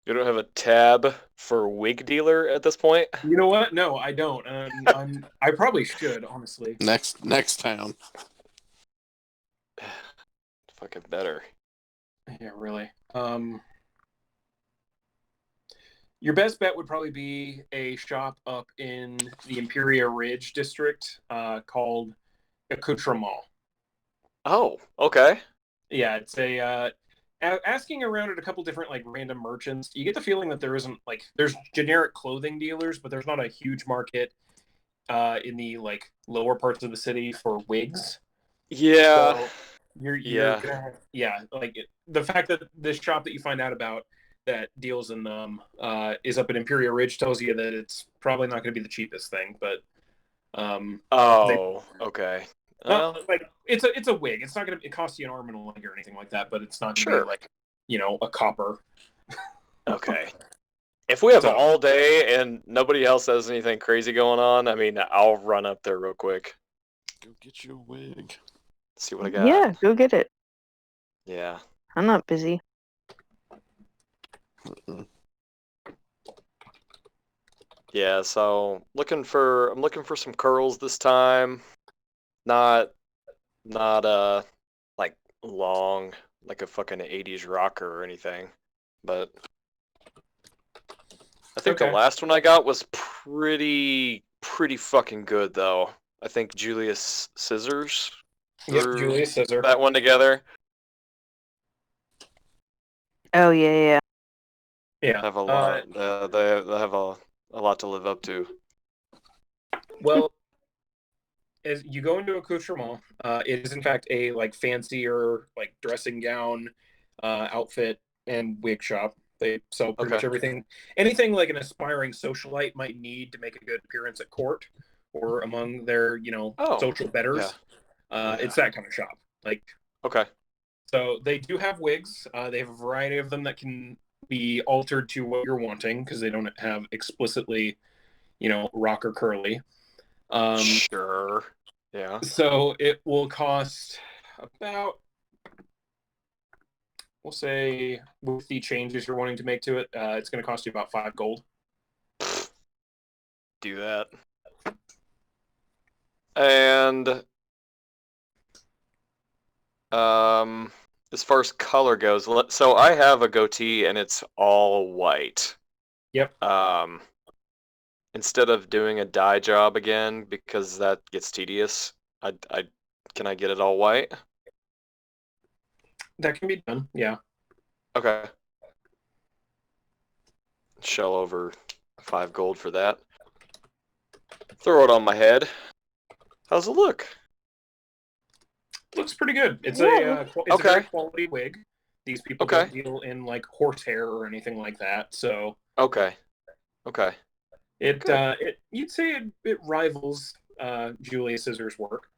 You don't have a tab for wig dealer at this point? You know what? No, I don't. I probably should, honestly. Next town. Fucking better. Yeah, really. Your best bet would probably be a shop up in the Imperial Ridge district called Accoutrement. Oh, okay. Yeah, it's asking around at a couple different like random merchants. You get the feeling that there isn't like there's generic clothing dealers, but there's not a huge market in the like lower parts of the city for wigs. Yeah. So you're Yeah. gonna like the fact that this shop that you find out about that deals in them is up at Imperial Ridge tells you that it's probably not going to be the cheapest thing, but Okay. like it's a wig. It's not going to cost you an arm and a leg or anything like that, but it's not going to Sure. be like a copper. Okay. If we have So- all day and nobody else has anything crazy going on, I mean, I'll run up there real quick. Go get your wig. See what I got. Yeah, go get it. Yeah. I'm not busy. Mm-mm. Yeah, so I'm looking for some curls this time. Not like long like a fucking 80s rocker or anything. But I think the Okay. last one I got was pretty fucking good though. I think Julius Scissors. Yep, threw Julius Caesar. that one together. Oh yeah. Yeah. Have a lot. They have a lot to live up to. Well, as you go into Accoutrement, it is in fact a like fancier like dressing gown, outfit and wig shop. They sell pretty much everything, anything like an aspiring socialite might need to make a good appearance at court or among their social betters. It's that kind of shop. Like Okay. so they do have wigs. They have a variety of them that can be altered to what you're wanting because they don't have explicitly, rock or curly. Sure. Yeah. So it will cost about, we'll say, with the changes you're wanting to make to it, it's going to cost you about 5 gold. Do that. And as far as color goes, so I have a goatee and it's all white. Yep. Instead of doing a dye job again because that gets tedious, can I get it all white? That can be done. Yeah. Okay. Shell over 5 gold for that. Throw it on my head. How's it look? Looks pretty good. It's Yeah. a very quality wig. These people Okay. don't deal in like horsehair or anything like that. So Okay. you'd say it rivals Julius Caesar's work.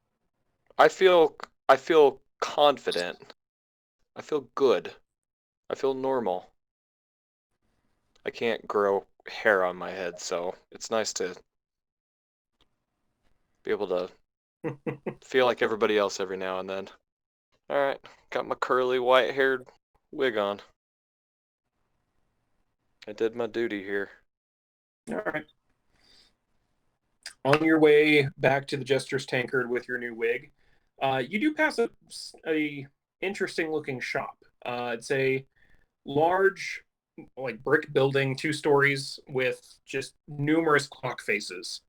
I feel confident. I feel good. I feel normal. I can't grow hair on my head, so it's nice to be able to feel like everybody else every now and then. Alright, got my curly white-haired wig on. I did my duty here. All right. On your way back to the Jester's Tankard with your new wig, you do pass a interesting looking shop. It's a large, like brick building, 2 stories with just numerous clock faces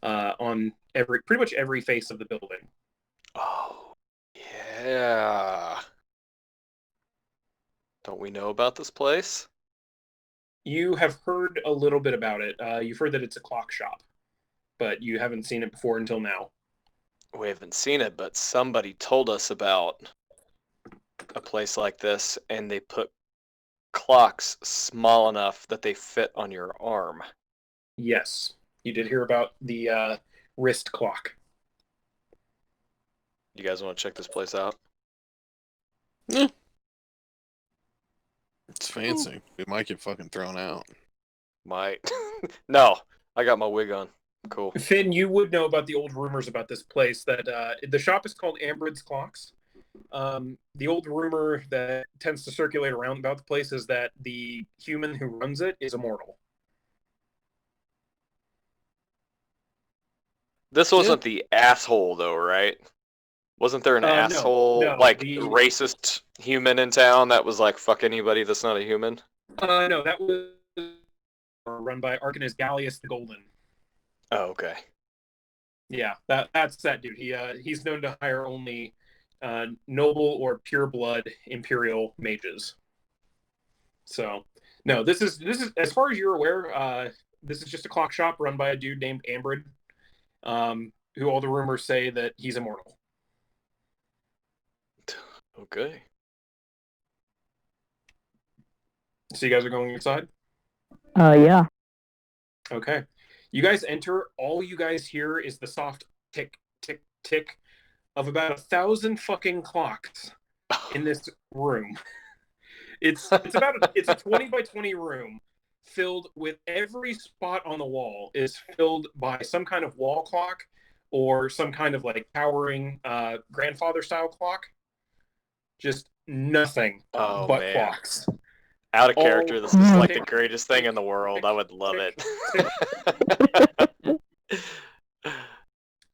on pretty much every face of the building. Oh, yeah. Don't we know about this place? You have heard a little bit about it. You've heard that it's a clock shop, but you haven't seen it before until now. We haven't seen it, but somebody told us about a place like this, and they put clocks small enough that they fit on your arm. Yes, you did hear about the wrist clock. You guys want to check this place out? It's fancy. We might get fucking thrown out. Might. No, I got my wig on. Cool. Finn, you would know about the old rumors about this place that the shop is called Ambrid's Clocks. The old rumor that tends to circulate around about the place is that the human who runs it is immortal. This wasn't the asshole, though, right? Wasn't there an asshole, no, like, the racist human in town that was like, fuck anybody that's not a human? no, that was run by Arcanus Gallius the Golden. Oh, okay. Yeah, that's that dude. He's known to hire only noble or pure blood imperial mages. So no, this is as far as you're aware. This is just a clock shop run by a dude named Ambient, who all the rumors say that he's immortal. Okay. So you guys are going inside? Yeah. Okay. You guys enter. All you guys hear is the soft tick, tick, tick of about 1,000 fucking clocks in this room. It's a 20 by 20 room filled with every spot on the wall is filled by some kind of wall clock or some kind of like towering grandfather style clock. Just nothing but man. clocks. Out of character, this is like the greatest thing in the world. I would love it.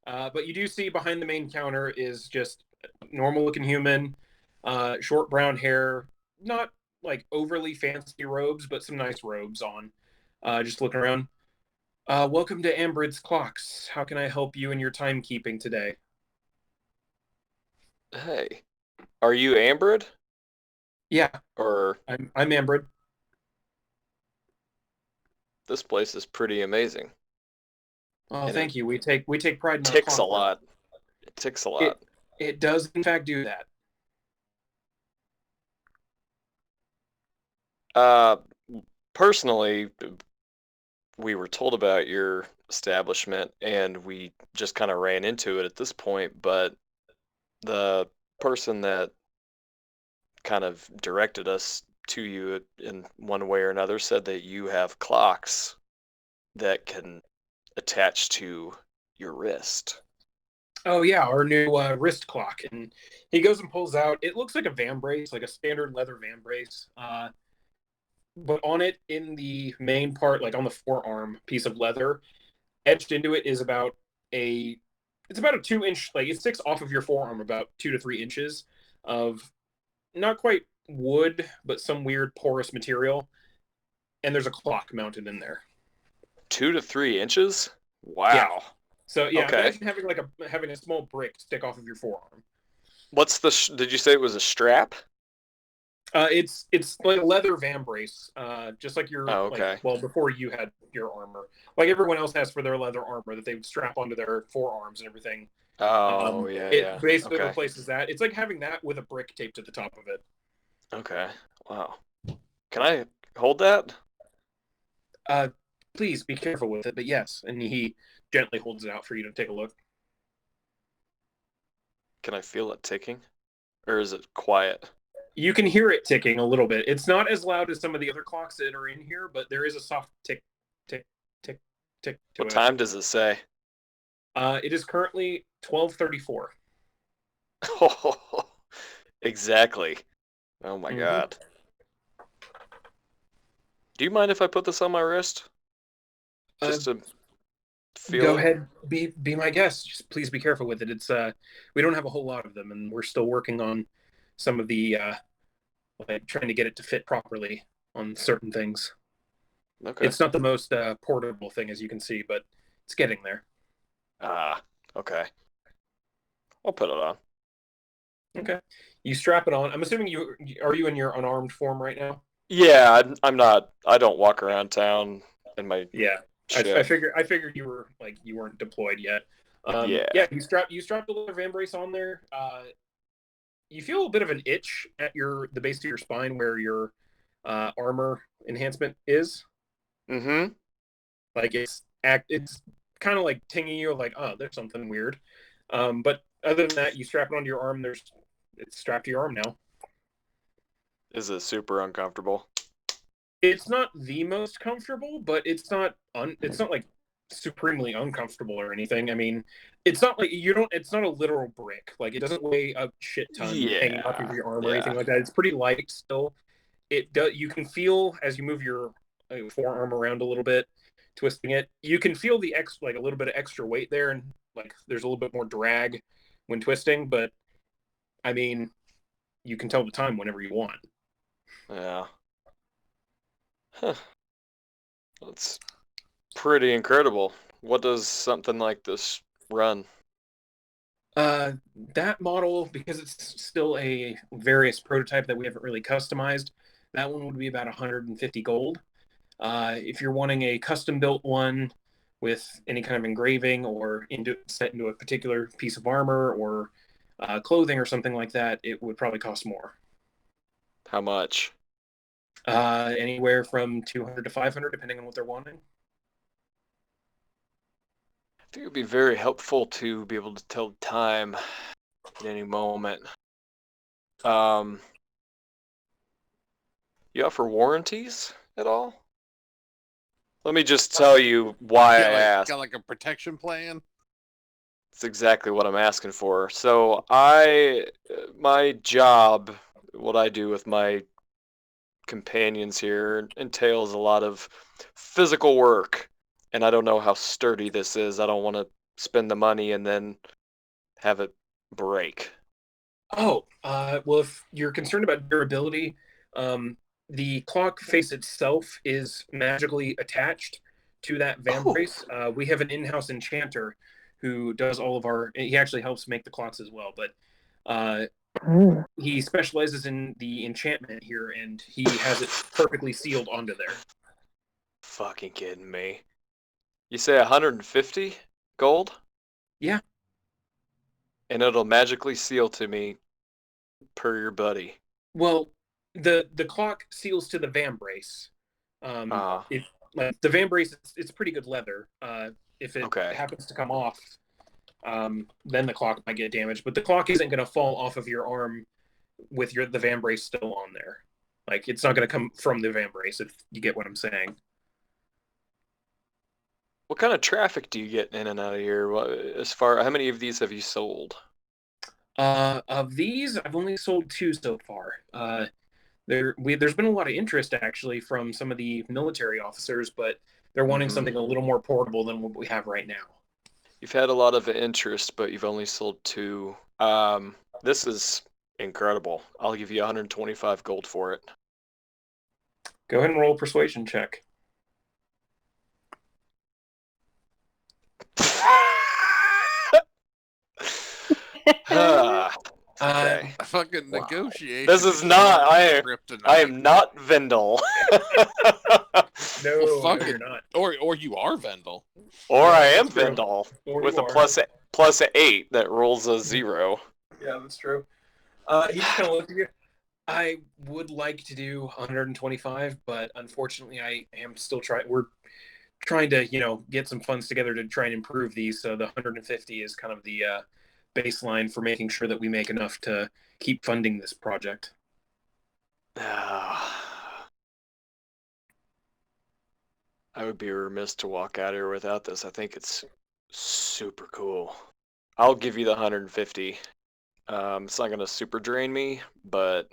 But you do see behind the main counter is just normal looking human, short brown hair, not like overly fancy robes, but some nice robes on. Just looking around. Welcome to Ambrid's Clocks. How can I help you in your timekeeping today? Hey, are you Ambrid? Yeah, Or I'm Ambrid. this place is pretty amazing. Oh, And thank you. We take pride in our Ticks a clockwork. lot. It ticks a lot. It does in fact do that. Personally, we were told about your establishment and we just kind of ran into it at this point, but the person that kind of directed us to you in one way or another said that you have clocks that can attach to your wrist. Oh yeah, our new wrist clock, and he goes and pulls out. It looks like a van brace, like a standard leather van brace. But on it, in the main part, like on the forearm piece of leather, etched into it is about a 2-inch, like it sticks off of your forearm about 2 to 3 inches of not quite wood, but some weird porous material, and there's a clock mounted in there. 2 to 3 inches? Wow. Yeah. So yeah, okay. Imagine having a small brick stick off of your forearm. What's did you say it was a strap? It's like a leather van brace, just like your okay. like, well, before you had your armor, like everyone else has for their leather armor that they would strap onto their forearms and everything. It basically replaces that. It's like having that with a brick taped to the top of it. Okay. Wow. Can I hold that? Please be careful with it, but yes. And he gently holds it out for you to take a look. Can I feel it ticking? Or is it quiet? You can hear it ticking a little bit. It's not as loud as some of the other clocks that are in here, but there is a soft tick, tick, tick, tick to it. What time does it say? It is currently 12:34. Oh, exactly. Oh my god. Do you mind if I put this on my wrist? Just to feel Go it? ahead, be my guest. Just please be careful with it. It's we don't have a whole lot of them, and we're still working on some of the like trying to get it to fit properly on certain things. Okay. It's not the most portable thing, as you can see, but it's getting there. Okay. I'll put it on. Okay. You strap it on. I'm assuming you in your unarmed form right now? Yeah, I'm not. I don't walk around town in my shit. I figured you were like you weren't deployed yet. Yeah. You strap the leather van brace on there. You feel a bit of an itch at the base of your spine where your armor enhancement is. Mm-hmm. Like it's kind of like tinging you, like, oh, there's something weird. But other than that, you strap it onto your arm. It's strapped to your arm now. Is it super uncomfortable? It's not the most comfortable, but it's not like supremely uncomfortable or anything. I mean, It's not like you don't. It's not a literal brick. Like it doesn't weigh a shit ton hanging off of your arm or anything like that. It's pretty light still. It does. You can feel as you move your forearm around a little bit, twisting it. You can feel the like a little bit of extra weight there, and like there's a little bit more drag when twisting. But I mean, you can tell the time whenever you want. Yeah. Huh. That's pretty incredible. What does something like this run? That model, because it's still a various prototype that we haven't really customized, that one would be about 150 gold. If you're wanting a custom built one with any kind of engraving or set into a particular piece of armor or clothing or something like that, it would probably cost more. How much? Anywhere from 200 to 500, depending on what they're wanting. I think it would be very helpful to be able to tell time at any moment. You offer warranties at all? Let me just tell you why I asked. Got like a protection plan? It's exactly what I'm asking for. So my job, what I do with my companions here, entails a lot of physical work. And I don't know how sturdy this is. I don't want to spend the money and then have it break. Oh, well, if you're concerned about durability, the clock face itself is magically attached to that vambrace. We have an in-house enchanter who does all of he actually helps make the clocks as well, but he specializes in the enchantment here, and he has it perfectly sealed onto there. Fucking kidding me. You say 150 gold? Yeah. And it'll magically seal to me per your buddy. Well, the clock seals to the vambrace. If like the vambrace, it's pretty good leather. If it happens to come off, then the clock might get damaged. But the clock isn't going to fall off of your arm with the vambrace still on there. Like it's not going to come from the vambrace. If you get what I'm saying. What kind of traffic do you get in and out of here? How many of these have you sold? Of these, I've only sold 2 so far. There's been a lot of interest actually from some of the military officers, but they're wanting something a little more portable than what we have right now. You've had a lot of interest, but you've only sold 2. This is incredible. I'll give you 125 gold for it. Go ahead and roll a persuasion check. Okay. Fucking negotiation. This is not. I am not Vendel. No, well, you're not. Or you are Vendel. Or I am Vendel with a plus 8 that rolls a 0. Yeah, that's true. He just kind of looked at you. I would like to do 125, but unfortunately, I am still trying. We're trying to, get some funds together to try and improve these. So the 150 is kind of the baseline for making sure that we make enough to keep funding this project. I would be remiss to walk out here without this. I think it's super cool. I'll give you the 150. It's not gonna super drain me, but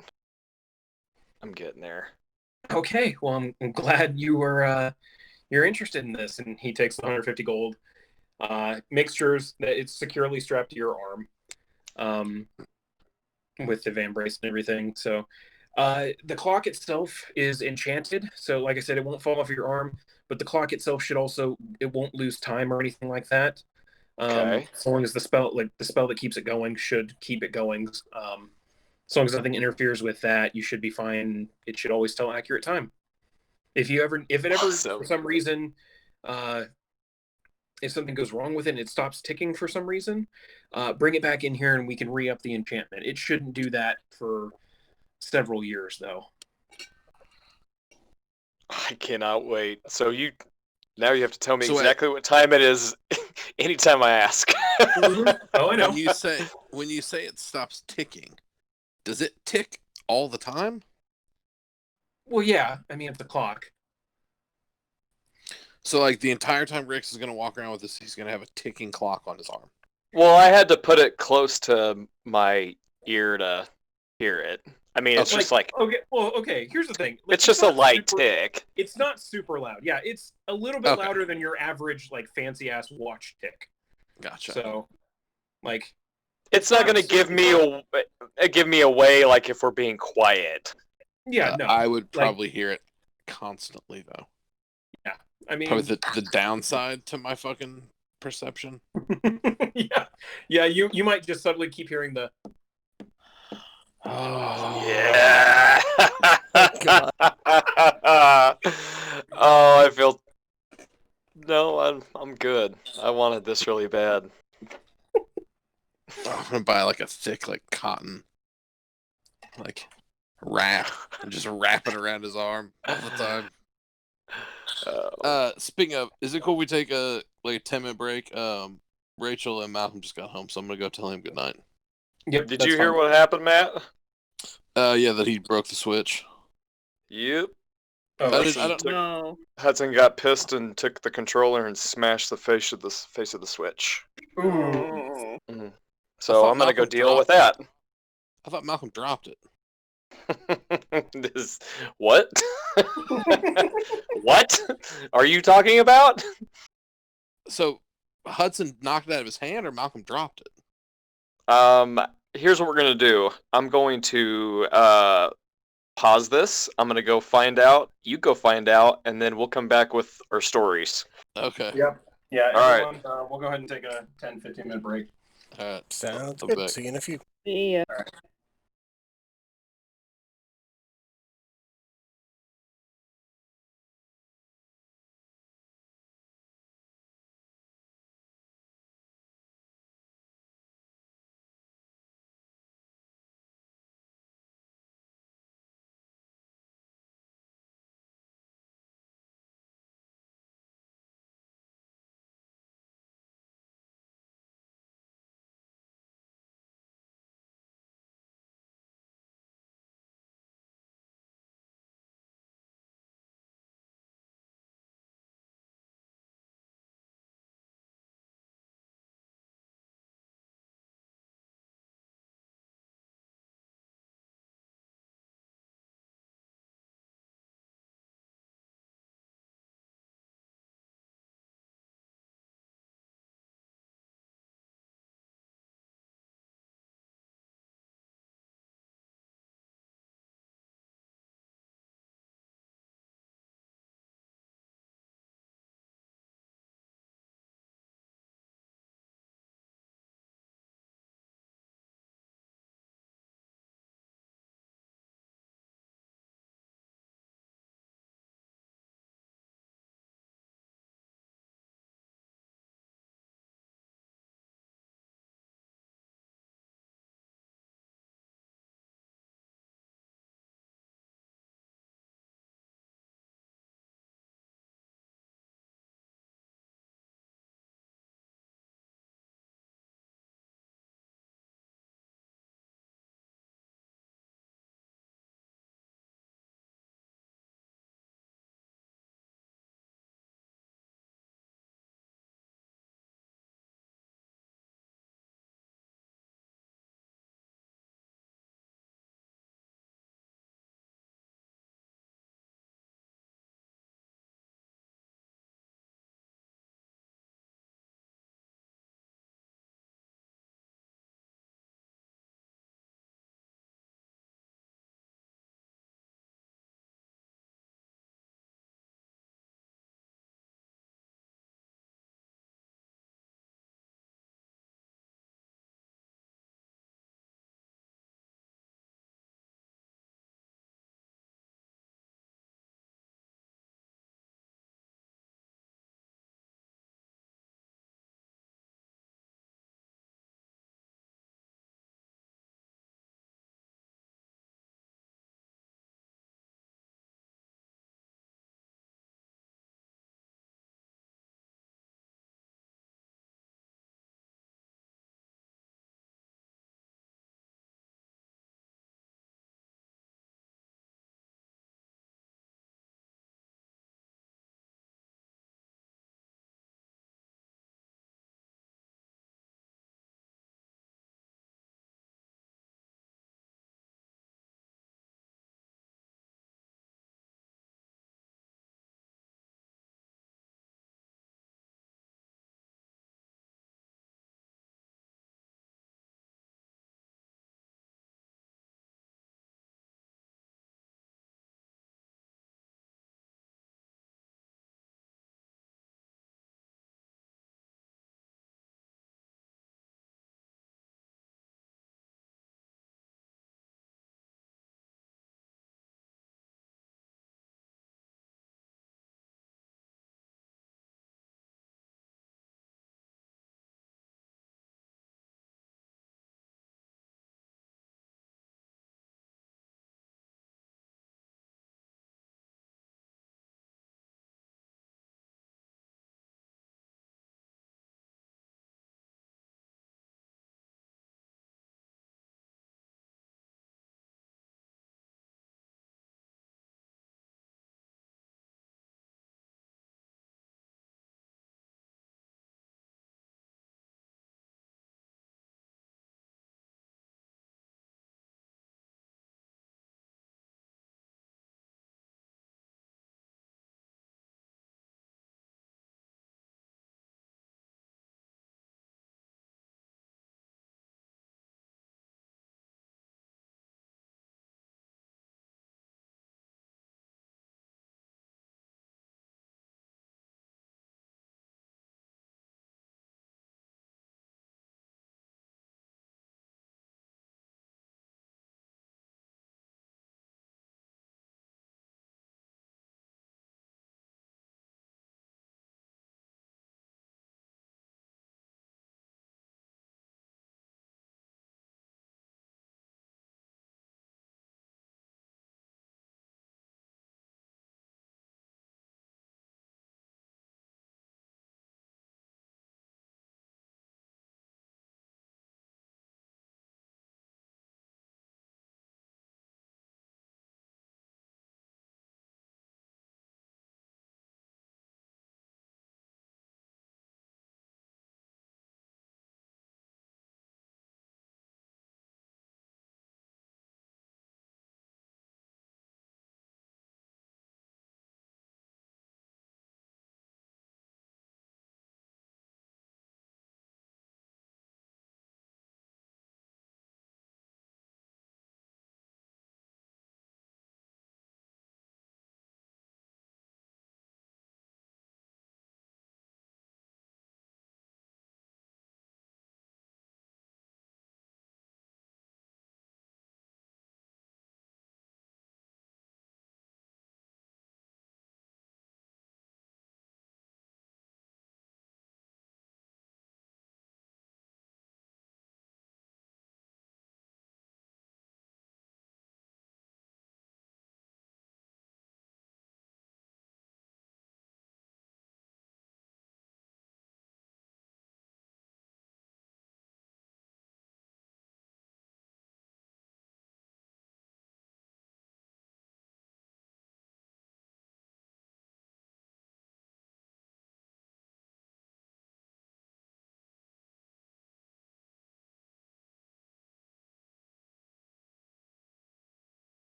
I'm getting there. Okay, well, I'm glad you're interested in this. And he takes the 150 gold. Mixtures that it's securely strapped to your arm, with the vambrace and everything. So, the clock itself is enchanted. So, like I said, it won't fall off your arm. But the clock itself it won't lose time or anything like that. As long as the spell that keeps it going should keep it going. As long as nothing interferes with that, you should be fine. It should always tell accurate time. If it ever for some reason, if something goes wrong with it and it stops ticking for some reason, bring it back in here and we can re-up the enchantment. It shouldn't do that for several years, though. I cannot wait. So now you have to tell me exactly what time it is anytime I ask. Oh, I know. When you say it stops ticking, does it tick all the time? Well, yeah. I mean, it's the clock. So, like, the entire time Rix is going to walk around with this, he's going to have a ticking clock on his arm. Well, I had to put it close to my ear to hear it. I mean, it's just like okay. Well, okay. Here's the thing. Like, it's just a not light super- tick. It's not super loud. Yeah, it's a little bit Okay. louder than your average like fancy ass watch tick. Gotcha. So, like, It's not gonna give me away like if we're being quiet. yeah, no. I would probably hear it constantly though. Yeah, I mean, Probably the downside to my fucking perception. yeah. You might just suddenly keep hearing the. Oh Yeah. God. Oh, I feel. No, I'm good. I wanted this really bad. I'm gonna buy like a thick like cotton like wrap and just wrap it around his arm all the time. Speaking of, is it cool we take a 10-minute break? Rachel and Malcolm just got home, so I'm gonna go tell him goodnight. Yep. Did you hear what happened, Matt? Yeah, that he broke the switch. Yep. Oh, I don't No. Hudson got pissed and took the controller and smashed the face of the switch. Ooh. Mhm. I So thought I'm gonna go Malcolm deal with that. I thought Malcolm dropped it. What? What are you talking about? So Hudson knocked it out of his hand, or Malcolm dropped it. Here's what we're gonna do. I'm going to pause this. I'm gonna go find out. You go find out, and then we'll come back with our stories. Okay. Yep. Yeah. All right. Everyone, we'll go ahead and take a 10-15 minute break. All right. Sounds I'm good. back. See you in a few. See ya. All right.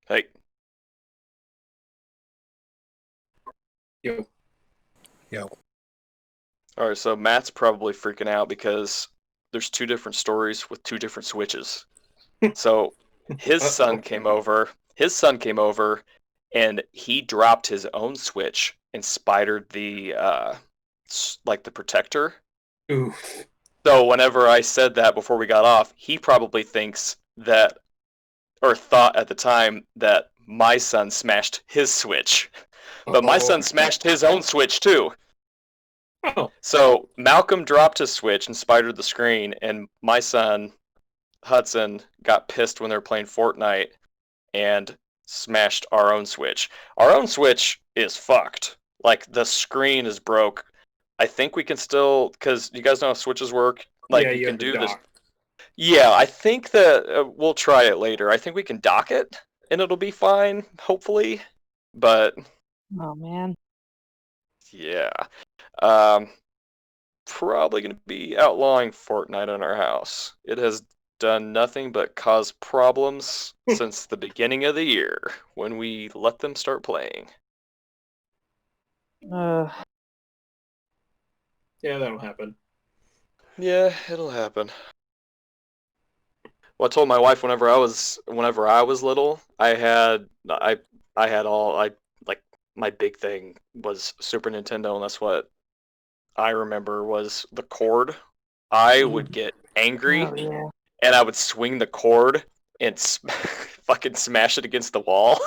Hey. Yo. All right, so Matt's probably freaking out because there's 2 different stories with 2 different switches. So his son came over. His son came over, and he dropped his own switch and spidered the the protector. Ooh. So whenever I said that before we got off, he probably thinks that, or thought at the time, that my son smashed his switch. But my son smashed his own switch too. Oh. So Malcolm dropped his switch and spidered the screen, and my son, Hudson, got pissed when they were playing Fortnite and smashed our own switch. Our own switch is fucked. Like, the screen is broke. I think we can still, because you guys know how switches work. Like, Yeah, you can have to do this. dock. Yeah, I think that we'll try it later. I think we can dock it, and it'll be fine, hopefully. But Oh man. yeah, probably going to be outlawing Fortnite on our house. It has done nothing but cause problems since the beginning of the year when we let them start playing. Uh, Yeah, that'll happen. Yeah, it'll happen. Well, I told my wife whenever I was little, I had like my big thing was Super Nintendo, and that's what I remember was the cord. I would get angry oh yeah. and I would swing the cord and fucking smash it against the wall.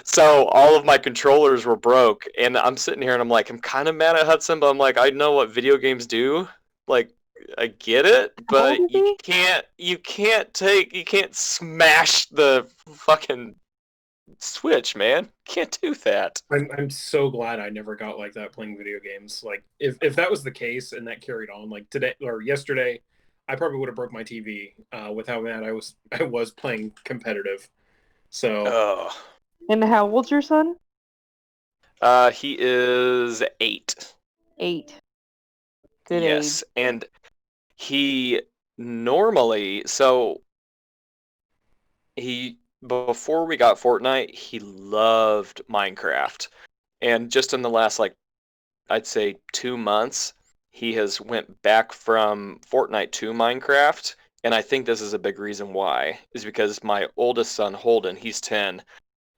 So all of my controllers were broke, and I'm sitting here and I'm like, I'm kind of mad at Hudson, but I'm like, I know what video games do. Like, I get it, but old is you can't smash the fucking Switch, man. Can't do that. I'm so glad I never got like that playing video games. Like if that was the case and that carried on, like today or yesterday, I probably would have broke my TV with how mad I was playing competitive. So Oh. And how old's your son? He is 8. 8. Good Yes, age. and he normally, so he before we got Fortnite, he loved Minecraft. And just in the last, like, I'd say 2 months, he has went back from Fortnite to Minecraft, and I think this is a big reason why, is because my oldest son, Holden, he's 10,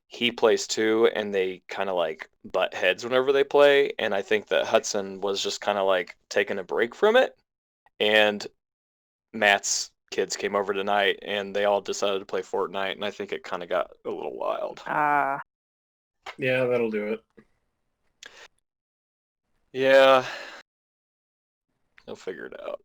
he plays too, and they kind of like butt heads whenever they play, and I think that Hudson was just kind of like taking a break from it, and Matt's kids came over tonight, and they all decided to play Fortnite, and I think it kind of got a little wild. Ah. yeah, that'll do it. Yeah, they'll figure it out.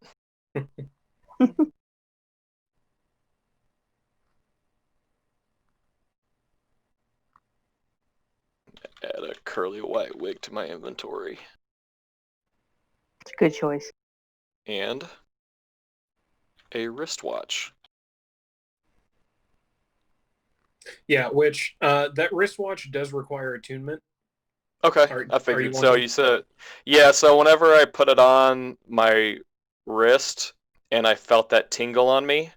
Add a curly white wig to my inventory. It's a good choice. And a wristwatch. Yeah, which that wristwatch does require attunement. Okay, I figured. So you said, yeah, so whenever I put it on my wrist and I felt that tingle on me,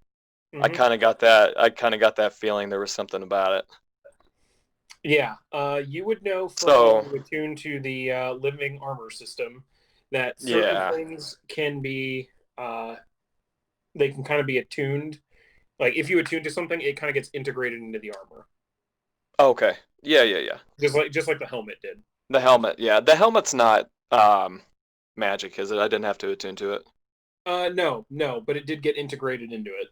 I kind of got that feeling there was something about it. Yeah, you would know from So, being attuned to the living armor system that certain things can be they can kind of be attuned. Like if you attune to something, it kind of gets integrated into the armor. okay. Yeah. Just like the helmet did. The helmet, yeah. The helmet's not magic, is it? I didn't have to attune to it. No, but it did get integrated into it.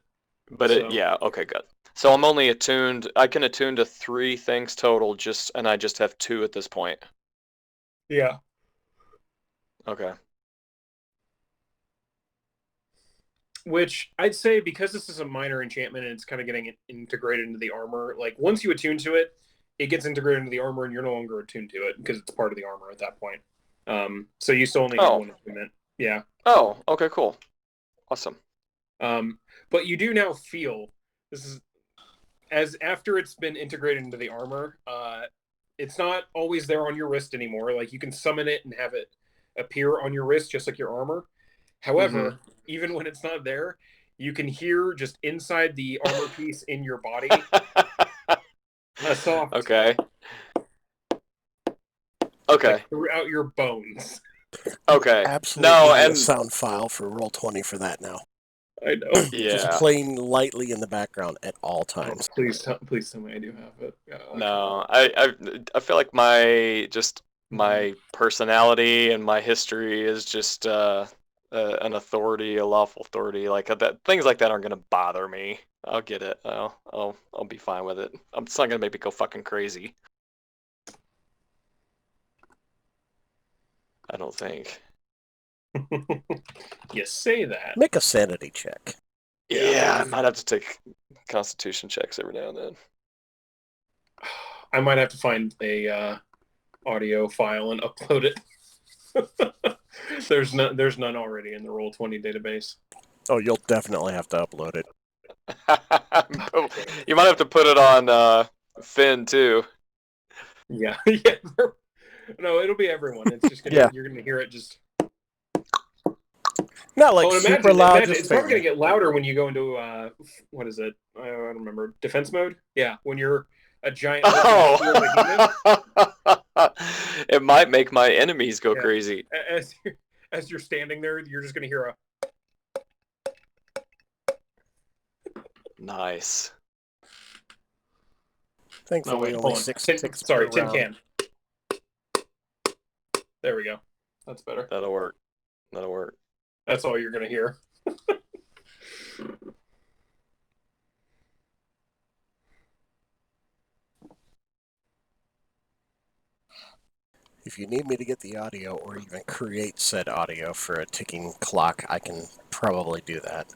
But yeah, okay, good. So I'm only attuned. I can attune to 3 things total, and I just have 2 at this point. Yeah. Okay. Which I'd say, because this is a minor enchantment and it's kind of getting integrated into the armor, like once you attune to it, it gets integrated into the armor and you're no longer attuned to it because it's part of the armor at that point. So you still only need one attunement. Yeah. Oh, okay, cool. Awesome. But you do now feel, this is, as after it's been integrated into the armor, it's not always there on your wrist anymore. Like you can summon it and have it appear on your wrist just like your armor. However, even when it's not there, you can hear just inside the armor piece in your body A soft. Okay. Okay. Like, throughout your bones. Okay. Absolutely No, need a and sound file for Roll20 for that now. I know. Just yeah. playing lightly in the background at all Oh, times. please tell me I do have it. Yeah, No, I feel like my personality and my history is just an authority, a lawful authority. Like that, things like that aren't gonna bother me. I'll get it. I'll be fine with it. It's not gonna make me go fucking crazy. I don't think. You say that. Make a sanity check. Yeah, I might have to take constitution checks every now and then. I might have to find a audio file and upload it. There's none already in the Roll20 database. Oh, you'll definitely have to upload it. You might have to put it on Finn too. Yeah, yeah. No, it'll be everyone. It's just gonna you're gonna hear it just. Not like Oh, and super loud. imagine, Just it's probably faintly. gonna get louder when you go into what is it? I don't remember. Defense mode. Yeah, when you're a giant. Oh, it might make my enemies go crazy. As you're standing there, you're just gonna hear a. Nice. Thankfully, No, wait, only hold on. six Tin, ticks sorry, per tin round. can. There we go. That's better. That'll work. That'll work. That's all you're gonna hear. If you need me to get the audio or even create said audio for a ticking clock, I can probably do that.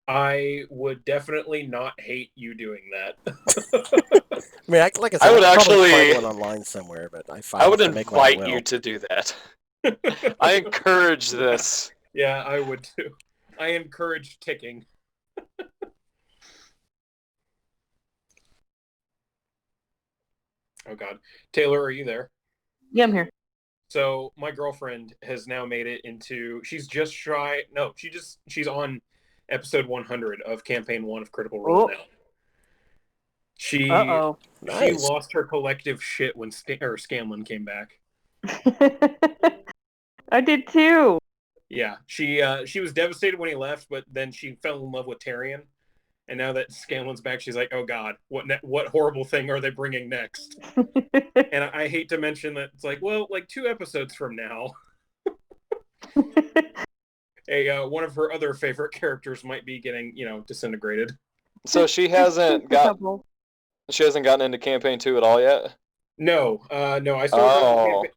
I would definitely not hate you doing that. I mean, like I said, I would I'll probably actually- find one online somewhere, but I would to make one, I invite will. you to do that. I encourage this. Yeah, I would too. I encourage ticking. Oh God, Taylor, are you there? Yeah, I'm here. So my girlfriend has now made it into. She's just shy. No, she's on episode 100 of campaign 1 of Critical Role Oh. now. She Uh-oh. she Nice. lost her collective shit when Scanlan came back. I did too. Yeah, she was devastated when he left, but then she fell in love with Tyrion, and now that Scanlan's back, she's like, "Oh God, what horrible thing are they bringing next?" And I hate to mention that it's like, well, like 2 episodes from now, one of her other favorite characters might be getting, disintegrated. So she hasn't gotten into campaign 2 at all yet? No, no, I started campaign.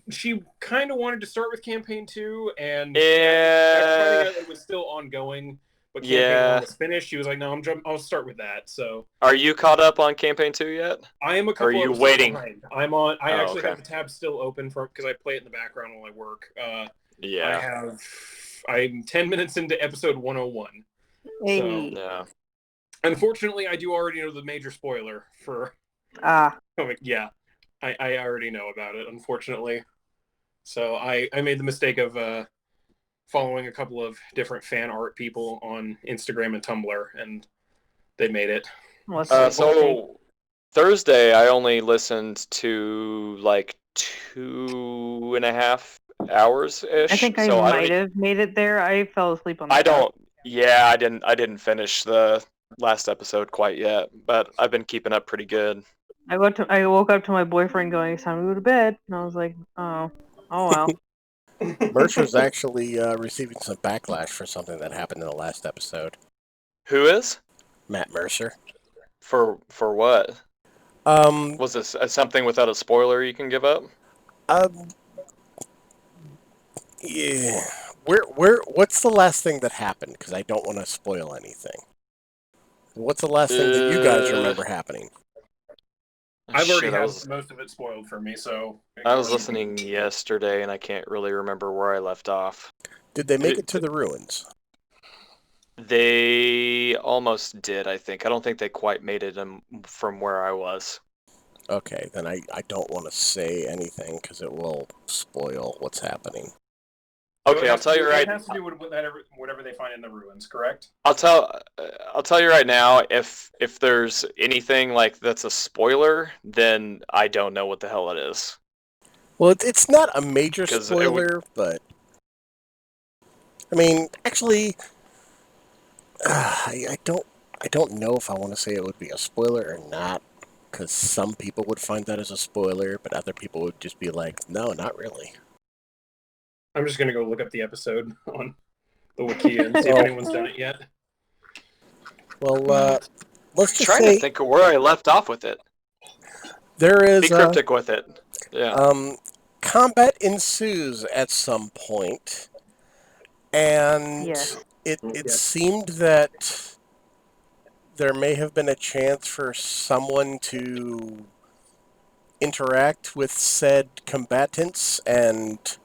She kind of wanted to start with campaign 2, and after finding out it was still ongoing, but campaign 1 was finished, she was like, "No, I'll start with that." So, are you caught up on campaign 2 yet? I am a couple. Are you episodes waiting? behind. I'm on. I actually okay. have the tab still open because I play it in the background while I work. Yeah. I'm 10 minutes into episode 101. Hey. So, Yeah. unfortunately, I do already know the major spoiler for. Yeah, I already know about it. Unfortunately, so I made the mistake of following a couple of different fan art people on Instagram and Tumblr, and they made it. So Thursday, I only listened to like 2.5 hours ish. I think I might have made it there. I fell asleep on that. I didn't finish the last episode quite yet, but I've been keeping up pretty good. I woke up to my boyfriend going, "It's time to go to bed," and I was like, "Oh well." Mercer's actually receiving some backlash for something that happened in the last episode. Who is? Matt Mercer. For what? Was this something without a spoiler you can give up? Yeah. What's the last thing that happened? Because I don't want to spoil anything. What's the last thing that you guys remember happening? I've already had most of it spoiled for me, so... I was listening yesterday, and I can't really remember where I left off. Did they make it to the ruins? They almost did, I think. I don't think they quite made it from where I was. Okay, then I don't want to say anything, because it will spoil what's happening. Okay, I'll tell you right. It has to do with whatever they find in the ruins, correct? I'll tell you right now. If there's anything like that's a spoiler, then I don't know what the hell it is. Well, it's not a major 'Cause it spoiler, but I mean, actually, I don't know if I want to say it would be a spoiler or not, because some people would find that as a spoiler, but other people would just be like, no, not really. I'm just gonna go look up the episode on the wiki and see if anyone's done it yet. Well, let's just trying say to think of where I left off with it. there is Be cryptic with it. Yeah. Combat ensues at some point, and Yes. it seemed that there may have been a chance for someone to interact with said combatants and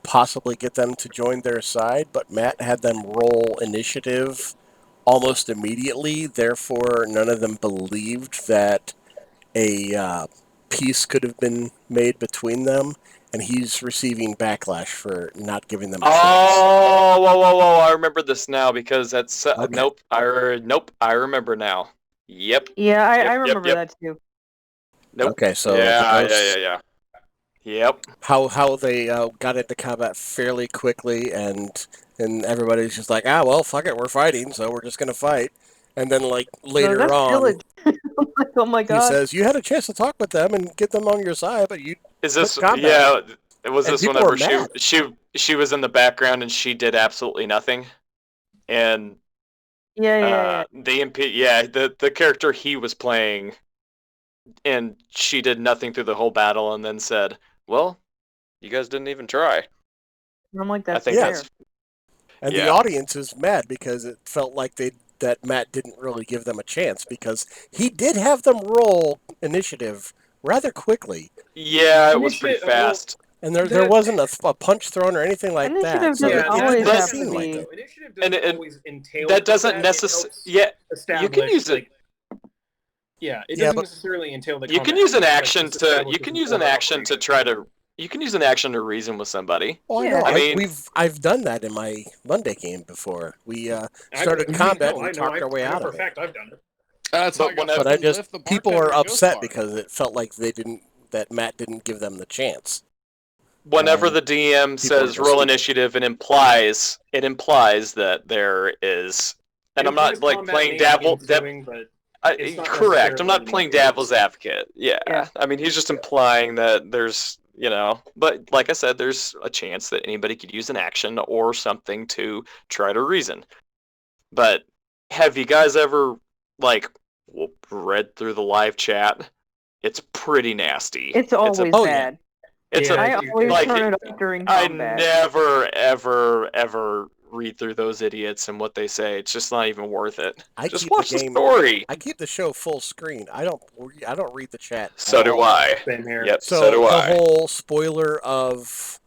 possibly get them to join their side, but Matt had them roll initiative almost immediately. Therefore, none of them believed that a peace could have been made between them, and he's receiving backlash for not giving them a chance. Oh, whoa! I remember this now because that's Okay. nope. I remember now. Yep. Yeah, I Yep, remember yep. that too. Nope. Okay, so Yeah. Yep. How they got into combat fairly quickly, and everybody's just like, well, fuck it, we're fighting, so we're just gonna fight. And then, like, later that's on, village. Oh my he god. says, you had a chance to talk with them and get them on your side, but you Is this quit combat. Was And this people whenever were mad. she was in the background and she did absolutely nothing, and Yeah. the character he was playing, and she did nothing through the whole battle, and then said, "Well, you guys didn't even try." I'm like, I that's think fair. that's And yeah. the audience is mad because it felt like that Matt didn't really give them a chance, because he did have them roll initiative rather quickly. Yeah, it was pretty Initiative, well, fast. And there wasn't a punch thrown or anything like that. Initiative So doesn't it always didn't have seem to like be. it. Initiative doesn't And always entail that doesn't combat. necessarily. It Yeah, establish, you can use it. like, it doesn't necessarily entail the You can combat. use an Like, action just to. establishes You can an use an order of action to operation. try to. You can use an action to reason with somebody. Oh, I Yeah. know. I mean- I've done that in my Monday game before. We started combat and talked our way out For of a it. fact, I've done it. That's But how I got when But I fucking just lift the people bartender are in Ghost upset Party. because it felt like that Matt didn't give them the chance. Whenever And the DM people says are roll stupid. initiative, it implies that there is. And I'm not like playing devil. But it's not Correct. I'm not necessarily playing the case. devil's advocate. Yeah. Yeah. I mean, he's just implying that there's, but like I said, there's a chance that anybody could use an action or something to try to reason. But have you guys ever, like, read through the live chat? It's pretty nasty. It's always Oh, yeah. bad. It's Yeah, a, I always like, turn it off during I combat. never, ever read through those idiots and what they say. It's just not even worth it. I Just keep watch the the game- story. I keep the show full screen. I don't read the chat. So at do all. I. Same here. Yep. So, So do the I. whole spoiler of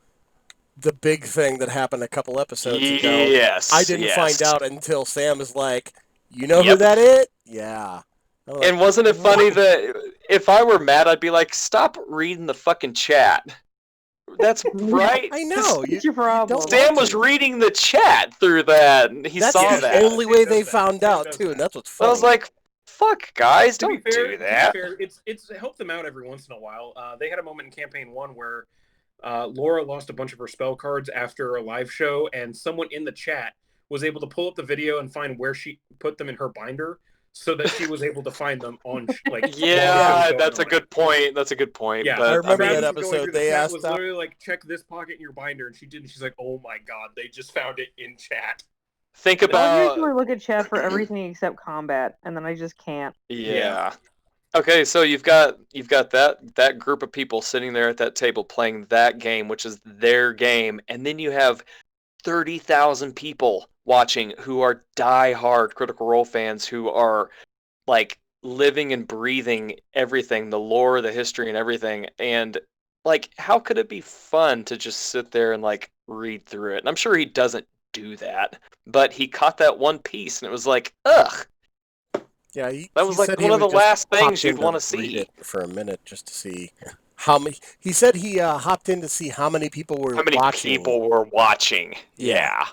the big thing that happened a couple episodes ago, Yes. I didn't yes. find out until Sam is like, "You know who Yep. that is?" Yeah. I'm like, And wasn't it funny that if I were mad, I'd be like, "Stop reading the fucking chat." That's right. I know. What's your problem? don't- Sam was reading the chat through that, and he That's saw the that. only way they Sam does that. found Sam out does too, that. and that's what's I funny. was like, "Fuck, guys, To be don't fair, do that." it's helped them out every once in a while. They had a moment in campaign 1 where Laura lost a bunch of her spell cards after a live show, and someone in the chat was able to pull up the video and find where she put them in her binder, so that she was able to find them on Yeah, that's a good point. That's a good point. Yeah, but, I remember Travis that was going episode, through the they chat, asked was literally like, check this pocket in your binder, and she did, and she's like, oh my god, they just found it in chat. Think I about usually look at chat for everything except combat, and then I just can't. Yeah. Okay, so you've got that group of people sitting there at that table playing that game, which is their game, and then you have 30,000 people watching who are die-hard Critical Role fans who are like living and breathing everything, the lore, the history, and everything. And like, how could it be fun to just sit there and like read through it? And I'm sure he doesn't do that, but he caught that one piece, and it was like, ugh. Yeah, That was like said one he of the would just last pop things you'd in want to read see. it for a minute just to see How many? He said he hopped in to see how many people were How many watching, people were watching? Yeah.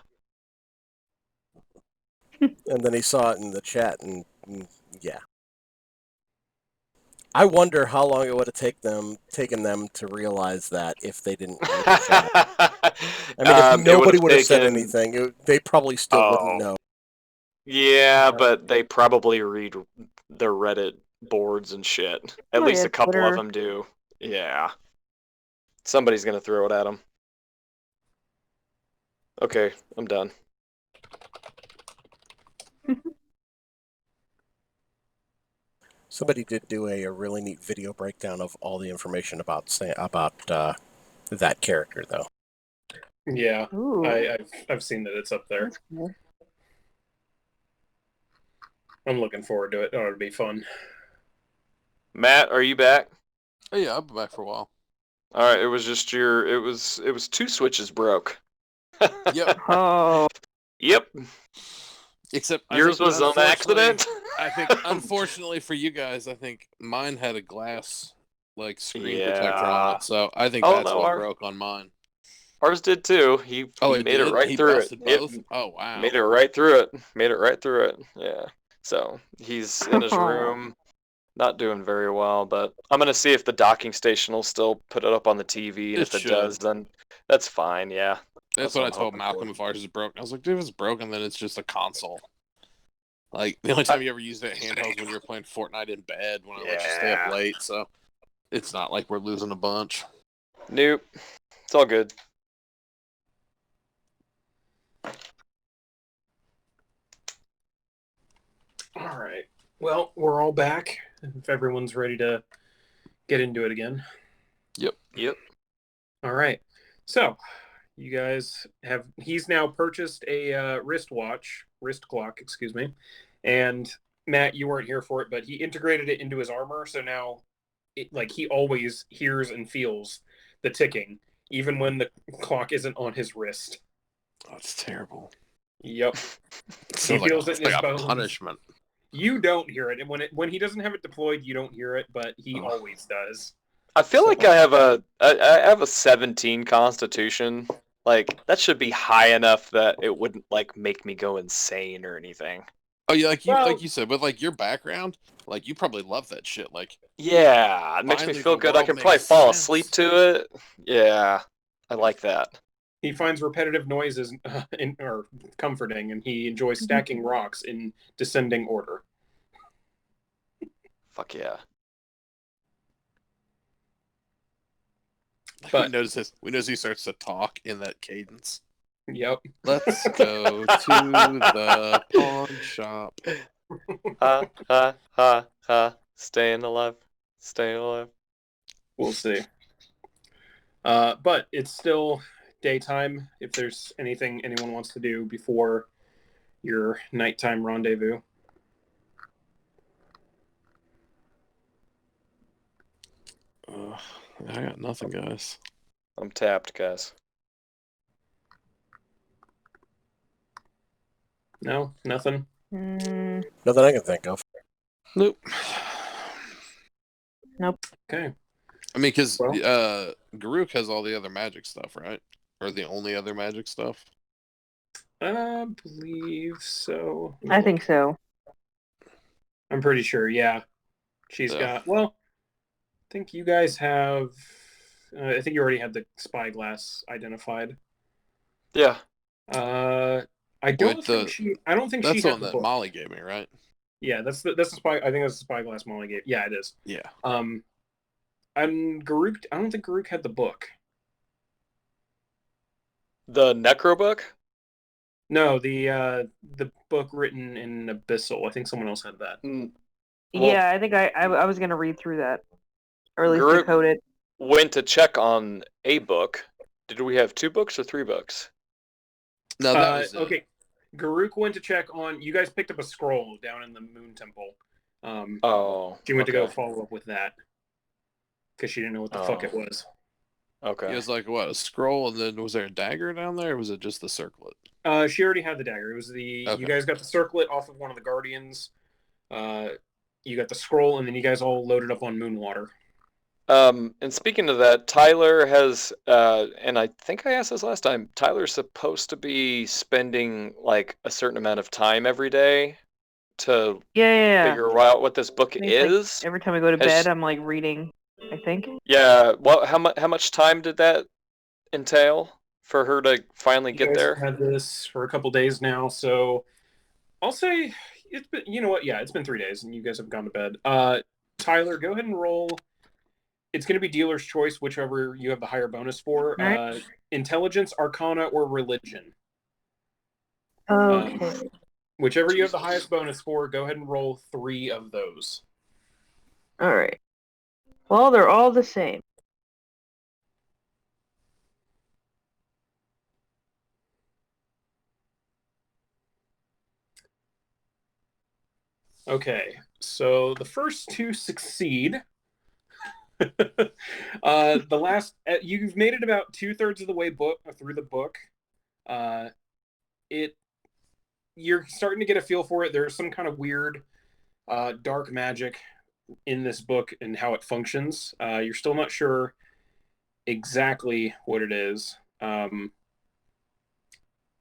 Yeah. and then he saw it in the chat, and yeah. I wonder how long it would have taken them to realize that if they didn't read the chat. I mean, if nobody would have said anything, they probably still wouldn't know. Yeah, but they probably read their Reddit boards and shit. At least a couple of them do. Yeah. Somebody's gonna throw it at them. Okay, I'm done. Somebody did do a really neat video breakdown of all the information about that character, though. Yeah, Ooh, I've seen that it's up there. that's cool. I'm looking forward to it. Oh, it'll be fun. Matt, are you back? Oh yeah, I'll be back for a while. All right, it was just it was 2 switches broke. Yep. Oh, Yep. Except Yours was on accident. I think, unfortunately for you guys, I think mine had a glass screen protector on it, so I think that's what broke on mine. Ours did too. He made it right he through busted it. both? Oh wow. Made it right through it. Made it right through it. Yeah. So he's in his room, not doing very well. But I'm gonna see if the docking station will still put it up on the TV, and if it does, then that's fine. Yeah. That's what I told Malcolm if ours is broken. I was like, dude, if it's broken, then it's just a console. Like, the only time you ever used it handheld when you were playing Fortnite in bed when I let you stay up late, so it's not like we're losing a bunch. Nope. It's all good. All right. Well, we're all back. If everyone's ready to get into it again. Yep. All right. So, you guys he's now purchased a wrist clock, excuse me. And Matt, you weren't here for it, but he integrated it into his armor. So now he always hears and feels the ticking, even when the clock isn't on his wrist. Oh, that's terrible. Yep. He feels it in his bones. Punishment. You don't hear it. And when he doesn't have it deployed, you don't hear it, but he always does. I feel like I have a 17 constitution. Like, that should be high enough that it wouldn't make me go insane or anything. Oh yeah, like you said, with your background, you probably love that shit. Yeah, it makes me feel good. I can probably fall asleep to it. Yeah, I like that. He finds repetitive noises or comforting, and he enjoys stacking rocks in descending order. Fuck yeah. But we notice he starts to talk in that cadence. Yep. Let's go to the pawn shop. Ha ha ha ha. Staying alive. We'll see. But it's still daytime. If there's anything anyone wants to do before your nighttime rendezvous. I got nothing, guys. I'm tapped, guys. No, nothing. Nothing I can think of. Nope. Okay. I mean, because Garuk has all the other magic stuff, right? Or the only other magic stuff? I believe so. I think so. I'm pretty sure, yeah. She's got, well, I think you guys have, I think you already had the spyglass identified. Yeah. I don't think she had the book. That's the one that Molly gave me, right? Yeah, that's the spy. I think that's the spyglass Molly gave. Yeah, it is. Yeah. And Garuk, I don't think Garuk had the book. The necro book? No, the book written in Abyssal. I think someone else had that. Yeah, I think I was gonna read through that, or at least decode it. Went to check on a book. Did we have 2 books or 3 books? No, that was okay. Garuk went to check on. You guys picked up a scroll down in the Moon Temple. She went to go follow up with that because she didn't know what the fuck it was. Okay. It was what, a scroll, and then was there a dagger down there, or was it just the circlet? She already had the dagger. It was you guys got the circlet off of one of the Guardians. You got the scroll, and then you guys all loaded up on Moonwater. And speaking of that, Tyler has, and I think I asked this last time, Tyler's supposed to be spending like a certain amount of time every day to Yeah. figure out what this book I think, like, is. every time I go to bed, I'm like reading, I think. Yeah, how much time did that entail for her to finally You get guys there? have had this for a couple days now, so I'll say it's been. You know what? Yeah, it's been 3 days, and you guys have gone to bed. Tyler, go ahead and roll. It's going to be dealer's choice, whichever you have the higher bonus for. Right. Intelligence, Arcana, or Religion. Okay. Whichever you have the highest bonus for, go ahead and roll 3 of those. All right. Well, they're all the same. Okay, so the first 2 succeed. The last, you've made it about 2/3 of the way through the book. You're starting to get a feel for it. There's some kind of weird dark magic in this book and how it functions. You're still not sure exactly what it is.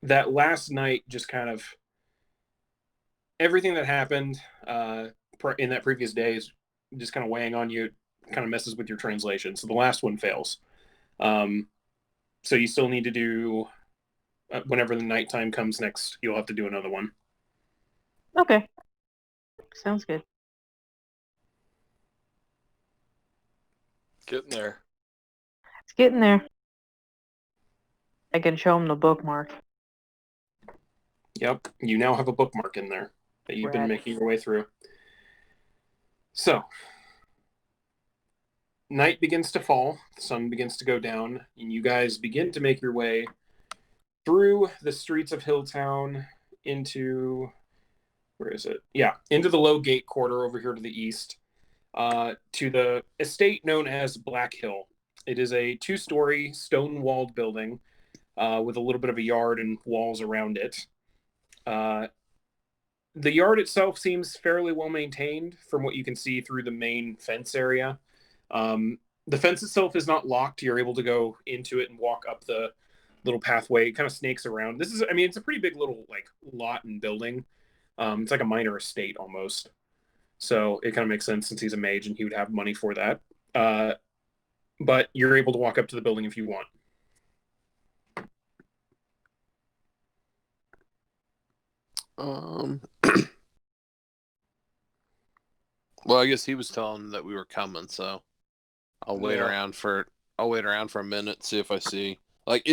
That last night, just kind of everything that happened in that previous day is just kind of weighing on you, kind of messes with your translation. So the last one fails. So you still need to do, whenever the nighttime comes next, you'll have to do another one. Okay. Sounds good. Getting there. It's getting there. I can show him the bookmark. Yep, you now have a bookmark in there that you've been Rad. making your way through. So, night begins to fall, the sun begins to go down, and you guys begin to make your way through the streets of Hilltown into, where is it? Yeah, into the Low Gate quarter over here to the east, to the estate known as Black Hill. It is a 2-story stone-walled building with a little bit of a yard and walls around it. The yard itself seems fairly well maintained from what you can see through the main fence area. The fence itself is not locked. You're able to go into it and walk up the little pathway. It kind of snakes around. It's a pretty big little like lot and building. It's like a minor estate almost. So it kind of makes sense since he's a mage and he would have money for that. But you're able to walk up to the building if you want. Well, I guess he was telling them that we were coming, so I'll wait around for a minute, see if I see. Like,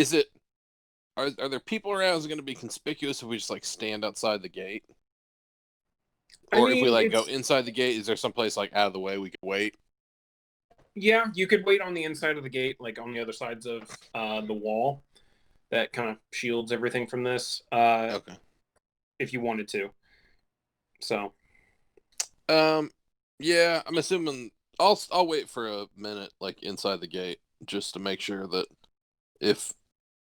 are there people around? Is it going to be conspicuous if we just like stand outside the gate? Or if we like go inside the gate, is there someplace like out of the way we could wait? Yeah, you could wait on the inside of the gate, like on the other sides of the wall. That kind of shields everything from this. Okay. If you wanted to. So. Yeah, I'm assuming I'll wait for a minute, like inside the gate, just to make sure that if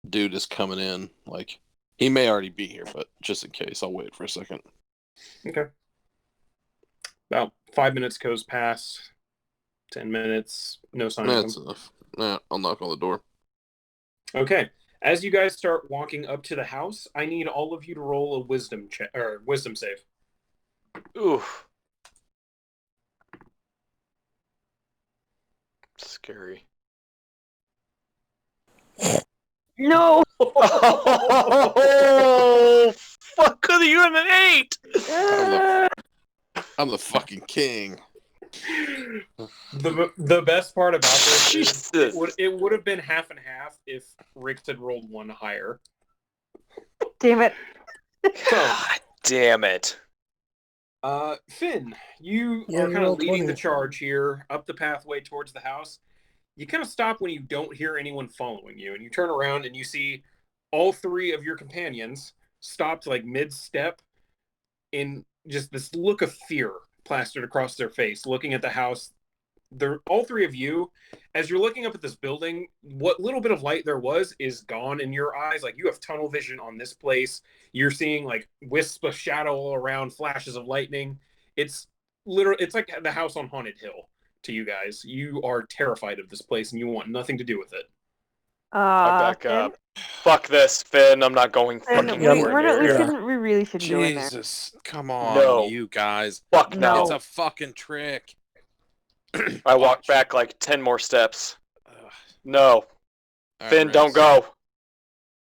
dude is coming in, like he may already be here, but just in case, I'll wait for a second. Okay. About 5 minutes goes past. 10 minutes, no sign of him. That's enough. Nah, I'll knock on the door. Okay. As you guys start walking up to the house, I need all of you to roll a wisdom check or wisdom save. Oof. Scary. No! Oh, fuck, are you in an 8? I'm the fucking king. The best part about this is Jesus. it would have been half and half if Rick had rolled 1 higher. Damn it. God damn it. Finn, you Yeah, are you kind of rolled leading 20. the charge here up the pathway towards the house. You kind of stop when you don't hear anyone following you, and you turn around and you see all 3 of your companions stopped like mid-step in just this look of fear plastered across their face, looking at the house. They're all 3 of you, as you're looking up at this building, what little bit of light there was is gone in your eyes. Like, you have tunnel vision on this place. You're seeing like wisps of shadow all around, flashes of lightning. It's like the house on Haunted Hill. to you guys. You are terrified of this place, and you want nothing to do with it. I back Finn? up. Fuck this, Finn. I'm not going Finn, fucking we, anywhere we're not, we near. shouldn't. We really shouldn't go in there. Jesus, come on, No. you guys. Fuck no. It's a fucking trick. I walk back like 10 more steps. Ugh. No. All right, Finn, Rex. don't go.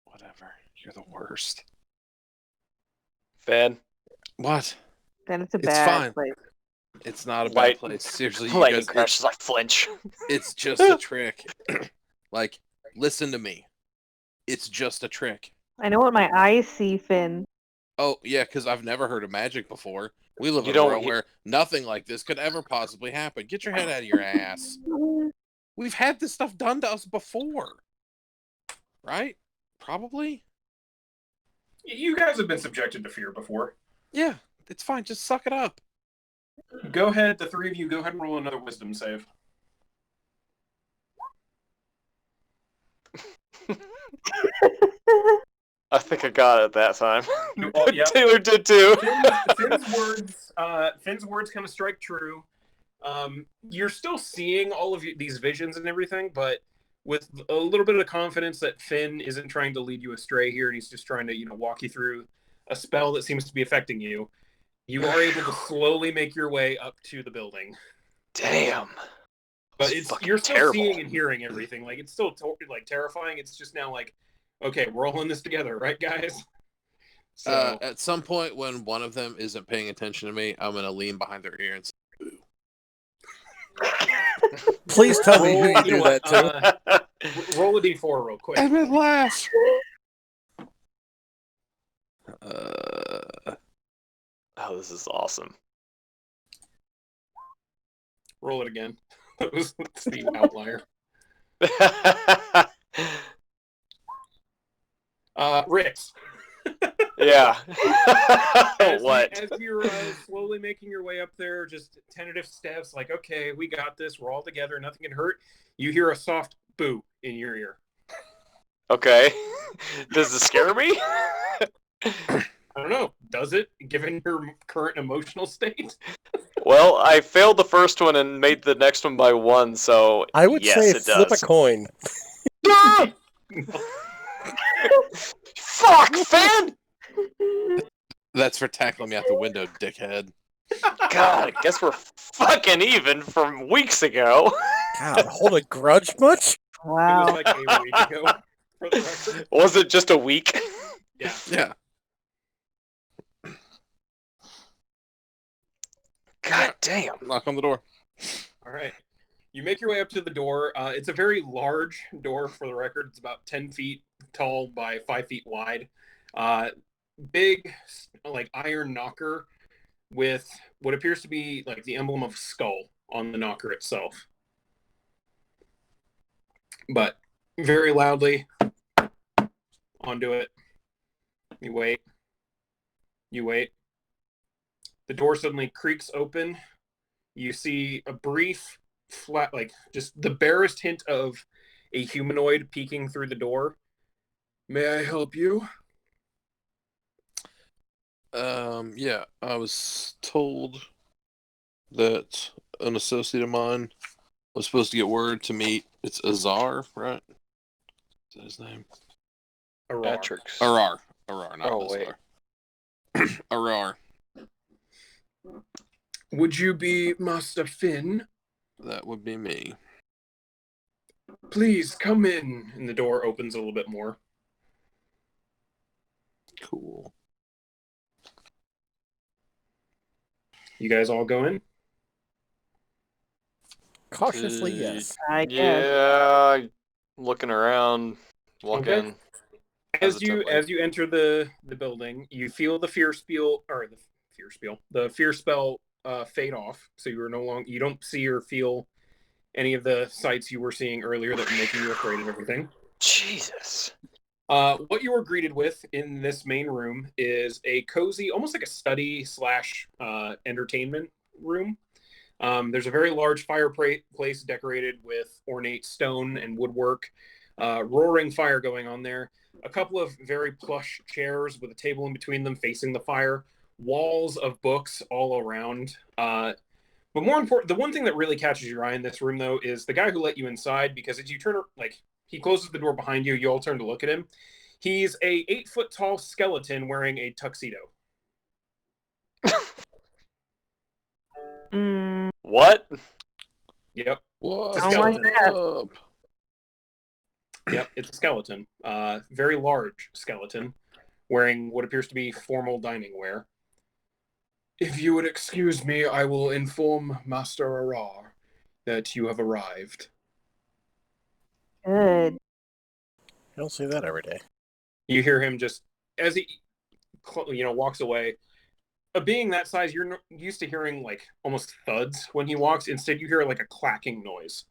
Whatever. You're the worst. Finn. What? Then it's a It's bad fine. place. It's not a bad Light- place. Seriously, you Lightning guys. crashes, I flinch. It's just a trick. Like, listen to me. It's just a trick. I know what my eyes see, Finn. Oh, yeah, because I've never heard of magic before. We live You in a don't- world where nothing like this could ever possibly happen. Get your head out of your ass. We've had this stuff done to us before. Right? Probably? You guys have been subjected to fear before. Yeah, it's fine. Just suck it up. Go ahead, the three of you, go ahead and roll another wisdom save. I think I got it that time. Oh, yep. Taylor did too. Finn's words kind of strike true. You're still seeing all of these visions and everything, but with a little bit of confidence that Finn isn't trying to lead you astray here, and he's just trying to, walk you through a spell that seems to be affecting you. You are able to slowly make your way up to the building. Damn. But It's fucking you're still terrible. seeing and hearing everything. Like, it's still terrifying. It's just now like, okay, we're all in this together, right, guys? So At some point when one of them isn't paying attention to me, I'm going to lean behind their ear and say, boo. Please tell me who you do know that to. what, roll a d4 real quick. Emmett laughs. Oh, this is awesome. Roll it again. That was the outlier. Rix. Yeah. As What? As you're slowly making your way up there, just tentative steps, like, okay, we got this, we're all together, nothing can hurt. You hear a soft boo in your ear. Okay. Does this scare me? I don't know. Does it, given your current emotional state? Well, I failed the first one and made the next one by 1, so I would yes, say it flip does. a coin. Ah! Fuck, Finn! That's for tackling me out the window, dickhead. God, I guess we're fucking even from weeks ago. God, hold a grudge much? It Wow. was like a week ago. For the record. Was it just a week? Yeah. Yeah. God damn. Knock on the door. All right. You make your way up to the door. It's a very large door, for the record. It's about 10 feet tall by 5 feet wide. Big, like, iron knocker with what appears to be like the emblem of a skull on the knocker itself. But very loudly, onto it. You wait. You wait. The door suddenly creaks open. You see a brief, flat, like just the barest hint of a humanoid peeking through the door. May I help you? Yeah, I was told that an associate of mine was supposed to get word to meet. It's Azar, right? Is that his name? Arar. Patrick's. Arar, not Oh, wait. Azar. Arar. Would you be Master Finn? That would be me. Please come in. And the door opens a little bit more. Cool. You guys all go in? Cautiously, yes. I guess. Yeah, looking around, walk Okay. in. As you Hesitantly. enter the building, you feel the fear spell fade off. So you don't see or feel any of the sights you were seeing earlier that were making you afraid of everything. Jesus. What you were greeted with in this main room is a cozy, almost like a study / entertainment room. There's a very large fireplace decorated with ornate stone and woodwork, roaring fire going on there. A couple of very plush chairs with a table in between them facing the fire. Walls of books all around. But more important, the one thing that really catches your eye in this room, though, is the guy who let you inside, because as you turn, like, he closes the door behind you, you all turn to look at him. He's a 8-foot-tall skeleton wearing a tuxedo. What? Yep. What's It's a skeleton. up? Yep, it's a skeleton. Very large skeleton, wearing what appears to be formal dining wear. If you would excuse me, I will inform Master Arar that you have arrived. Good. You don't see that every day. You hear him just, as he walks away. A being that size, you're used to hearing like almost thuds when he walks. Instead, you hear like a clacking noise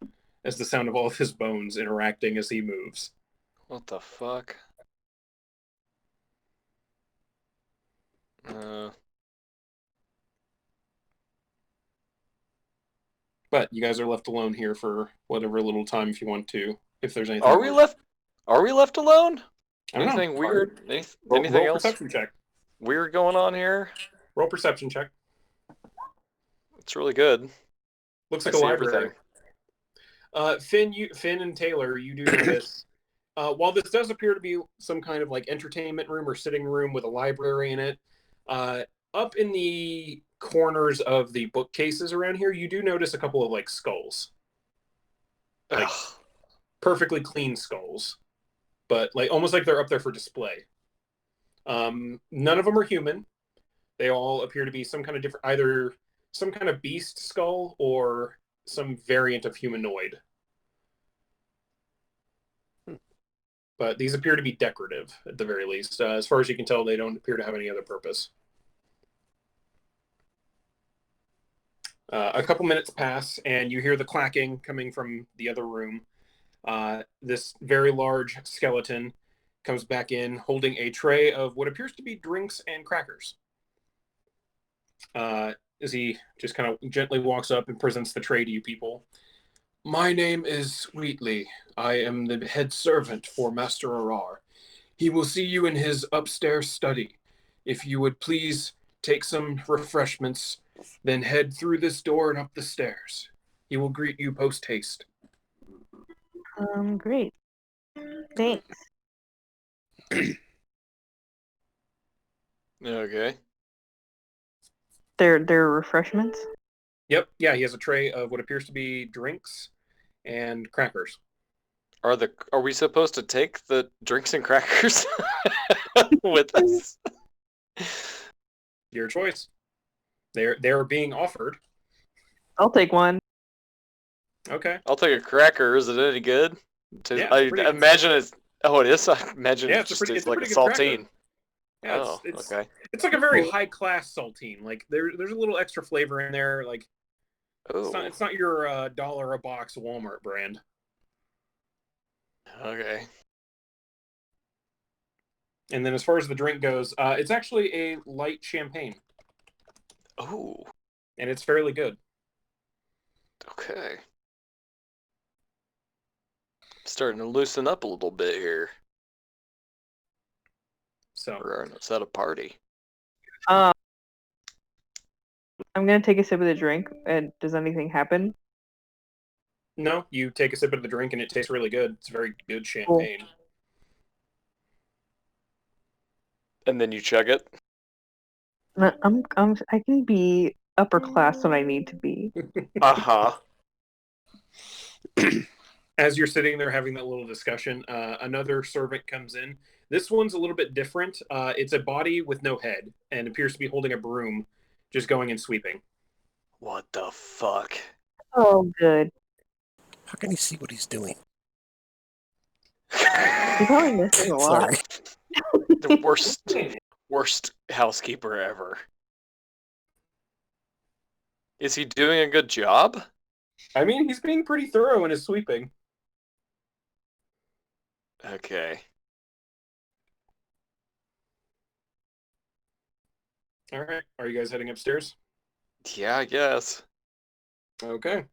as the sound of all of his bones interacting as he moves. What the fuck? But you guys are left alone here for whatever little time if you want to. If there's anything. Are we left alone? I don't Anything know. weird? Anything Roll else perception check. weird going on here? Roll perception check. It's really good. Looks I like a see library. Finn and Taylor, you do notice. While this does appear to be some kind of like entertainment room or sitting room with a library in it, up in the corners of the bookcases around here, you do notice a couple of like skulls, like perfectly clean skulls, but like almost like they're up there for display. None of them are human. They all appear to be some kind of different, either some kind of beast skull or some variant of humanoid. But these appear to be decorative, at the very least. As far as you can tell, they don't appear to have any other purpose. A couple minutes pass, and you hear the clacking coming from the other room. This very large skeleton comes back in, holding a tray of what appears to be drinks and crackers. As he just kind of gently walks up and presents the tray to you people. My name is Wheatley. I am the head servant for Master Arar. He will see you in his upstairs study. If you would please take some refreshments, then head through this door and up the stairs. He will greet you post-haste. Great. Thanks. Okay. They're refreshments? Yep, yeah, he has a tray of what appears to be drinks and crackers. Are we supposed to take the drinks and crackers with us? Your choice. They're being offered. I'll take one. Okay. I'll take a cracker. Is it any good? Yeah, I it's pretty- imagine it's. Oh, it is. I imagine Yeah, it it's a just pretty- tastes it's a like a pretty good cracker. saltine. Yeah, Oh, okay. It's like a very high class saltine. Like there's a little extra flavor in there. Like Oh, it's not your $1 a box Walmart brand. okay. And then as far as the drink goes, it's actually a light champagne, Oh, and it's fairly good. okay. Starting to loosen up a little bit here. So We're at a party. I'm gonna take a sip of the drink. And does anything happen? no, you take a sip of the drink and it tastes really good. It's very good champagne. And then you chug it. I can be upper class when I need to be. Uh-huh. As you're sitting there having that little discussion, another servant comes in. This one's a little bit different. It's a body with no head and appears to be holding a broom, just going and sweeping. What the fuck? Oh, good. How can he see what he's doing? You're probably missing a lot. Sorry. The worst housekeeper ever. Is he doing a good job? I mean, he's being pretty thorough in his sweeping. Okay. All right. Are you guys heading upstairs? Yeah, I guess. Okay.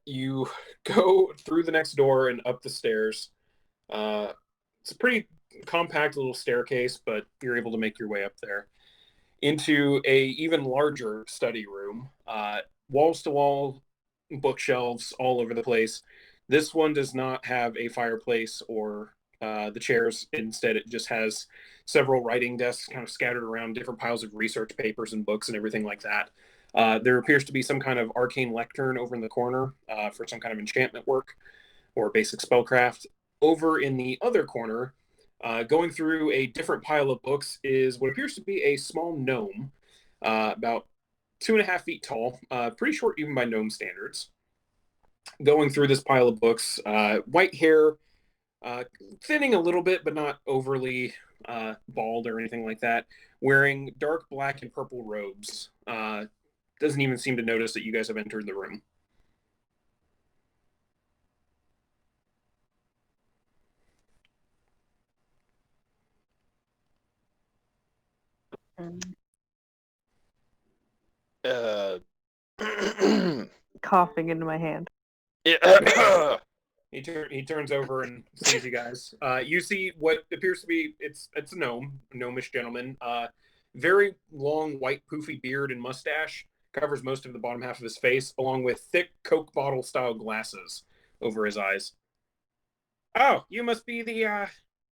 You go through the next door and up the stairs. It's a pretty compact little staircase, but you're able to make your way up there into a even larger study room. walls-to-wall bookshelves all over the place. This one does not have a fireplace or the chairs. Instead, it just has several writing desks kind of scattered around, different piles of research papers and books and everything like that. There appears to be some kind of arcane lectern over in the corner for some kind of enchantment work or basic spellcraft. Over in the other corner, going through a different pile of books, is what appears to be a small gnome, about 2.5 feet tall, pretty short even by gnome standards. Going through this pile of books, white hair, thinning a little bit, but not overly bald or anything like that. Wearing dark black and purple robes. Doesn't even seem to notice that you guys have entered the room. Coughing into my hand. Yeah. He turns over and sees you guys. You see what appears to be it's a gnomish gentleman. Very long, white, poofy beard and mustache covers most of the bottom half of his face, along with thick Coke bottle style glasses over his eyes. Oh, you must be the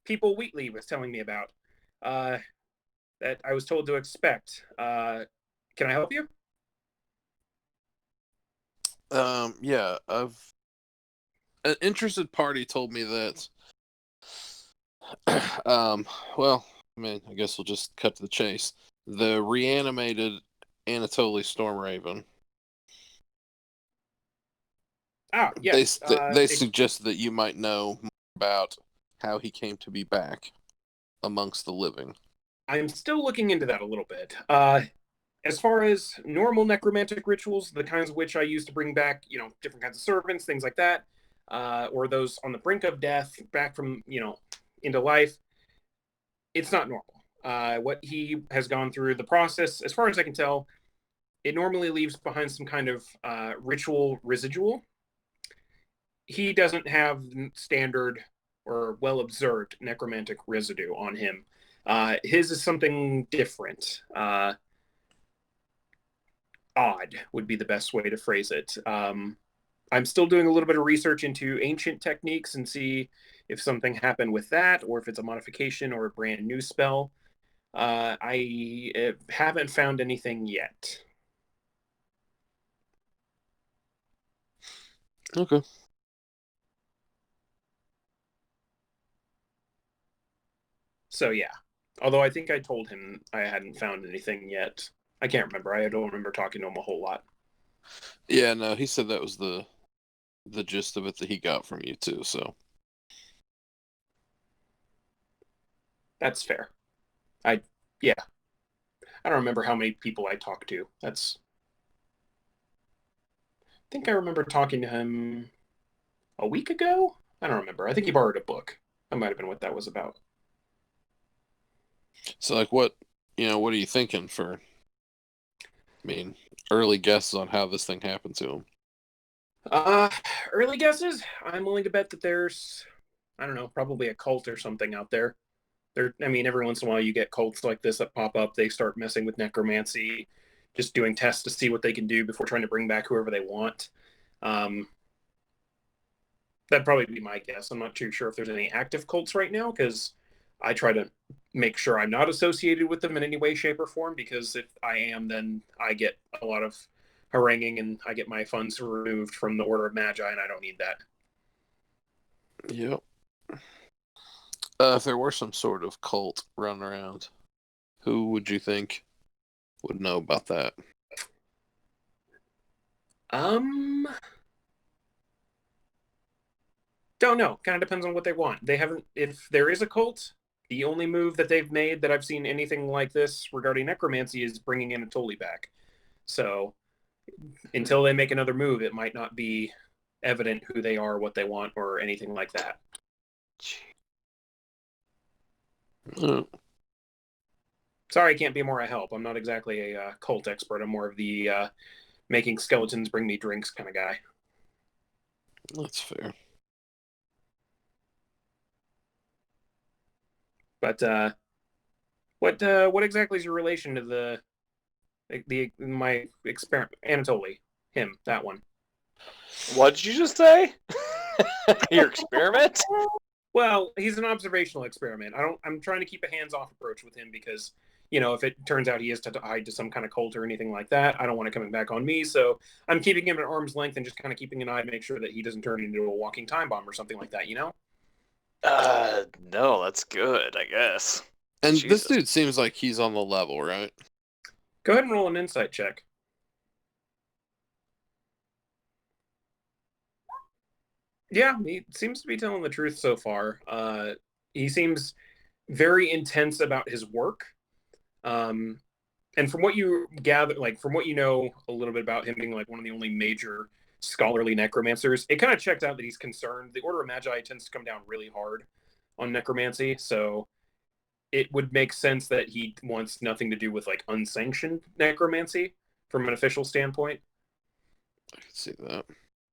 people Wheatley was telling me about. That I was told to expect. Can I help you? Yeah, an interested party told me that. Well, I mean, I guess we'll just cut to the chase. The reanimated Anatoly Stormraven. Ah, yes. They suggested that you might know more about how he came to be back amongst the living. I'm still looking into that a little bit. As far as normal necromantic rituals, the kinds of which I use to bring back, different kinds of servants, things like that, or those on the brink of death, back from, into life, it's not normal. What he has gone through, the process, as far as I can tell, it normally leaves behind some kind of ritual residual. He doesn't have standard or well-observed necromantic residue on him. His is something different. Odd would be the best way to phrase it. I'm still doing a little bit of research into ancient techniques and see if something happened with that, or if it's a modification or a brand new spell. I haven't found anything yet. Okay. So yeah. Although I think I told him I hadn't found anything yet. I can't remember. I don't remember talking to him a whole lot. Yeah, no, he said that was the gist of it that he got from you too, so. That's fair. Yeah. I don't remember how many people I talked to. I think I remember talking to him a week ago? I don't remember. I think he borrowed a book. That might have been what that was about. So, like, what are you thinking for, early guesses on how this thing happened to him? Early guesses? I'm willing to bet that there's, I don't know, probably a cult or something out there. Every once in a while you get cults like this that pop up. They start messing with necromancy, just doing tests to see what they can do before trying to bring back whoever they want. That'd probably be my guess. I'm not too sure if there's any active cults right now, because I try to make sure I'm not associated with them in any way, shape, or form, because if I am, then I get a lot of haranguing and I get my funds removed from the Order of Magi, and I don't need that. Yep. If there were some sort of cult running around, who would you think would know about that? Don't know. Kind of depends on what they want. They haven't. If there is a cult, the only move that they've made that I've seen anything like this regarding necromancy is bringing Anatoly back. So until they make another move, it might not be evident who they are, what they want, or anything like that. Sorry, I can't be more of help. I'm not exactly a cult expert. I'm more of the making skeletons bring me drinks kind of guy. That's fair. But what exactly is your relation to my experiment, Anatoly? Him, that one. What did you just say? Your experiment? Well, he's an observational experiment. I'm trying to keep a hands-off approach with him because, if it turns out he is tied to some kind of cult or anything like that, I don't want it coming back on me. So I'm keeping him at arm's length and just kind of keeping an eye to make sure that he doesn't turn into a walking time bomb or something like that, No, that's good, I guess. And Jesus. this dude seems like he's on the level, right? Go ahead and roll an insight check. Yeah, he seems to be telling the truth so far. He seems very intense about his work. And from what you gather, from what you know a little bit about him being like one of the only major scholarly necromancers, it kind of checks out that he's concerned. The Order of Magi tends to come down really hard on necromancy, so it would make sense that he wants nothing to do with unsanctioned necromancy from an official standpoint. I can see that.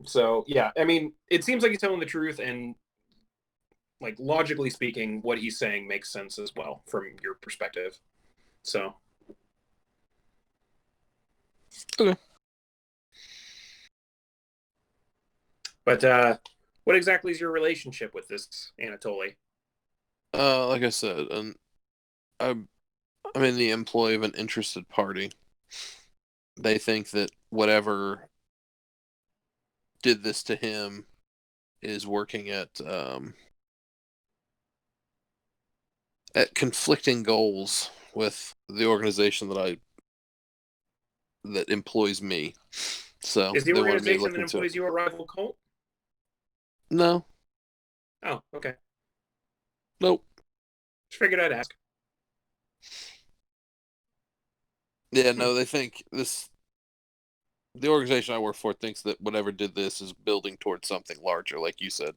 So yeah, I mean, it seems like he's telling the truth, and logically speaking, what he's saying makes sense as well from your perspective. So okay. But what exactly is your relationship with this Anatoly? Like I said, and I'm in the employ of an interested party. They think that whatever did this to him is working at conflicting goals with the organization that employs me. So Is the they wanted me to organization look that into employs it. you a rival cult? No, Oh, okay. nope. Just figured I'd ask. Yeah, no, they think this. The organization I work for thinks that whatever did this is building towards something larger, like you said.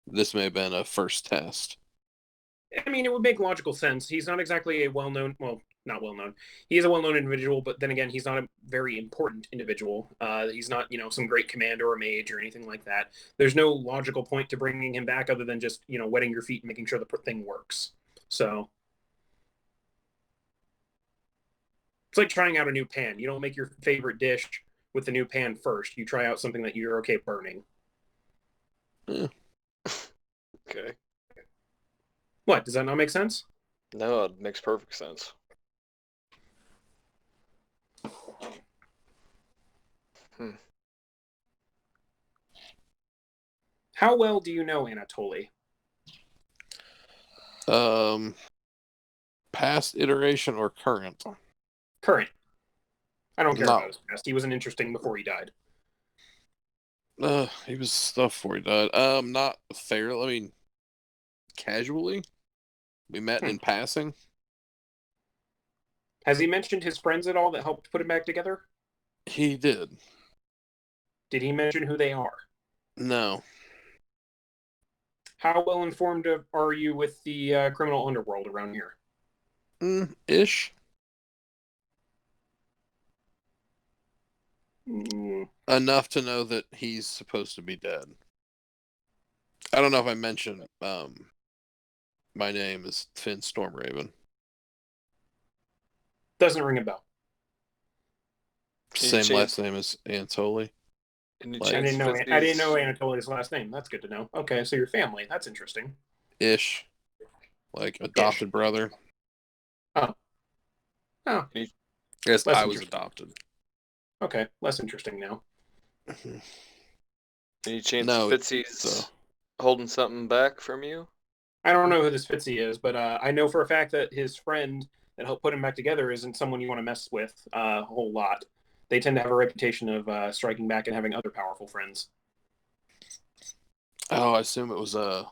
This may have been a first test. I mean, it would make logical sense. He's not exactly a well-known, well, not well-known. He is a well-known individual, but then again, he's not a very important individual. He's not, some great commander or mage or anything like that. There's no logical point to bringing him back other than just, wetting your feet and making sure the thing works. So it's like trying out a new pan. You don't make your favorite dish with the new pan first. You try out something that you're okay burning. Yeah. Okay. What? Does that not make sense? No, it makes perfect sense. How well do you know Anatoly? Past iteration or current? Current. I don't care No. about his past. He wasn't interesting before he died. He was stuff before he died. Not fair. I mean, casually, we met in passing. Has he mentioned his friends at all that helped put him back together? He did. Did he mention who they are? No. How well informed are you with the criminal underworld around here? Ish. Enough to know that he's supposed to be dead. I don't know if I mentioned my name is Finn Stormraven. Doesn't ring a bell. Same last name as Anatoly. I didn't know Anatoly's last name. That's good to know. Okay, so your family. That's interesting. Ish. Like adopted brother. Oh. I guess I was adopted. Okay, less interesting now. Any chance Fitzy's holding something back from you? I don't know who this Fitzy is, but I know for a fact that his friend that helped put him back together isn't someone you want to mess with a whole lot. They tend to have a reputation of striking back and having other powerful friends. Oh, I assume it was the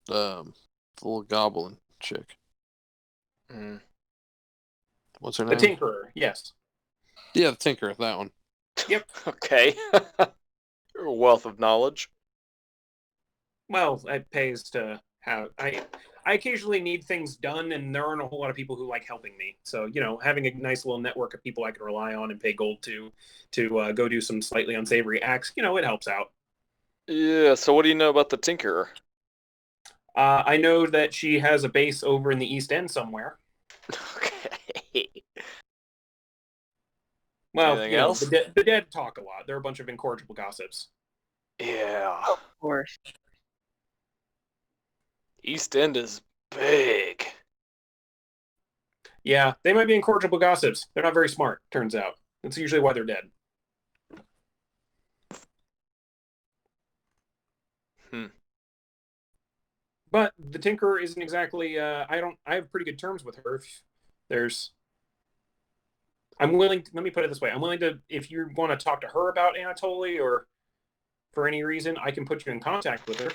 little goblin chick. What's her name? The Tinkerer, yes. Yeah, the Tinkerer, that one. Yep. Okay. You're a wealth of knowledge. Well, it pays to have... I occasionally need things done, and there aren't a whole lot of people who like helping me. So, having a nice little network of people I can rely on and pay gold to go do some slightly unsavory acts, it helps out. Yeah, so what do you know about the Tinkerer? I know that she has a base over in the East End somewhere. Okay. Well, Anything else? the dead talk a lot. They're a bunch of incorrigible gossips. Yeah. Of course. East End is big. Yeah, they might be incorrigible gossips. They're not very smart, turns out. That's usually why they're dead. But the Tinker isn't exactly. I have pretty good terms with her. I'm willing. Let me put it this way. I'm willing to, if you want to talk to her about Anatoly or for any reason, I can put you in contact with her.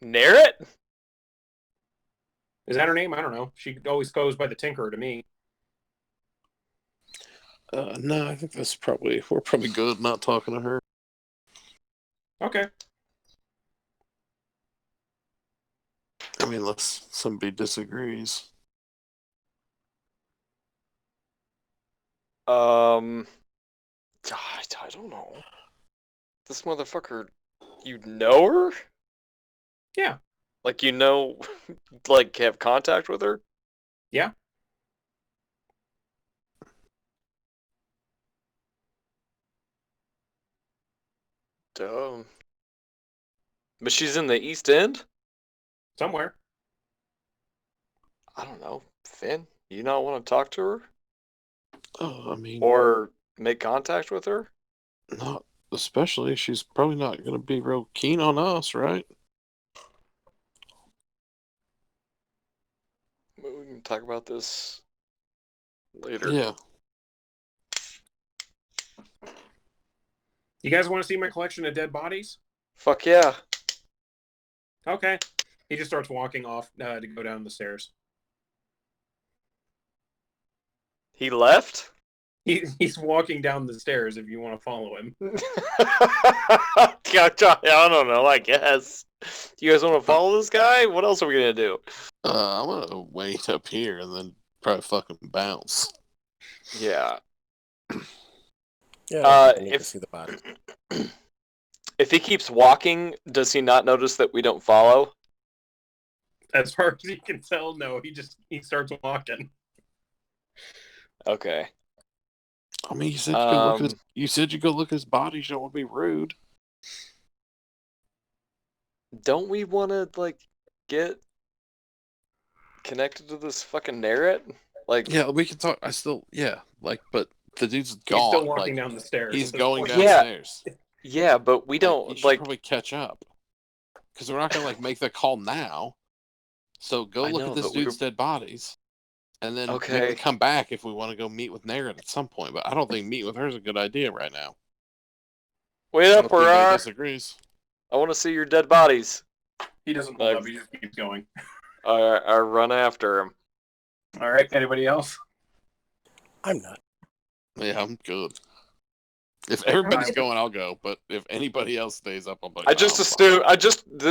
Narrit? Is that her name? I don't know. She always goes by the Tinker to me. No, I think we're probably good not talking to her. Okay. I mean, unless somebody disagrees. God, I don't know. This motherfucker, you know her? Yeah. Like, you know, like, have contact with her? Yeah. Dumb. But she's in the East End? Somewhere. I don't know. Finn, you not want to talk to her? Oh, I mean, Or make contact with her? not especially. She's probably not going to be real keen on us, right? We can talk about this later. Yeah. You guys want to see my collection of dead bodies? Fuck yeah. Okay. He just starts walking off to go down the stairs. He left? He's walking down the stairs if you want to follow him. I don't know, I guess. Do you guys want to follow this guy? What else are we going to do? I'm going to wait up here and then probably fucking bounce. Yeah. Yeah, I need to if see the body. if he keeps walking, does he not notice that we don't follow? As far as you can tell, no. He starts walking. Okay. I mean, you said you go look at his body. You don't want to be rude. Don't we want to like get connected to this fucking Narrit? Like, Yeah, we can talk. But the dude's gone. He's still walking down the stairs. He's going Yeah. downstairs. yeah, but we don't You should like. probably catch up because we're not gonna like make that call now. So go I look know, at this but we dude's dead bodies, and then Okay. maybe come back if we want to go meet with Narrit at some point. But I don't think meeting with her is a good idea right now. Wait I up, hope anybody Arar. disagrees. I want to see your dead bodies. He doesn't move up. He just keeps going. I run after him. All right. Anybody else? I'm not. Yeah, I'm good. If everybody's going, I'll go. But if anybody else stays up, I'm like, I just assume.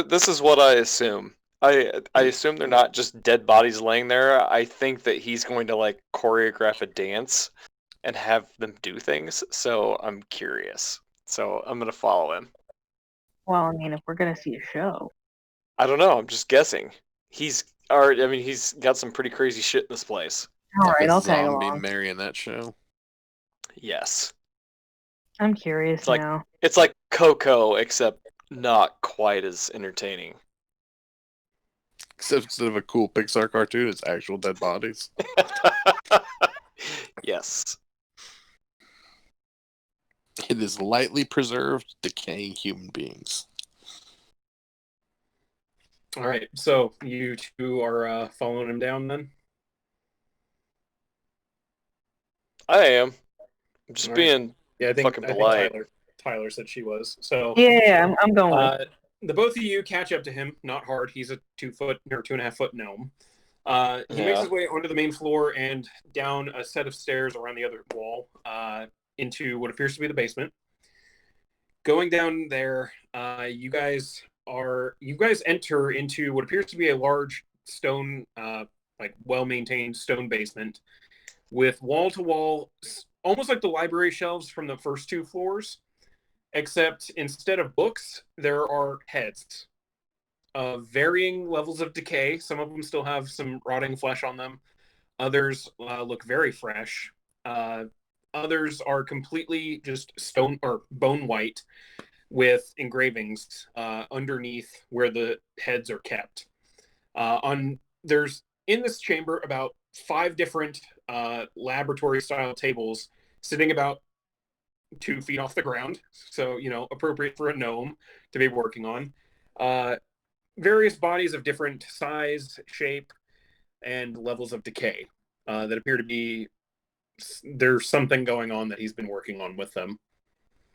This is what I assume. I assume they're not just dead bodies laying there. I think that he's going to like choreograph a dance and have them do things. So I'm curious. So I'm gonna follow him. Well, I mean, if we're gonna see a show, I don't know. I'm just guessing. He's got some pretty crazy shit in this place. all like right, a I'll tag zombie along. marrying that show. Yes. I'm curious It's like- now. It's like Coco, except not quite as entertaining. Except instead of a cool Pixar cartoon, it's actual dead bodies. Yes. It is lightly preserved, decaying human beings. All right. So you two are following him down then? I am. I'm just All right. being Yeah, I think polite. Tyler said she was. So Yeah, I'm going with. the both of you catch up to him. Not hard. He's a 2 foot or 2.5 foot gnome. He makes his way onto the main floor and down a set of stairs around the other wall into what appears to be the basement. Going down there, you guys enter into what appears to be a large stone, like well-maintained stone basement with wall-to-wall, almost like the library shelves from the first 2 floors, except instead of books, there are heads of varying levels of decay. Some of them still have some rotting flesh on them. Others look very fresh. Others are completely just stone or bone white with engravings underneath where the heads are kept. There's in this chamber about 5 different laboratory style tables sitting about 2 feet off the ground, so appropriate for a gnome to be working on. Various bodies of different size, shape, and levels of decay that appear to be there's something going on that he's been working on with them.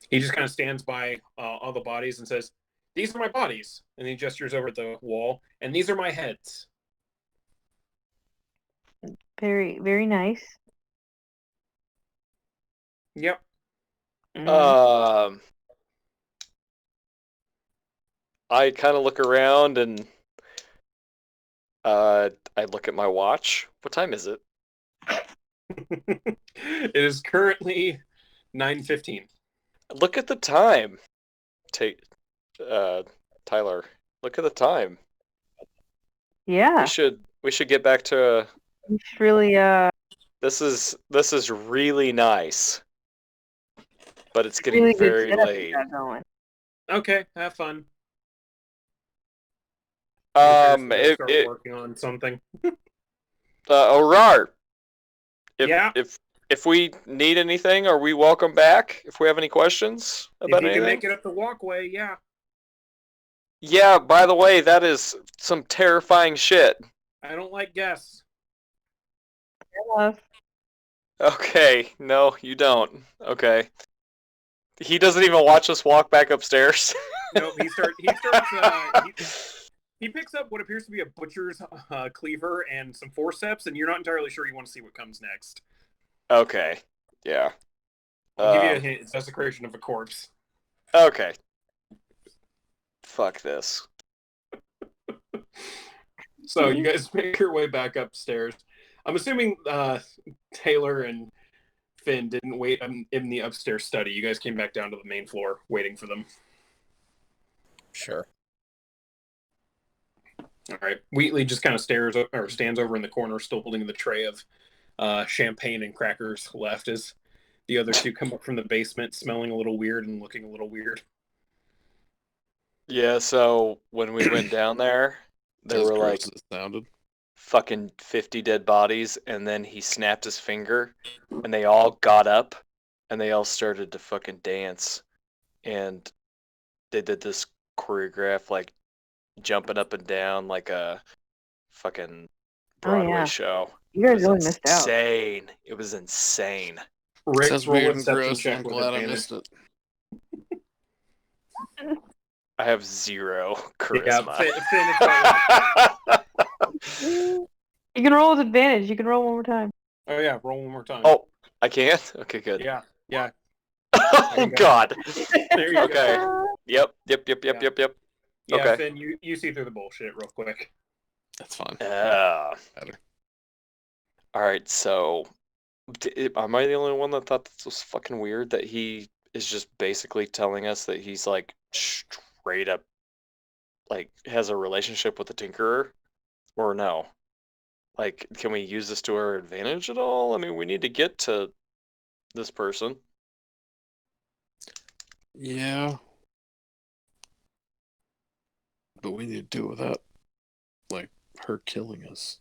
He just kind of stands by all the bodies and says, "These are my bodies," and he gestures over at the wall, "and these are my heads." Very, very nice. Yep. I kind of look around and I look at my watch. What time is it? It is currently 9:15. Look at the time. Tyler, look at the time. Yeah. We should get back to. You should really This is really nice, but it's getting really good very setup late. you got going. Okay, have fun. Start Working on something. Orar, Yeah. if we need anything, are we welcome back? If we have any questions about If you anything, can make it up the walkway, yeah. Yeah. By the way, that is some terrifying shit. I don't like guests. Okay, no, you don't. Okay. He doesn't even watch us walk back upstairs. Nope. He picks up what appears to be a butcher's cleaver and some forceps, and you're not entirely sure you want to see what comes next. Okay. Yeah. I'll give you a hint. It's desecration of a corpse. Okay. Fuck this. So you guys make your way back upstairs. I'm assuming Taylor and Finn didn't wait in the upstairs study. You guys came back down to the main floor waiting for them. Sure. All right. Wheatley just kind of stands over in the corner, still holding the tray of champagne and crackers left as the other two come up from the basement, smelling a little weird and looking a little weird. Yeah, so when we went down there, there were like fucking 50 dead bodies, and then he snapped his finger, and they all got up, and they all started to fucking dance, and they did this choreograph, like, jumping up and down like a fucking Broadway show. You guys really missed out. Insane. It was insane. Rick, Sounds roll weird and inception gross. check I'm with glad I advantage. missed it. I have 0 charisma. Yeah, Finn You can roll with advantage. You can roll one more time. Oh yeah, roll one more time. Oh, I can't? Okay, good. Yeah. Oh God. There you Okay. go. Yep. Yeah, Okay. Finn, you see through the bullshit real quick. That's fine. Better. All right, so am I the only one that thought this was fucking weird that he is just basically telling us that he's like straight up like has a relationship with the Tinkerer? Or no? Like, can we use this to our advantage at all? I mean, we need to get to this person. Yeah. But we need to do it without, like, her killing us.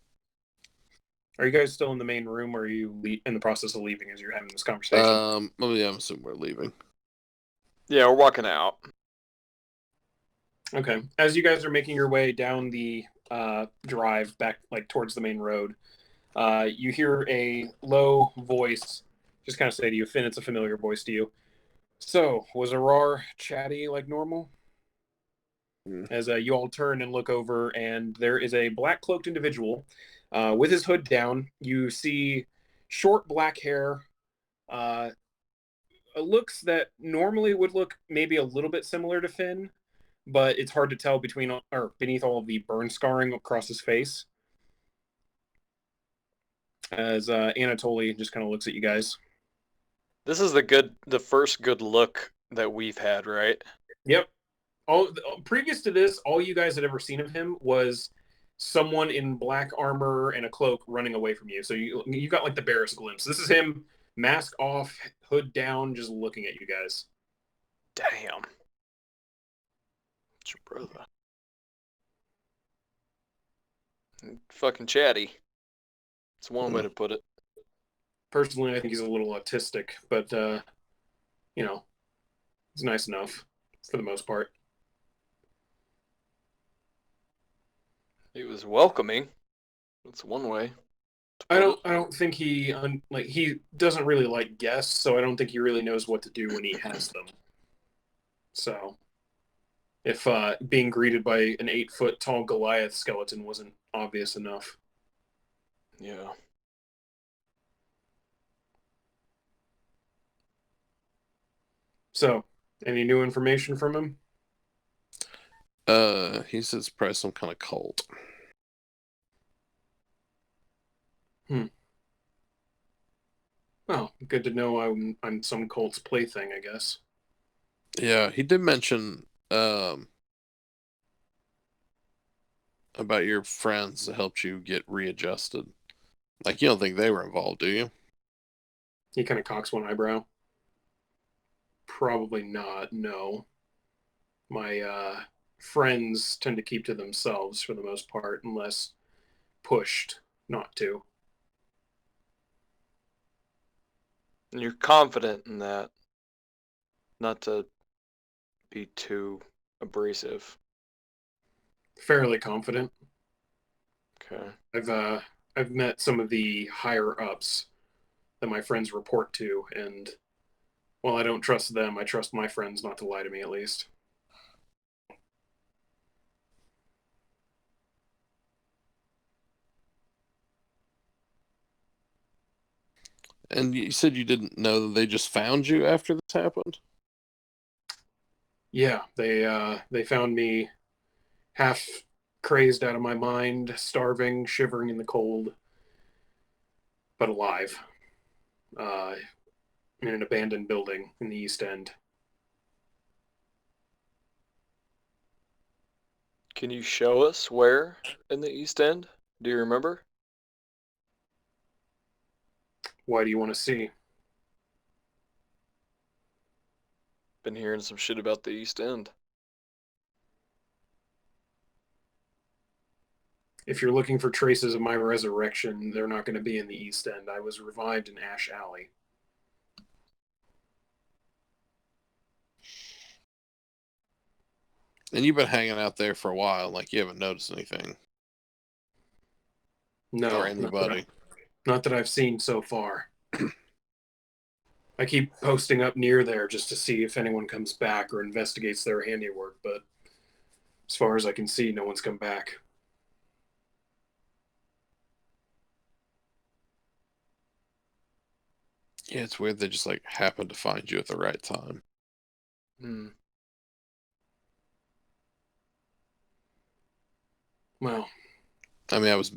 Are you guys still in the main room, or are you in the process of leaving as you're having this conversation? Well, yeah, I'm assuming we're leaving. Yeah, we're walking out. Okay. As you guys are making your way down the drive back, like, towards the main road, you hear a low voice just kind of say to you, Finn, it's a familiar voice to you. So, was Arar chatty like normal? As you all turn and look over, and there is a black-cloaked individual with his hood down. You see short black hair, looks that normally would look maybe a little bit similar to Finn, but it's hard to tell beneath all of the burn scarring across his face. As Anatoly just kind of looks at you guys. This is the first good look that we've had, right? Yep. Previous to this, all you guys had ever seen of him was someone in black armor and a cloak running away from you. So you got like the barest glimpse. This is him mask off, hood down, just looking at you guys. Damn. It's your brother. Fucking chatty. It's one way to put it. Personally, I think he's a little autistic, but, you know, he's nice enough for the most part. He was welcoming. That's one way. I don't think he doesn't really like guests, so I don't think he really knows what to do when he has them. So, if being greeted by an 8-foot tall Goliath skeleton wasn't obvious enough. Yeah. So, any new information from him? He says it's probably some kind of cult. Well, good to know I'm some cult's plaything, I guess. Yeah, he did mention about your friends that helped you get readjusted. Like, you don't think they were involved, do you? He kind of cocks one eyebrow. Probably not, no. My friends tend to keep to themselves for the most part, unless pushed not to. And you're confident in that. Not to be too abrasive. Fairly confident. Okay. I've met some of the higher ups that my friends report to, and while I don't trust them, I trust my friends not to lie to me at least. And you said you didn't know that they just found you after this happened? Yeah, they found me half crazed out of my mind, starving, shivering in the cold, but alive. In an abandoned building in the East End. Can you show us where in the East End? Do you remember? Why do you want to see? Been hearing some shit about the East End. If you're looking for traces of my resurrection, they're not going to be in the East End. I was revived in Ash Alley. And you've been hanging out there for a while, like you haven't noticed anything. No, or anybody. Not that I've seen so far. I keep posting up near there just to see if anyone comes back or investigates their handiwork, but as far as I can see, no one's come back. Yeah, it's weird they just like happened to find you at the right time. Well, I mean, I was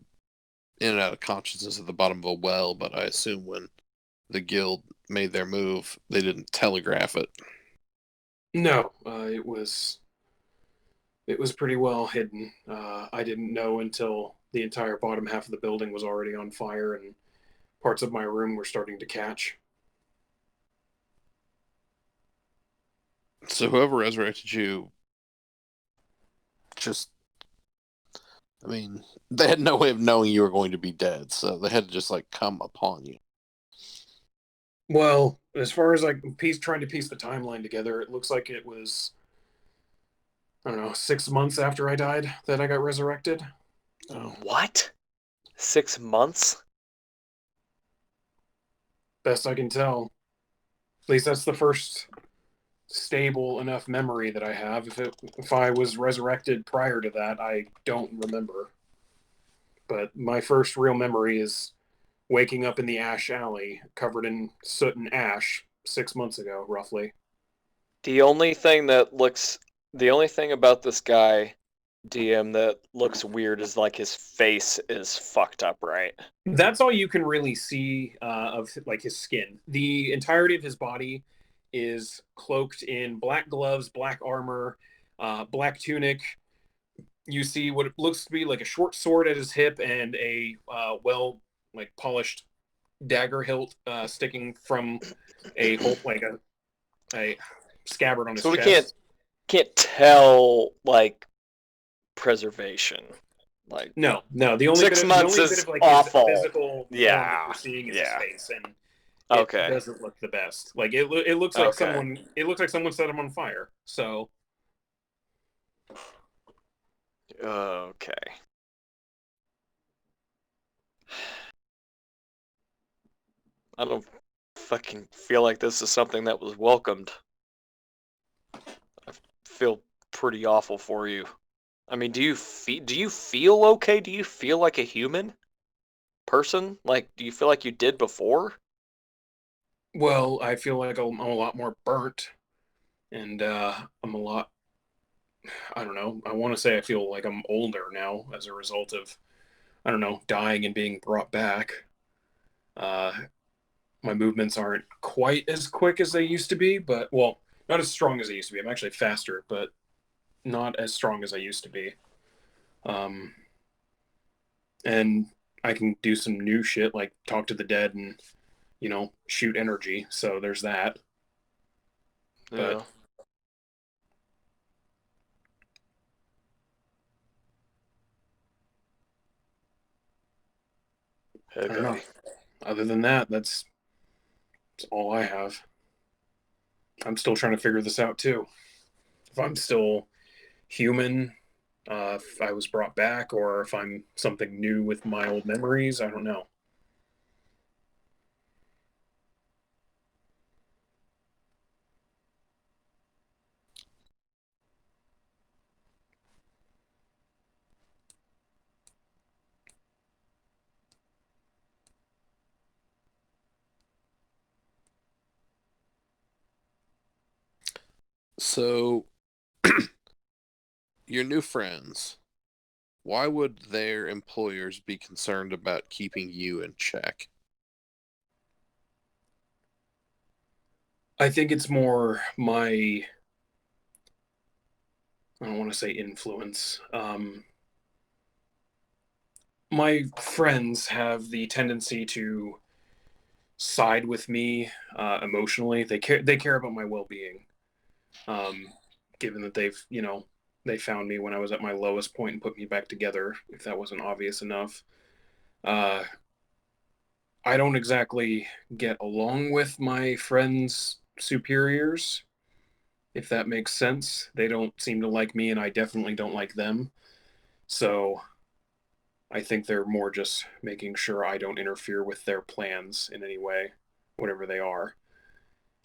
in and out of consciousness at the bottom of a well, but I assume when the guild made their move, they didn't telegraph it. no, it was pretty well hidden. I didn't know until the entire bottom half of the building was already on fire and parts of my room were starting to catch. So whoever resurrected you, I mean, they had no way of knowing you were going to be dead, so they had to just like come upon you. Well, as far as like trying to piece the timeline together, it looks like it was, I don't know, 6 months after I died that I got resurrected. Oh. What? 6 months? Best I can tell. At least that's the first stable enough memory that I have. If I was resurrected prior to that, I don't remember. But my first real memory is waking up in the Ash Alley, covered in soot and ash, 6 months ago, roughly. The only thing about this guy, DM, that looks weird is like his face is fucked up, right? That's all you can really see of like his skin. The entirety of his body is cloaked in black gloves, black armor, black tunic. You see what looks to be like a short sword at his hip and a well, like polished dagger hilt sticking from a hole, like a scabbard on his So we chest. can't tell like preservation. Like No. The only 6 bit of, months bit is of like awful. his physical form that Yeah, you're seeing is yeah. his face, and Okay. it doesn't look the best. Like it looks like Okay. someone set him on fire. So Okay. I don't fucking feel like this is something that was welcomed. I feel pretty awful for you. I mean, do you feel okay? Do you feel like a human person? Like, do you feel like you did before? well, I feel like I'm a lot more burnt, and I'm a lot. I don't know. I want to say I feel like I'm older now as a result of, I don't know, dying and being brought back. Uh, my movements aren't quite as quick as they used to be, but well, not as strong as they used to be. I'm actually faster, but not as strong as I used to be. Um, and I can do some new shit like talk to the dead and shoot energy. So there's that. Yeah. But I don't know. Okay. Other than that, that's all I have. I'm still trying to figure this out too. If I'm still human, if I was brought back, or if I'm something new with my old memories, I don't know. So, your new friends, why would their employers be concerned about keeping you in check? I think it's more my, I don't want to say influence. My friends have the tendency to side with me emotionally. They care about my well-being. Um, given that they found me when I was at my lowest point and put me back together. If that wasn't obvious enough, uh, I don't exactly get along with my friends' superiors. If that makes sense, they don't seem to like me, and I definitely don't like them. So I think they're more just making sure I don't interfere with their plans in any way, whatever they are.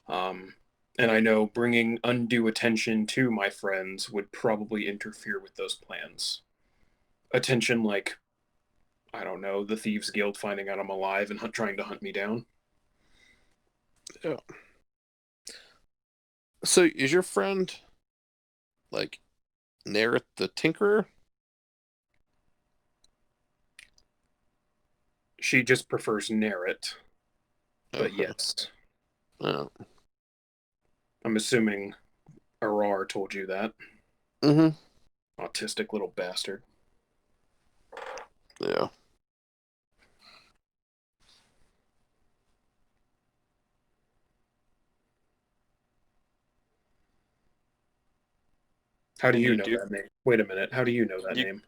Um, and I know bringing undue attention to my friends would probably interfere with those plans. Attention like, I don't know, the Thieves Guild finding out I'm alive and trying to hunt me down. Yeah. So, is your friend like Narrett the Tinkerer? She just prefers Narret, but Okay. yes. Oh. I'm assuming Arar told you that. Mm-hmm. Autistic little bastard. Yeah. How do And you you know do that name? Wait a minute. How do you know that you name?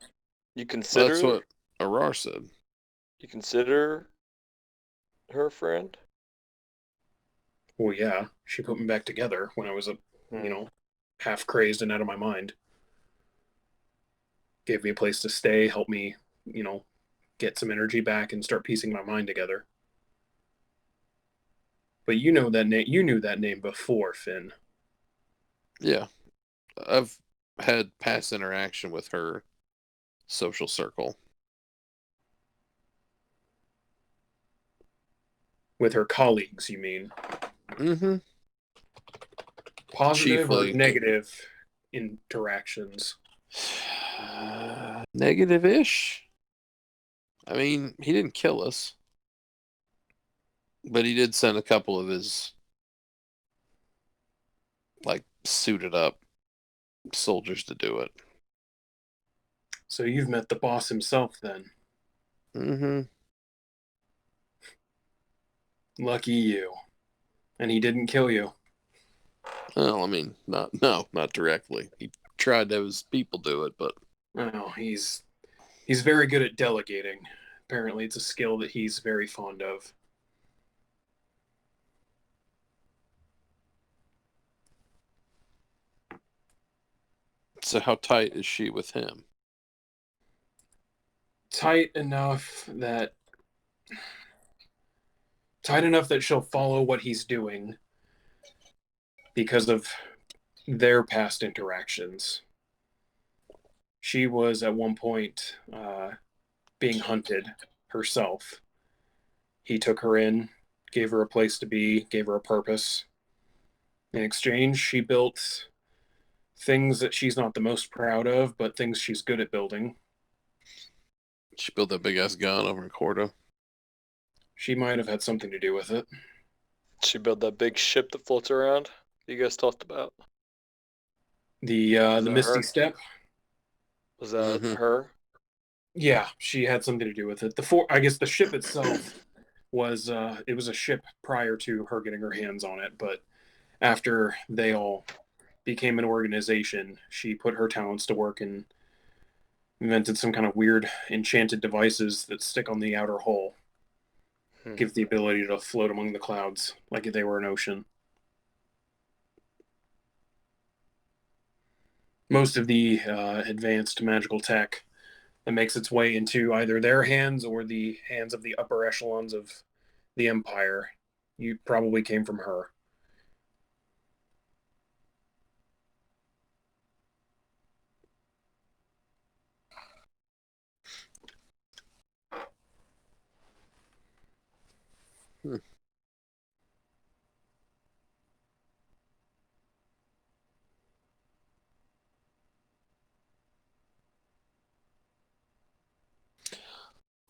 you Well, that's consider what Arar said. you consider her a friend? Well, yeah. She put me back together when I was Hmm. half crazed and out of my mind. Gave me a place to stay, helped me, get some energy back and start piecing my mind together. But you know that name. You knew that name before, Finn. Yeah. I've had past interaction with her social circle. With her colleagues, you mean? Mm-hmm. Positive or Chiefly. negative interactions? Negative-ish. I mean, he didn't kill us, but he did send a couple of his like suited up soldiers to do it. So you've met the boss himself then. Mm-hmm. Lucky you. And he didn't kill you. Well, I mean, not directly. He tried to have his people do it, but No, he's very good at delegating. Apparently, it's a skill that he's very fond of. so how tight is she with him? Tight enough that she'll follow what he's doing because of their past interactions. She was at one point being hunted herself. He took her in, gave her a place to be, gave her a purpose. In exchange, she built things that she's not the most proud of, but things she's good at building. She built that big ass gun over in Cordo. She might have had something to do with it. She built that big ship that floats around that you guys talked about. The Misty her? Step. Was that Mhm. her? Yeah, she had something to do with it. I guess the ship itself was it was a ship prior to her getting her hands on it, but after they all became an organization, she put her talents to work and invented some kind of weird enchanted devices that stick on the outer hull, give the ability to float among the clouds like if they were an ocean. Most of the advanced magical tech that makes its way into either their hands or the hands of the upper echelons of the Empire, you probably came from her.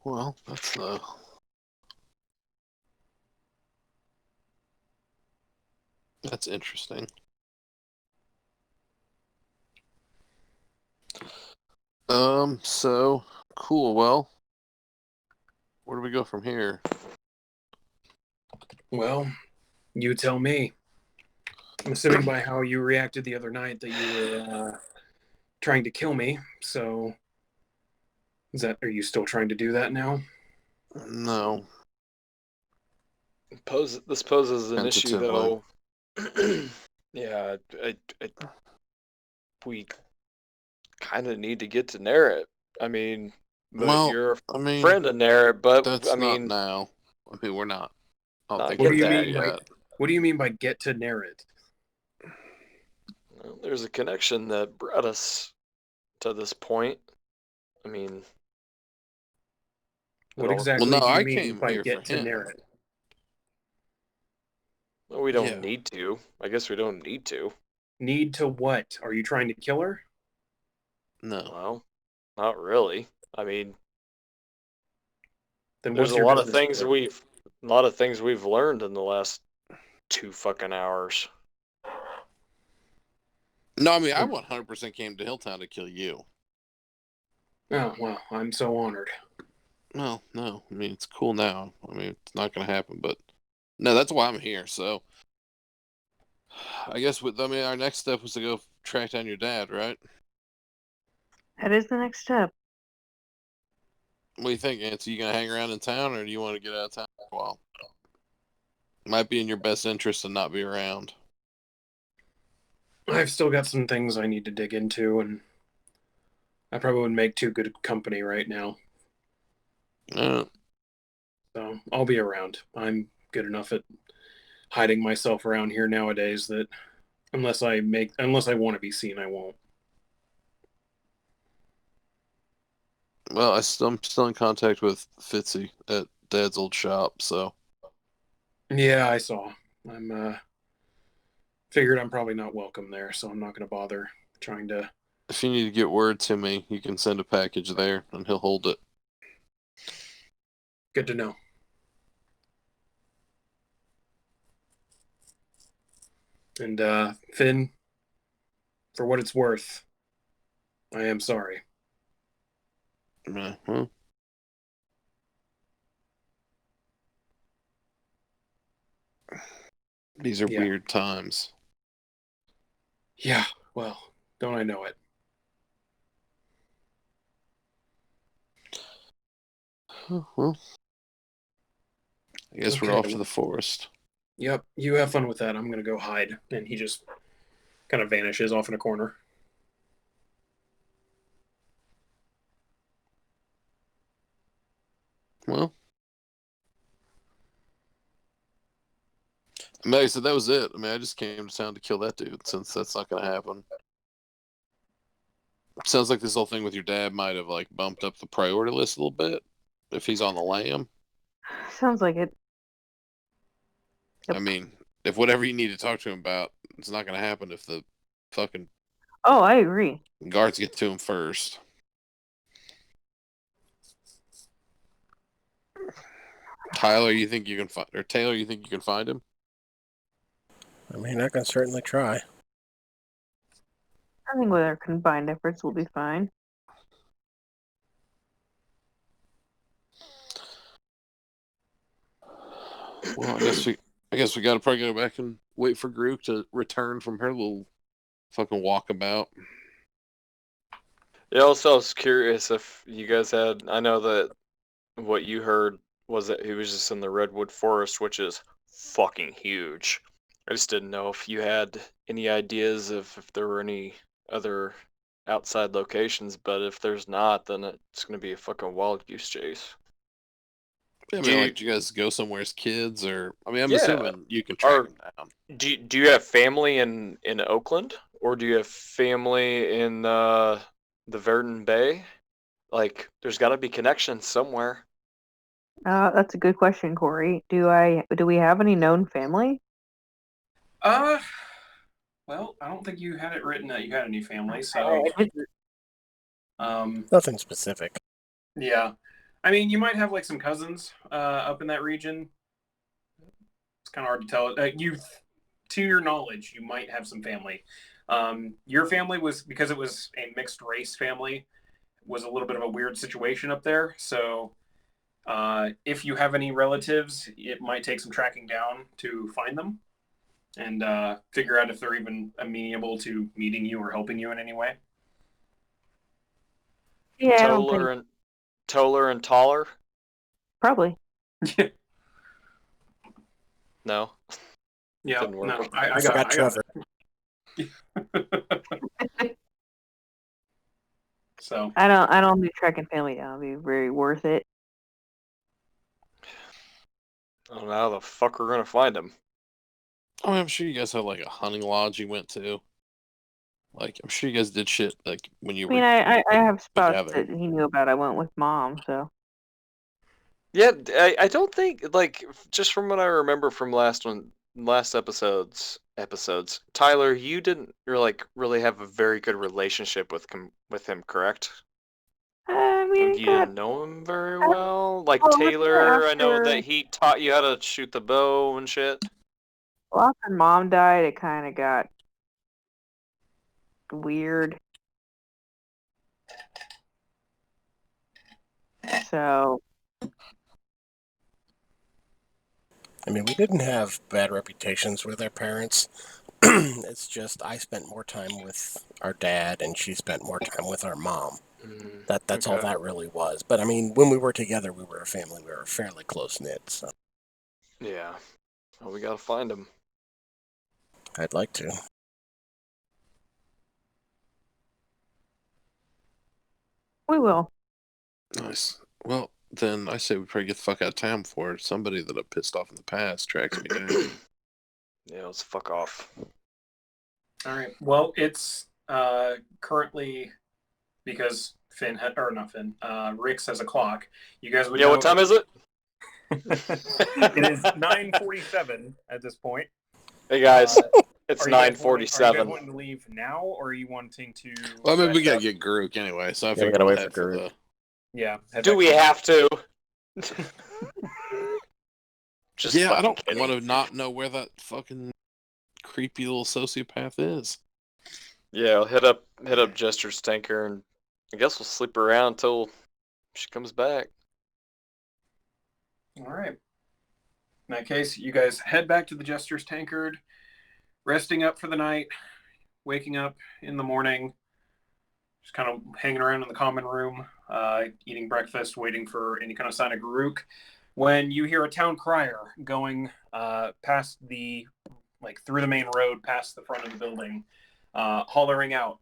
Well, that's interesting. So cool. Well, where do we go from here? Well, you tell me. I'm assuming by how you reacted the other night that you were trying to kill me. So, are you still trying to do that now? No. This poses an issue, Tentatively. though. Yeah, we kind of need to get to Narret. I mean, but Well, you're a I mean, friend of Narret, but that's I not mean, now. I mean, we're not. I don't I think What we're do get you there that. mean by yet. get to Narret? Well, there's a connection that brought us to this point. I mean, What all, Well, exactly no, do you I mean came by here for get to him. Narret? well, we Yeah. don't need to. I guess we don't need to. Need to what? Are you trying to kill her? No. Well, not really. I mean, Then there's what's a your lot of business things here? we've learned in the last 2 fucking hours. No, I mean, I 100% came to Hilltown to kill you. Oh, well, I'm so honored. No. I mean, it's cool now. I mean, it's not going to happen, but no, that's why I'm here. So, I guess our next step was to go track down your dad, right? That is the next step. What do you think, Nancy? You going to hang around in town, or do you want to get out of town for a while? Might be in your best interest to not be around. I've still got some things I need to dig into, and I probably wouldn't make too good company right now. Uh, So I'll be around. I'm good enough at hiding myself around here nowadays that unless I want to be seen, I won't. well, I'm still in contact with Fitzy at Dad's old shop, so. Yeah, I saw. I'm figured I'm probably not welcome there, so I'm not going to bother trying to. If you need to get word to me, you can send a package there, and he'll hold it. Good to know. And Finn, for what it's worth, I am sorry. Yeah, well, These are Yeah. weird times. Yeah, well, don't I know it? Well, I guess we're Okay. off to the forest. Yep, you have fun with that. I'm gonna go hide. And he just kind of vanishes off in a corner. Well, I mean, so that was it. I mean, I just came to town to kill that dude, since that's not going to happen. Sounds like this whole thing with your dad might have like bumped up the priority list a little bit if he's on the lam. Sounds like it. Yep. I mean, if whatever you need to talk to him about, it's not going to happen if the fucking Oh, I agree. guards get to him first. Tyler, you think you can find, or Taylor, you think you can find him? I mean, I can certainly try. I think with our combined efforts, we'll be fine. Well, I guess we got to probably go back and wait for Grook to return from her little fucking walkabout. Yeah, also, I was curious if you guys had. I know that what you heard was that he was just in the Redwood Forest, which is fucking huge. I just didn't know if you had any ideas of if there were any other outside locations, but if there's not, then it's going to be a fucking wild goose chase. I Do mean, you- like, do you guys go somewhere as kids, or I mean, I'm Yeah. assuming you can track them down. Do you have family in Oakland, or do you have family in the Verdun Bay? Like, there's got to be connections somewhere. That's a good question, Corey. Do we have any known family? Well, I don't think you had it written that you had any family, so I didn't. Nothing specific. yeah. I mean, you might have like some cousins up in that region. It's kind of hard to tell. To your knowledge, you might have some family. Your family was, because it was a mixed race family, was a little bit of a weird situation up there. So if you have any relatives, it might take some tracking down to find them and figure out if they're even amenable to meeting you or helping you in any way. Yeah, I don't think Toller and Taller? probably. No. Yeah, Didn't work. no, I I forgot got Trevor. it. So I don't think tracking family down would be very worth it. I don't know how the fuck we're gonna find him. I mean, I'm sure you guys had like a hunting lodge you went to. Like, I'm sure you guys did shit like when you I mean, were I have spots together. that he knew about. I went with mom, so Yeah, I don't think, like, just from what I remember from last episodes, Tyler, you didn't really have a very good relationship with him, correct? I mean, You didn't know him very I- well. Like well, Taylor, I know after that he taught you how to shoot the bow and shit. after mom died, it kind of got weird. So I mean, we didn't have bad reputations with our parents. It's just I spent more time with our dad, and she spent more time with our mom. That's all Okay. that really was. But I mean, when we were together, we were a family. We were fairly close knit. So Yeah. Well, we gotta find him. I'd like to. we will. Nice. Well, then I say we probably get the fuck out of town before somebody that I pissed off in the past tracks me down. Yeah, let's fuck off. all right. Well, it's currently, because Finn had, or not Finn, Rix has a clock. You guys would Yeah, know. what time is it? It is 9:47 at this point. Hey guys, it's Are you guys 9:47. wanting to leave now, or are you wanting to? Well, I mean, we rest gotta up? get Grook anyway, so I we figured gotta we'll wait head for for Grook. the. Yeah. head Do back we to- have to? Just Yeah, I fucking don't kidding. want to not know where that fucking creepy little sociopath is. Yeah, I'll hit up Jester's tanker, and I guess we'll sleep around until she comes back. All right. In that case, you guys head back to the Jester's Tankard, resting up for the night, waking up in the morning, just kind of hanging around in the common room, eating breakfast, waiting for any kind of sign of Garuk, when you hear a town crier going past through the main road, past the front of the building, hollering out,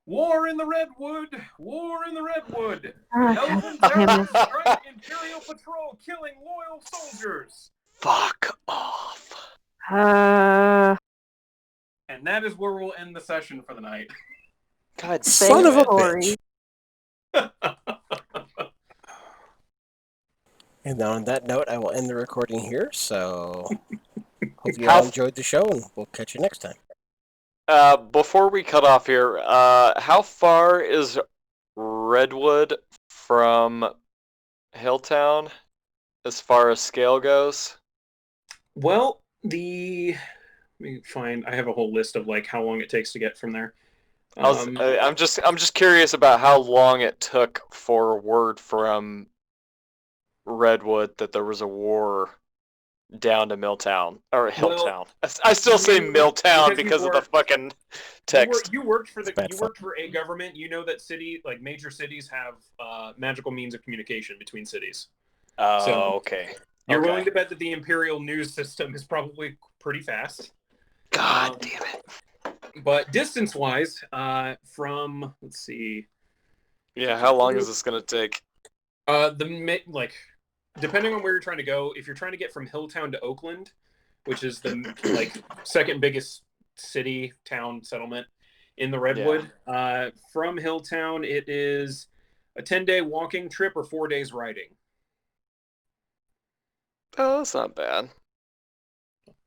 "War in the Redwood! War in the Redwood! Elven terrorists strike Imperial patrol, killing loyal soldiers!" Fuck off. And that is where we'll end the session for the night. God, Son of a Sorry. bitch. And on that note, I will end the recording here. So, hope you all enjoyed the show, and we'll catch you next time. Before we cut off here, how far is Redwood from Hilltown as far as scale goes? Well, let me find. I have a whole list of how long it takes to get from there. I'm just curious about how long it took for word from Redwood that there was a war down to Milltown or Hilltown. I still say Milltown because of the fucking text. You worked for a government. You know that major cities have magical means of communication between cities. Okay. You're willing to bet that the Imperial news system is probably pretty fast. God damn it. But distance-wise, from, let's see. Yeah, how long is this going to take? Depending on where you're trying to go, if you're trying to get from Hilltown to Oakland, which is the second biggest city, town, settlement in the Redwood, from Hilltown, it is a 10-day walking trip or 4 days riding. Oh, that's not bad.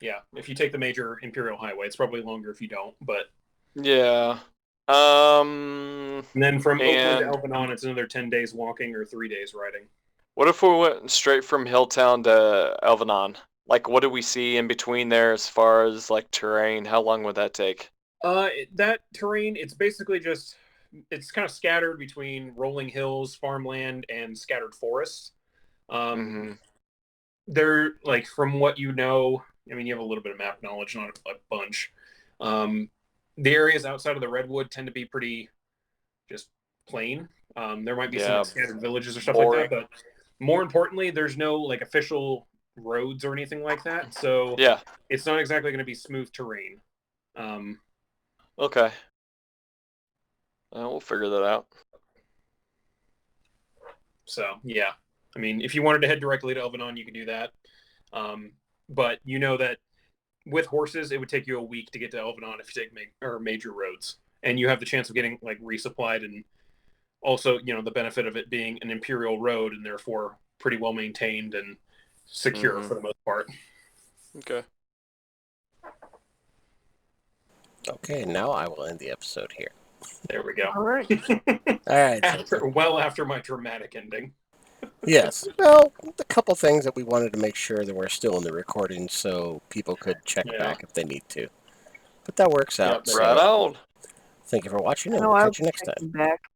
Yeah, if you take the major Imperial Highway, it's probably longer if you don't, but... Yeah. And then from Oakland to Elvenon, it's another 10 days walking or 3 days riding. What if we went straight from Hilltown to Elvenon? What do we see in between there as far as, terrain? How long would that take? That terrain, it's basically it's kind of scattered between rolling hills, farmland, and scattered forests. They're, from what you know... I mean, you have a little bit of map knowledge, not a bunch. The areas outside of the Redwood tend to be pretty just plain. There might be some scattered villages or stuff like that, but more importantly, there's no official roads or anything like that. So it's not exactly going to be smooth terrain. Okay. We'll figure that out. So, yeah. I mean, if you wanted to head directly to Elvenon, you could do that. But you know that with horses, it would take you a week to get to Elvenon if you take major roads. And you have the chance of getting resupplied, and also, the benefit of it being an Imperial road and therefore pretty well maintained and secure for the most part. Okay. Okay, now I will end the episode here. There we go. All right. All right. After my dramatic ending. Yes. Well, a couple things that we wanted to make sure that we're still in the recording so people could check back if they need to. But that works out. Right on. Thank you for watching, and we'll catch you next time. Back.